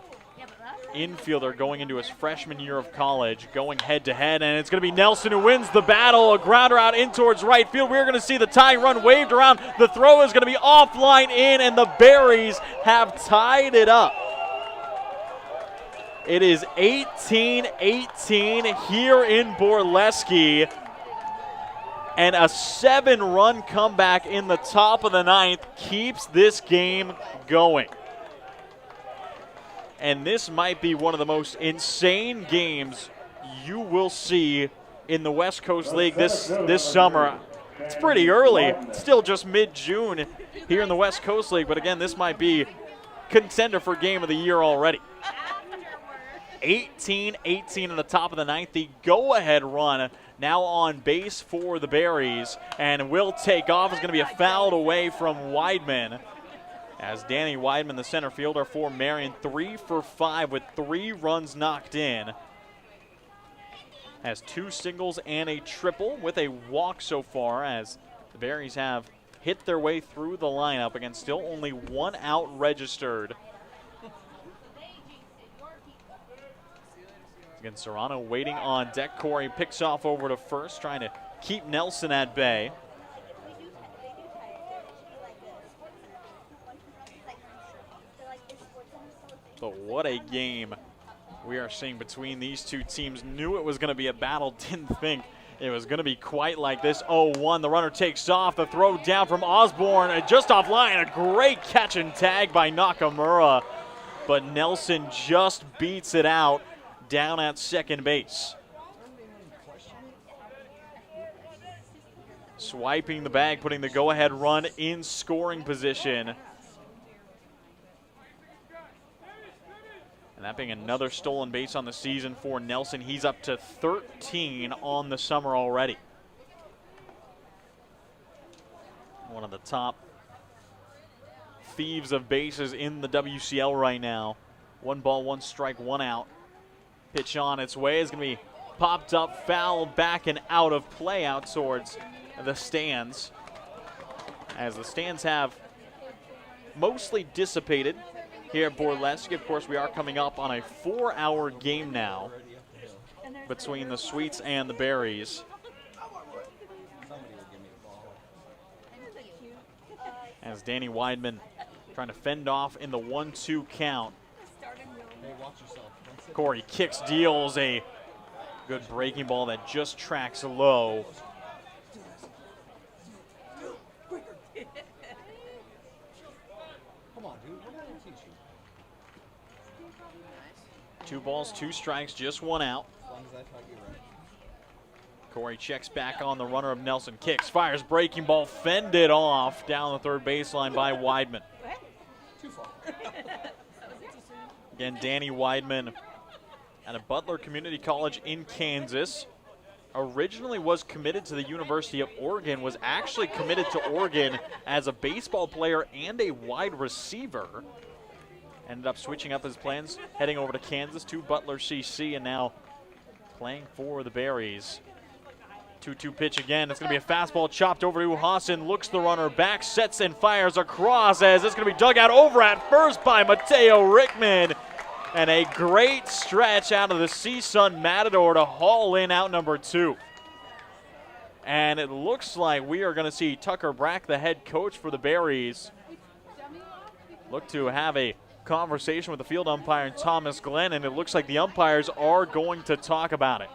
infielder going into his freshman year of college, going head-to-head, and it's going to be Nelson who wins the battle. A grounder out in towards right field. We're going to see the tying run waved around. The throw is going to be offline in, and the Berries have tied it up. It is 18-18 here in Borleske, and a 7-run comeback in the top of the 9th keeps this game going. And this might be one of the most insane games you will see in the West Coast League this summer. It's pretty early. It's still just mid-June here in the West Coast League. But again, this might be contender for game of the year already. 18-18 in the top of the 9th. The go-ahead run now on base for the Berries and will take off. It's going to be a foul away from Whitman. As Danny Whitman, the center fielder for Marion, 3 for 5 with 3 runs knocked in. Has 2 singles and a triple with a walk so far, as the Berries have hit their way through the lineup. Again, still only 1 out registered. Again, Serrano waiting on deck. Corey picks off over to first, trying to keep Nelson at bay. But what a game we are seeing between these two teams. Knew it was going to be a battle, didn't think it was going to be quite like this. 0-1, the runner takes off. The throw down from Osborne, just offline. A great catch and tag by Nakamura. But Nelson just beats it out down at second base. Swiping the bag, putting the go-ahead run in scoring position. And that being another stolen base on the season for Nelson. He's up to 13 on the summer already. One of the top thieves of bases in the WCL right now. 1 ball, 1 strike, 1 out. Pitch on its way is going to be popped up, foul, back and out of play out towards the stands. As the stands have mostly dissipated here at Borleske. Of course, we are coming up on a 4-hour game now between the Sweets and the Berries. As Danny Whitman trying to fend off in the 1-2 count. Corey kicks, deals a good breaking ball that just tracks low. Come on, dude. What did I teach you? 2 balls, 2 strikes, just 1 out. As long as I taught you right. Corey checks back on the runner of Nelson. Kicks, fires, breaking ball, fended off down the third baseline by Whitman. Too far. Again, Danny Whitman at a Butler Community College in Kansas. Originally was committed to the University of Oregon, was actually committed to Oregon as a baseball player and a wide receiver. Ended up switching up his plans, heading over to Kansas to Butler CC, and now playing for the Berries. 2-2 pitch again. It's going to be a fastball chopped over to Hassan. Looks the runner back, sets and fires across as it's going to be dug out over at first by Mateo Rickman. And a great stretch out of the CSUN Matador to haul in out number 2. And it looks like we are going to see Tucker Brack, the head coach for the Berries, look to have a conversation with the field umpire and Thomas Glenn, and it looks like the umpires are going to talk about it.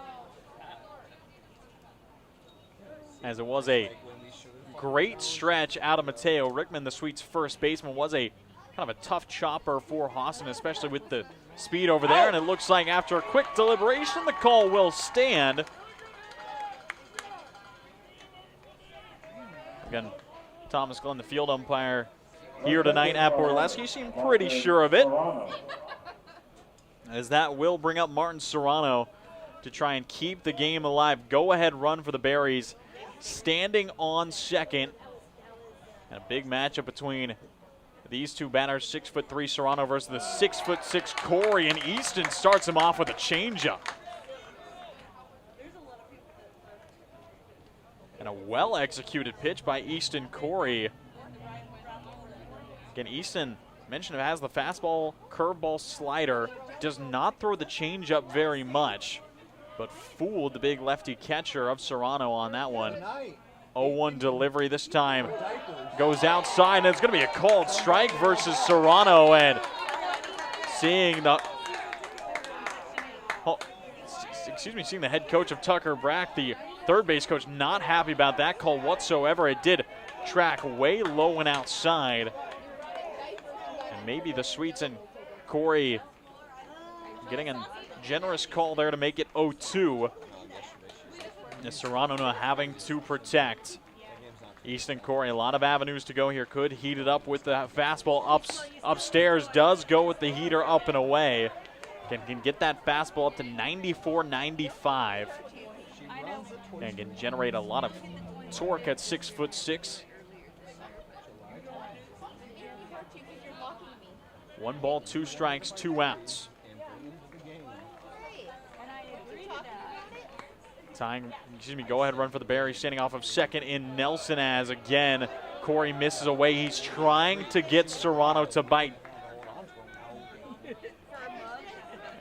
As it was a great stretch out of Mateo Rickman, the Sweets' first baseman. Was a kind of a tough chopper for Hassan, especially with the speed over there, and it looks like after a quick deliberation, the call will stand. Again, Thomas Glenn, the field umpire here tonight at Borleske, seemed pretty sure of it, as that will bring up Martin Serrano to try and keep the game alive. Go-ahead run for the Berries, standing on second. And a big matchup between these two batters, 6'3" Serrano versus the 6'6" Corey, and Easton starts him off with a changeup. And a well-executed pitch by Easton Corey. Again, Easton mentioned it has the fastball, curveball, slider, does not throw the changeup very much, but fooled the big lefty catcher of Serrano on that one. 0-1 delivery this time. Goes outside, and it's going to be a called strike versus Serrano. And seeing the seeing the head coach of Tucker Brack, the third base coach, not happy about that call whatsoever. It did track way low and outside. And maybe the Sweets and Corey getting a generous call there to make it 0-2. And Serrano now having to protect. Easton Corey, a lot of avenues to go here. Could heat it up with the fastball upstairs. Does go with the heater up and away. Can get that fastball up to 94, 95. and can generate a lot of torque at 6'6". 1 ball, 2 strikes, 2 outs. Go ahead, run for the Berries, standing off of second in Nelson as again Corey misses away. He's trying to get Serrano to bite.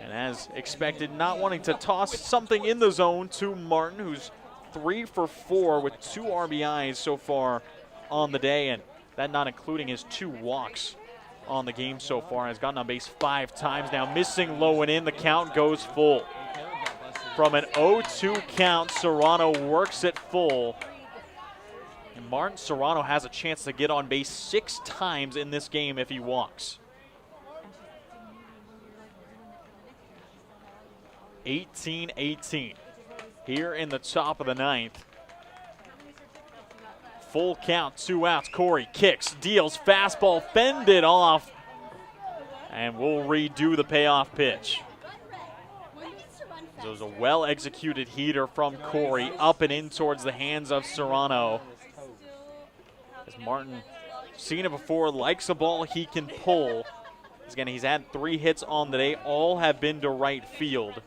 And as expected, not wanting to toss something in the zone to Martin, who's 3 for 4 with 2 RBIs so far on the day, and that not including his 2 walks on the game so far. Has gotten on base 5 times now, missing low and in. The count goes full. From an 0-2 count, Serrano works it full. And Martin Serrano has a chance to get on base 6 times in this game if he walks. 18-18 here in the top of the 9th. Full count, 2 outs. Corey kicks, deals, fastball, fended off, and we'll redo the payoff pitch. So it was a well-executed heater from Corey, up and in towards the hands of Serrano. As Martin, seen it before, likes a ball he can pull. Again, he's had 3 hits on the day. All have been to right field.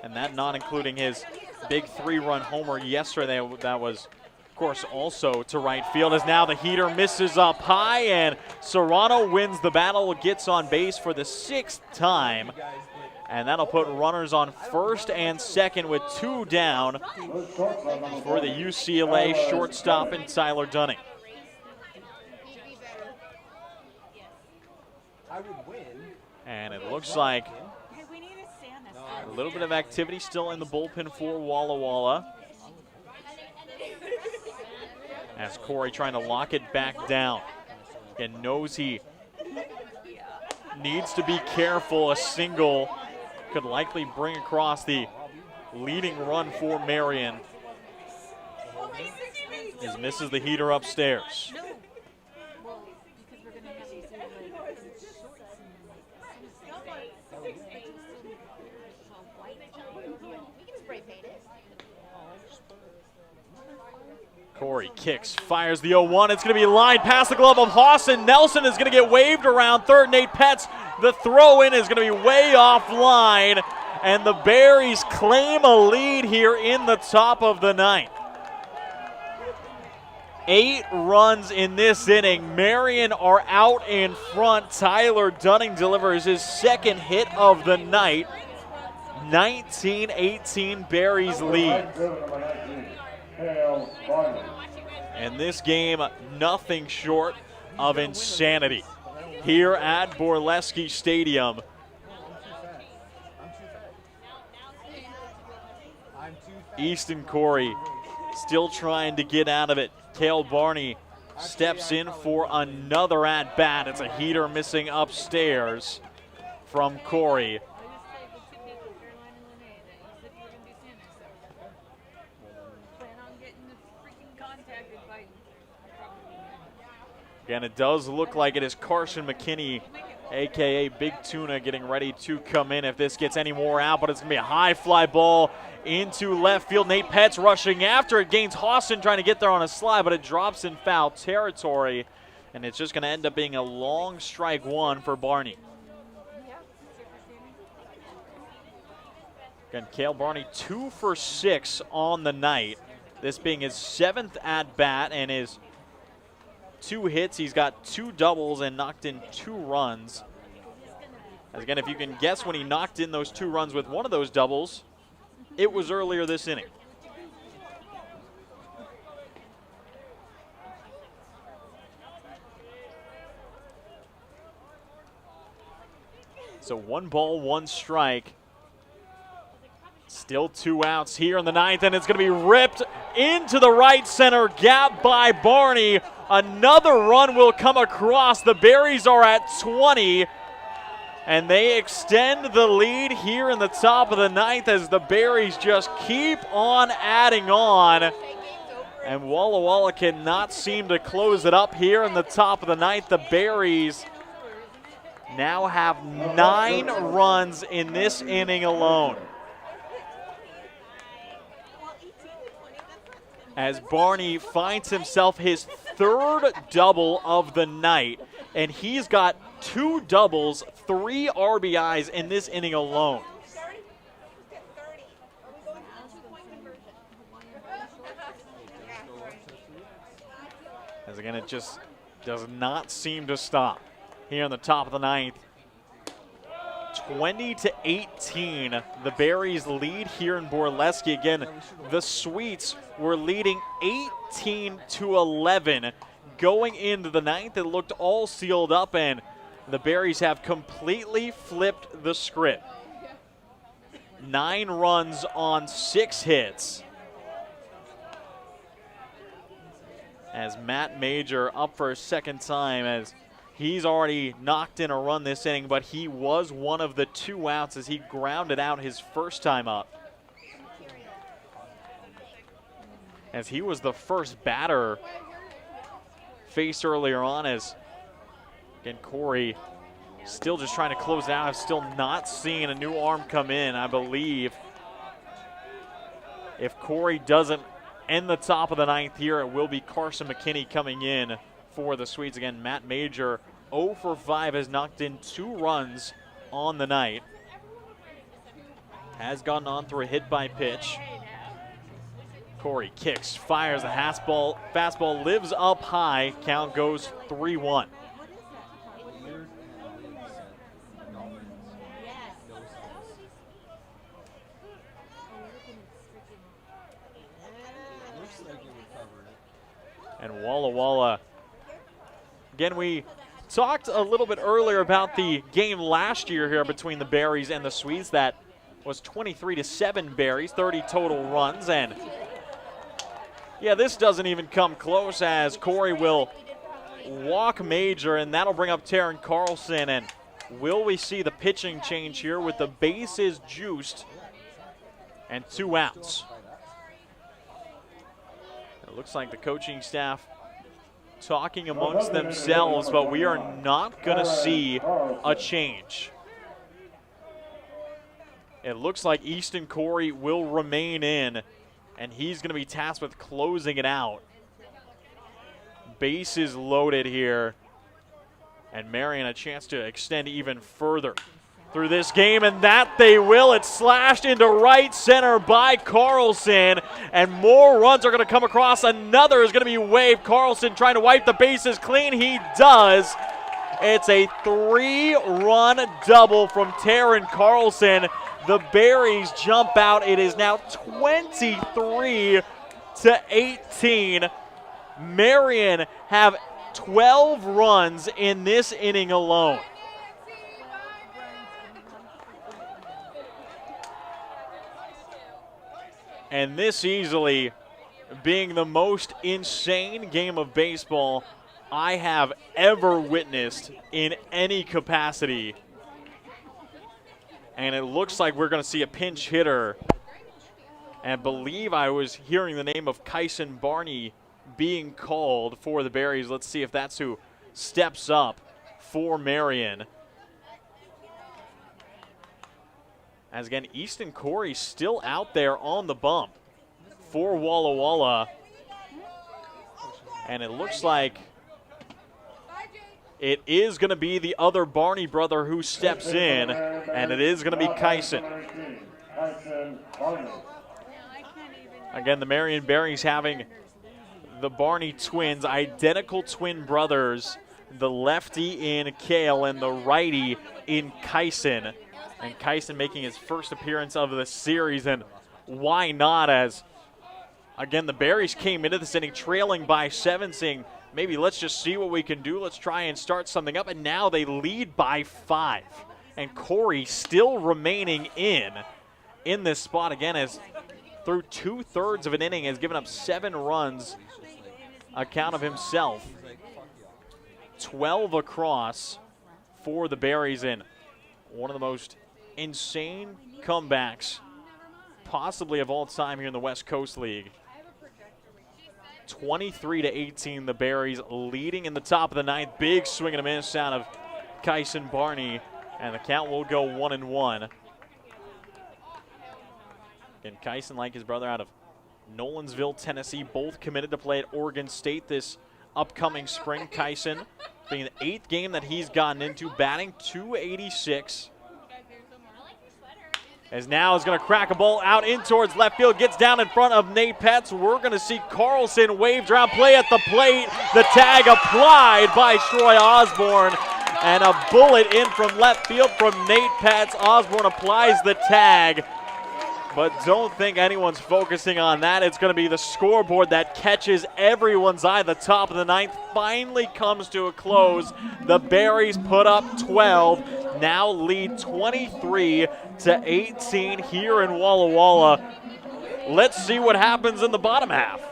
And that not including his big 3-run homer yesterday. That was, of course, also to right field, as now the heater misses up high, and Serrano wins the battle, gets on base for the 6th time. And that'll put runners on first and second with 2 down for the UCLA shortstop and Tyler Dunning. And it looks like a little bit of activity still in the bullpen for Walla Walla, as Corey trying to lock it back down and knows he needs to be careful. A single could likely bring across the leading run for Marion. As misses the heater upstairs. Corey kicks, fires the 0-1. It's going to be lined past the glove of Hawson. Nelson is going to get waved around third. Nate Petz, the throw-in is going to be way offline, and the Berries claim a lead here in the top of the 9th. 8 runs in this inning. Marion are out in front. Tyler Dunning delivers his 2nd hit of the night. 19-18 Berries lead. And this game, nothing short of insanity here at Borleske Stadium. Easton Corey still trying to get out of it. Cale Barney steps in for another at-bat. It's a heater missing upstairs from Corey. Again, it does look like it is Carson McKinney, a.k.a. Big Tuna, getting ready to come in if this gets any more out, but it's going to be a high fly ball into left field. Nate Petz rushing after it, gains Hawson trying to get there on a slide, but it drops in foul territory, and it's just going to end up being a long strike 1 for Barney. Again, Cale Barney 2 for 6 on the night, this being his 7th at-bat and his 2 hits. He's got 2 doubles and knocked in 2 runs. As again, if you can guess when he knocked in those 2 runs with one of those doubles, it was earlier this inning. So 1 ball, 1 strike. Still 2 outs here in the 9th, and it's going to be ripped into the right center gap by Barney. Another run will come across. The Berries are at 20, and they extend the lead here in the top of the 9th as the Berries just keep on adding on. And Walla Walla cannot seem to close it up here in the top of the 9th. The Berries now have 9 runs in this inning alone. As Barney finds himself his 3rd double of the night, and he's got 2 doubles, 3 RBIs in this inning alone. As again, it just does not seem to stop here in the top of the 9th. 20-18, the Berries lead here in Borleske. Again, the Sweets were leading 18-11 going into the 9th. It looked all sealed up, and the Berries have completely flipped the script. 9 runs on 6 hits. As Matt Major up for a second time, as he's already knocked in a run this inning, but he was one of the 2 outs as he grounded out his first time up. As he was the first batter faced earlier on, as again Corey still just trying to close it out. I've still not seen a new arm come in. I believe if Corey doesn't end the top of the 9th here, it will be Carson McKinney coming in for the Swedes. Again, Matt Major 0 for 5 has knocked in 2 runs on the night. Has gotten on through a hit by pitch. Corey kicks, fires the fastball lives up high. Count goes 3-1. And Walla Walla, again, we talked a little bit earlier about the game last year here between the Berries and the Swedes. That was 23-7 Berries, 30 total runs. And yeah, this doesn't even come close, as Corey will walk Major, and that'll bring up Taryn Carlson. And will we see the pitching change here with the bases juiced and 2 outs? It looks like the coaching staff talking amongst themselves, but we are not going to see a change. It looks like Easton Corey will remain in, and he's going to be tasked with closing it out. Bases loaded here, and Marion a chance to extend even further through this game, and that they will. It's slashed into right center by Carlson, and more runs are going to come across. Another is going to be waved. Carlson trying to wipe the bases clean. He does. It's a 3-run double from Taryn Carlson. The Berries jump out. It is now 23-18. Marion have 12 runs in this inning alone. And this easily being the most insane game of baseball I have ever witnessed in any capacity. And it looks like we're going to see a pinch hitter. And I believe I was hearing the name of Kyson Barney being called for the Berries. Let's see if that's who steps up for Marion. As again, Easton Corey still out there on the bump for Walla Walla. And it looks like it is going to be the other Barney brother who steps in, and it is going to be Kyson. Again, the Marion Berries having the Barney twins, identical twin brothers, the lefty in Kale and the righty in Kyson. And Kyson making his first appearance of the series, and why not, as, again, the Berries came into this inning trailing by 7, saying, maybe let's just see what we can do. Let's try and start something up, and now they lead by 5. And Corey still remaining in this spot again, as through 2/3 of an inning has given up 7 runs, account of himself. 12 across for the Berries, in one of the most insane comebacks possibly of all time here in the West Coast League. 23-18, the Berries leading in the top of the 9th. Big swing and a miss out of Kyson Barney, and the count will go 1-1. And Kyson, like his brother, out of Nolensville, Tennessee, both committed to play at Oregon State this upcoming spring. Kyson being the 8th game that he's gotten into, batting .286. As now is going to crack a ball out in towards left field, gets down in front of Nate Petz. We're going to see Carlson waved around, play at the plate. The tag applied by Troy Osborne, and a bullet in from left field from Nate Petz. Osborne applies the tag, but don't think anyone's focusing on that. It's going to be the scoreboard that catches everyone's eye. The top of the 9th finally comes to a close. The Berries put up 12, now lead 23-18 here in Walla Walla. Let's see what happens in the bottom half.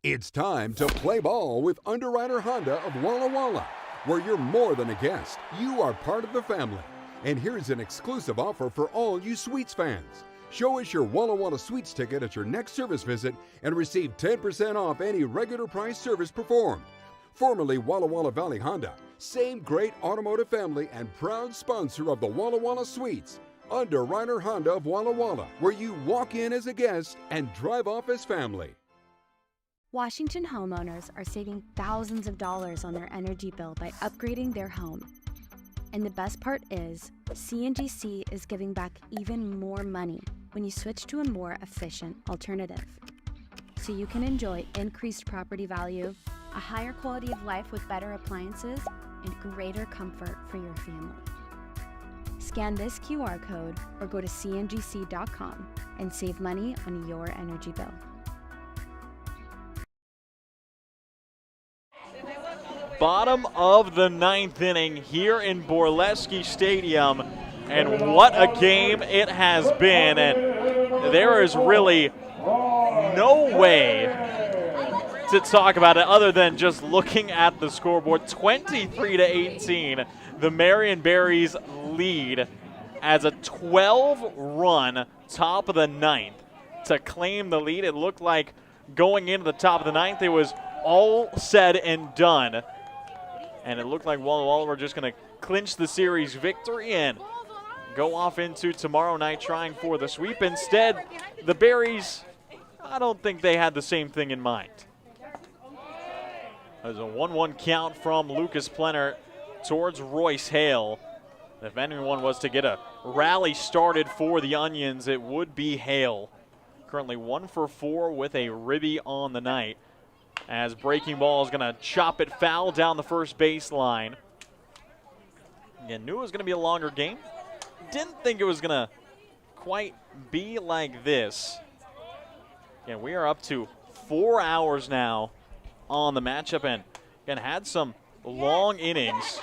It's time to play ball with Underwriter Honda of Walla Walla, where you're more than a guest. You are part of the family. And here's an exclusive offer for all you Sweets fans. Show us your Walla Walla Sweets ticket at your next service visit and receive 10% off any regular price service performed. Formerly Walla Walla Valley Honda, same great automotive family and proud sponsor of the Walla Walla Sweets. Underwriter Honda of Walla Walla, where you walk in as a guest and drive off as family. Washington homeowners are saving thousands of dollars on their energy bill by upgrading their home. And the best part is, CNGC is giving back even more money when you switch to a more efficient alternative. So you can enjoy increased property value, a higher quality of life with better appliances, and greater comfort for your family. Scan this QR code or go to cngc.com and save money on your energy bill. Bottom of the 9th inning here in Borleske Stadium, and what a game it has been. And there is really no way to talk about it other than just looking at the scoreboard. 23-18, the Marion Berries lead as a 12-run top of the 9th to claim the lead. It looked like going into the top of the 9th, it was all said and done. And it looked like Walla Walla were just going to clinch the series victory and go off into tomorrow night trying for the sweep. Instead, the Berries, I don't think they had the same thing in mind. There's a 1-1 count from Lucas Plenner towards Royce Hale. If anyone was to get a rally started for the Onions, it would be Hale. Currently 1 for 4 with a ribby on the night. As breaking ball is going to chop it foul down the first baseline. Again, knew it was going to be a longer game. Didn't think it was going to quite be like this. Again, we are up to 4 hours now on the matchup, and again, had some long innings.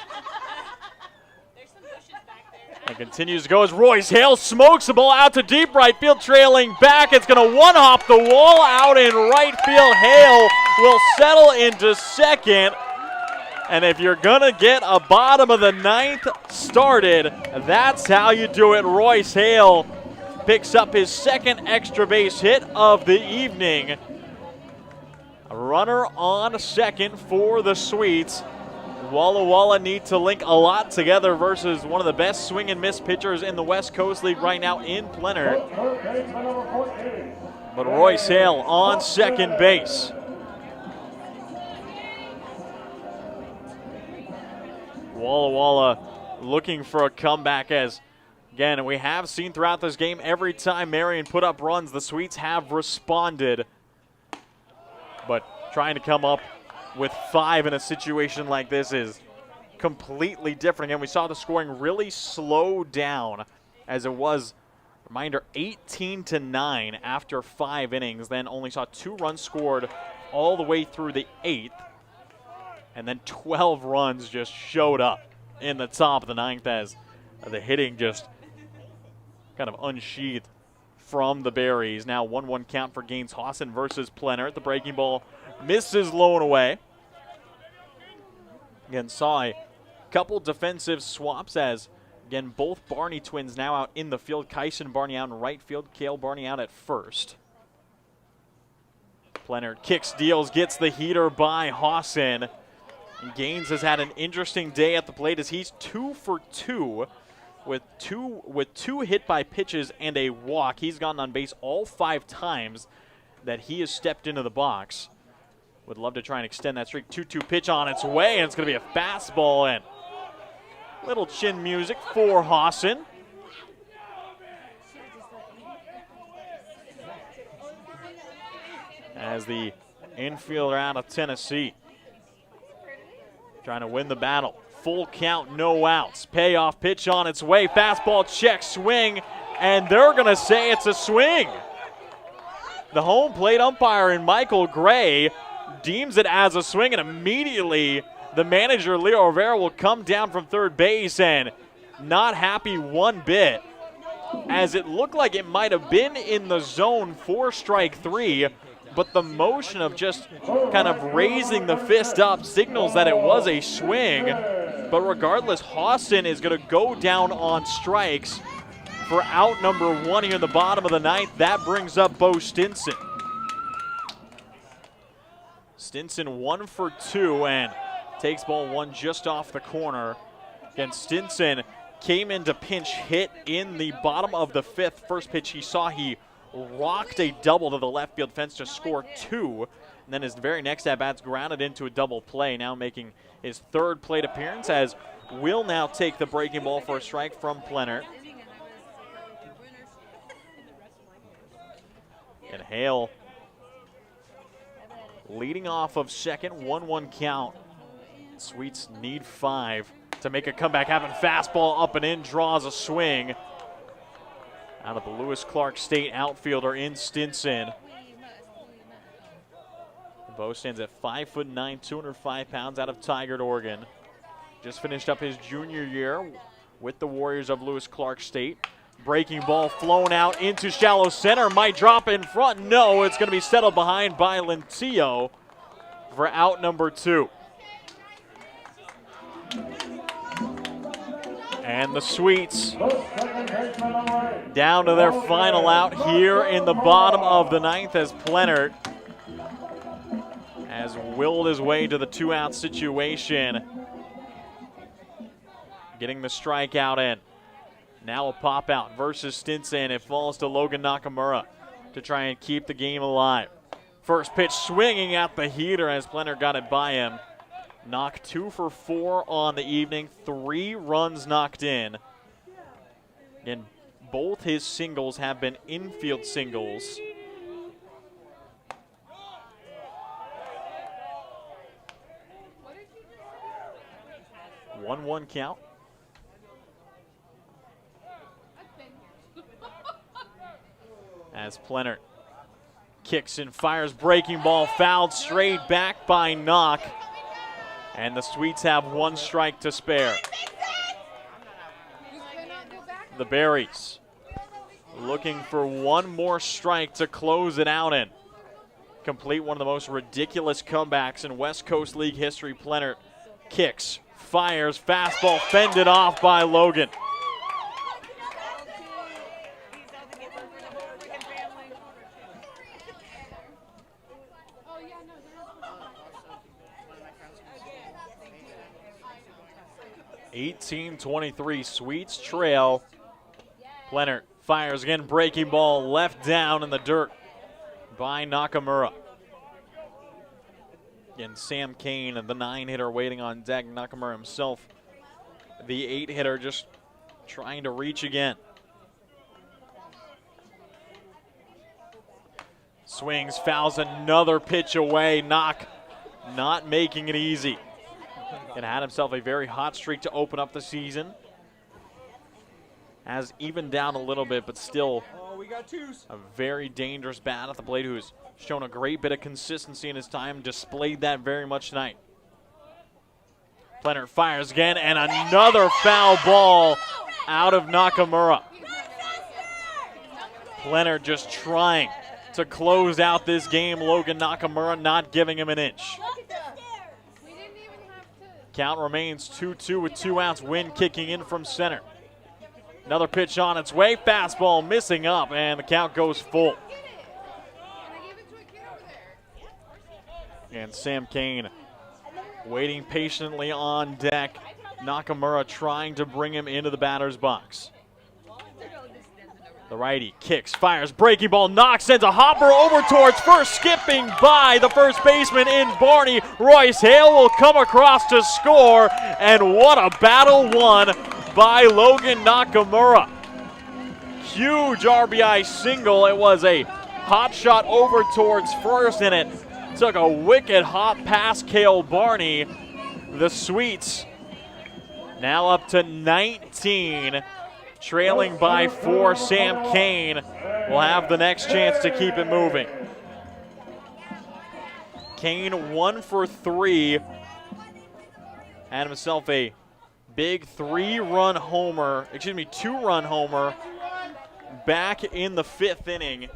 And continues to go as Royce Hale smokes the ball out to deep right field, trailing back. It's going to one-hop the wall out in right field. Hale will settle into second. And if you're going to get a bottom of the 9th started, that's how you do it. Royce Hale picks up his second extra base hit of the evening. A runner on second for the Sweets. Walla Walla need to link a lot together versus one of the best swing and miss pitchers in the West Coast League right now in Plenner. But Royce Hale on second base. Walla Walla looking for a comeback as, again, we have seen throughout this game, every time Marion put up runs, the Sweets have responded. But trying to come up with 5 in a situation like this is completely different. And we saw the scoring really slow down as it was, reminder, 18-9 after 5 innings. Then only saw 2 runs scored all the way through the 8th. And then 12 runs just showed up in the top of the ninth as the hitting just kind of unsheathed from the Berries. Now 1-1 count for Gaines Hawson versus Plenner. The breaking ball misses low and away. Again, saw a couple defensive swaps as, again, both Barney twins now out in the field. Kyson Barney out in right field, Cale Barney out at first. Plenner kicks, deals, gets the heater by Hawson. And Gaines has had an interesting day at the plate as he's 2 for 2 with two hit by pitches and a walk. He's gotten on base all 5 times that he has stepped into the box. Would love to try and extend that streak. 2-2 pitch on its way, and it's going to be a fastball and little chin music for Hawson. As the infielder out of Tennessee trying to win the battle. Full count, no outs. Payoff pitch on its way. Fastball check, swing, and they're going to say it's a swing. The home plate umpire in Michael Gray deems it as a swing, and immediately the manager, Leo Rivera, will come down from third base and not happy one bit, as it looked like it might have been in the zone for strike 3, but the motion of just kind of raising the fist up signals that it was a swing. But regardless, Hawson is going to go down on strikes for out number 1 here in the bottom of the ninth. That brings up Bo Stinson. Stinson 1 for 2 and takes ball 1 just off the corner. Again, Stinson came in to pinch hit in the bottom of the 5th. First pitch he saw, he rocked a double to the left field fence to score 2. And then his very next at-bat's grounded into a double play, now making his 3rd plate appearance, as will now take the breaking ball for a strike from Plenner. And Hale leading off of second, 1-1 count. Sweets need 5 to make a comeback happen. Fastball up and in, draws a swing. Out of the Lewis Clark State outfielder in Stinson. Bo stands at 5'9", 205 pounds, out of Tigard, Oregon. Just finished up his junior year with the Warriors of Lewis Clark State. Breaking ball flown out into shallow center. Might drop in front. No, it's going to be settled behind by Lentillo for out number 2. And the Sweets down to their final out here in the bottom of the ninth, as Plenner has willed his way to the 2-out situation. Getting the strikeout in. Now a pop out versus Stinson. It falls to Logan Nakamura to try and keep the game alive. First pitch swinging at the heater as Plenner got it by him. Knock 2 for 4 on the evening. 3 runs knocked in. And both his singles have been infield singles. One count. As Plenner kicks and fires, breaking ball fouled straight back by Knock. And the Sweets have 1 strike to spare. The Berries looking for 1 more strike to close it out in. Complete one of the most ridiculous comebacks in West Coast League history. Plenner kicks, fires, fastball fended off by Logan. (18-23) Sweets trail. Plenner fires again, breaking ball left down in the dirt by Nakamura. Again, Sam Kane, the 9-hitter, waiting on deck. Nakamura himself, the 8-hitter, just trying to reach again. Swings, fouls another pitch away. Knock not making it easy. And had himself a very hot streak to open up the season. Has evened down a little bit, but still a very dangerous bat at the plate, who's shown a great bit of consistency in his time, displayed that very much tonight. Plenner fires again, and another foul ball out of Nakamura. Plenner just trying to close out this game. Logan Nakamura not giving him an inch. Count remains 2-2 with 2 outs. Wynn kicking in from center. Another pitch on its way. Fastball missing up, and the count goes full. And Sam Kane waiting patiently on deck. Nakamura trying to bring him into the batter's box. The righty kicks, fires, breaking ball, knocks, sends a hopper over towards first, skipping by the first baseman in Barney. Royce Hale will come across to score, and what a battle won by Logan Nakamura. Huge RBI single. It was a hot shot over towards first, and it took a wicked hop past Cale Barney. The Sweets now up to 19. Trailing by 4, Sam Kane will have the next chance to keep it moving. Kane 1 for 3. Had himself a big 2-run homer back in the 5th inning.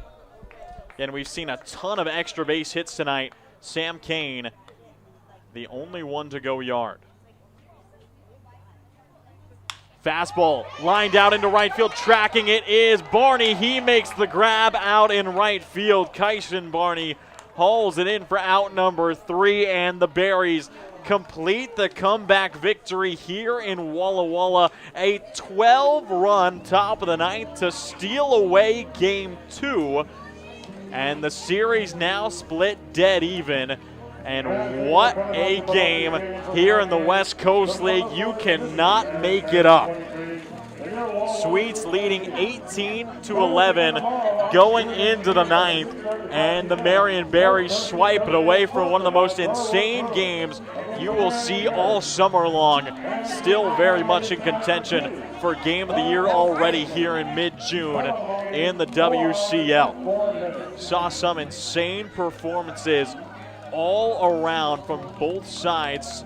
And we've seen a ton of extra base hits tonight. Sam Kane, the only one to go yard. Fastball lined out into right field. Tracking it is Barney. He makes the grab out in right field. Kyson Barney hauls it in for out number 3, and the Berries complete the comeback victory here in Walla Walla. A 12-run top of the 9th to steal away Game 2. And the series now split dead even. And what a game here in the West Coast League. You cannot make it up. Sweets leading 18-11 going into the 9th. And the Marion Berries swipe it away from one of the most insane games you will see all summer long. Still very much in contention for Game of the Year already here in mid-June in the WCL. Saw some insane performances all around from both sides,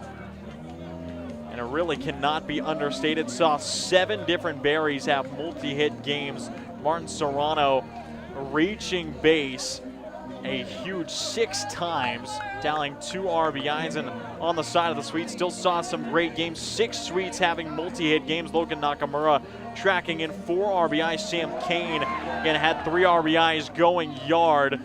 and it really cannot be understated. Saw 7 different Berries have multi-hit games. Martin Serrano reaching base a huge 6 times, tallying 2 RBIs, and on the side of the Sweets still saw some great games. 6 Sweets having multi-hit games. Logan Nakamura tracking in 4 RBIs. Sam Kane again had 3 RBIs going yard.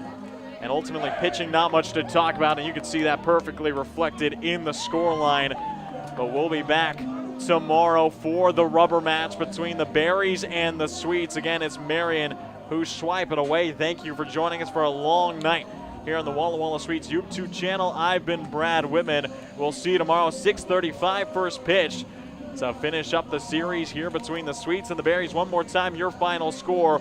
And ultimately pitching, not much to talk about, and you can see that perfectly reflected in the scoreline. But we'll be back tomorrow for the rubber match between the Berries and the Sweets. Again, it's Marion who swipe it away. Thank you for joining us for a long night here on the Walla Walla Sweets YouTube channel. I've been Brad Whitman. We'll see you tomorrow, 6:35 first pitch to finish up the series here between the Sweets and the Berries. One more time, your final score.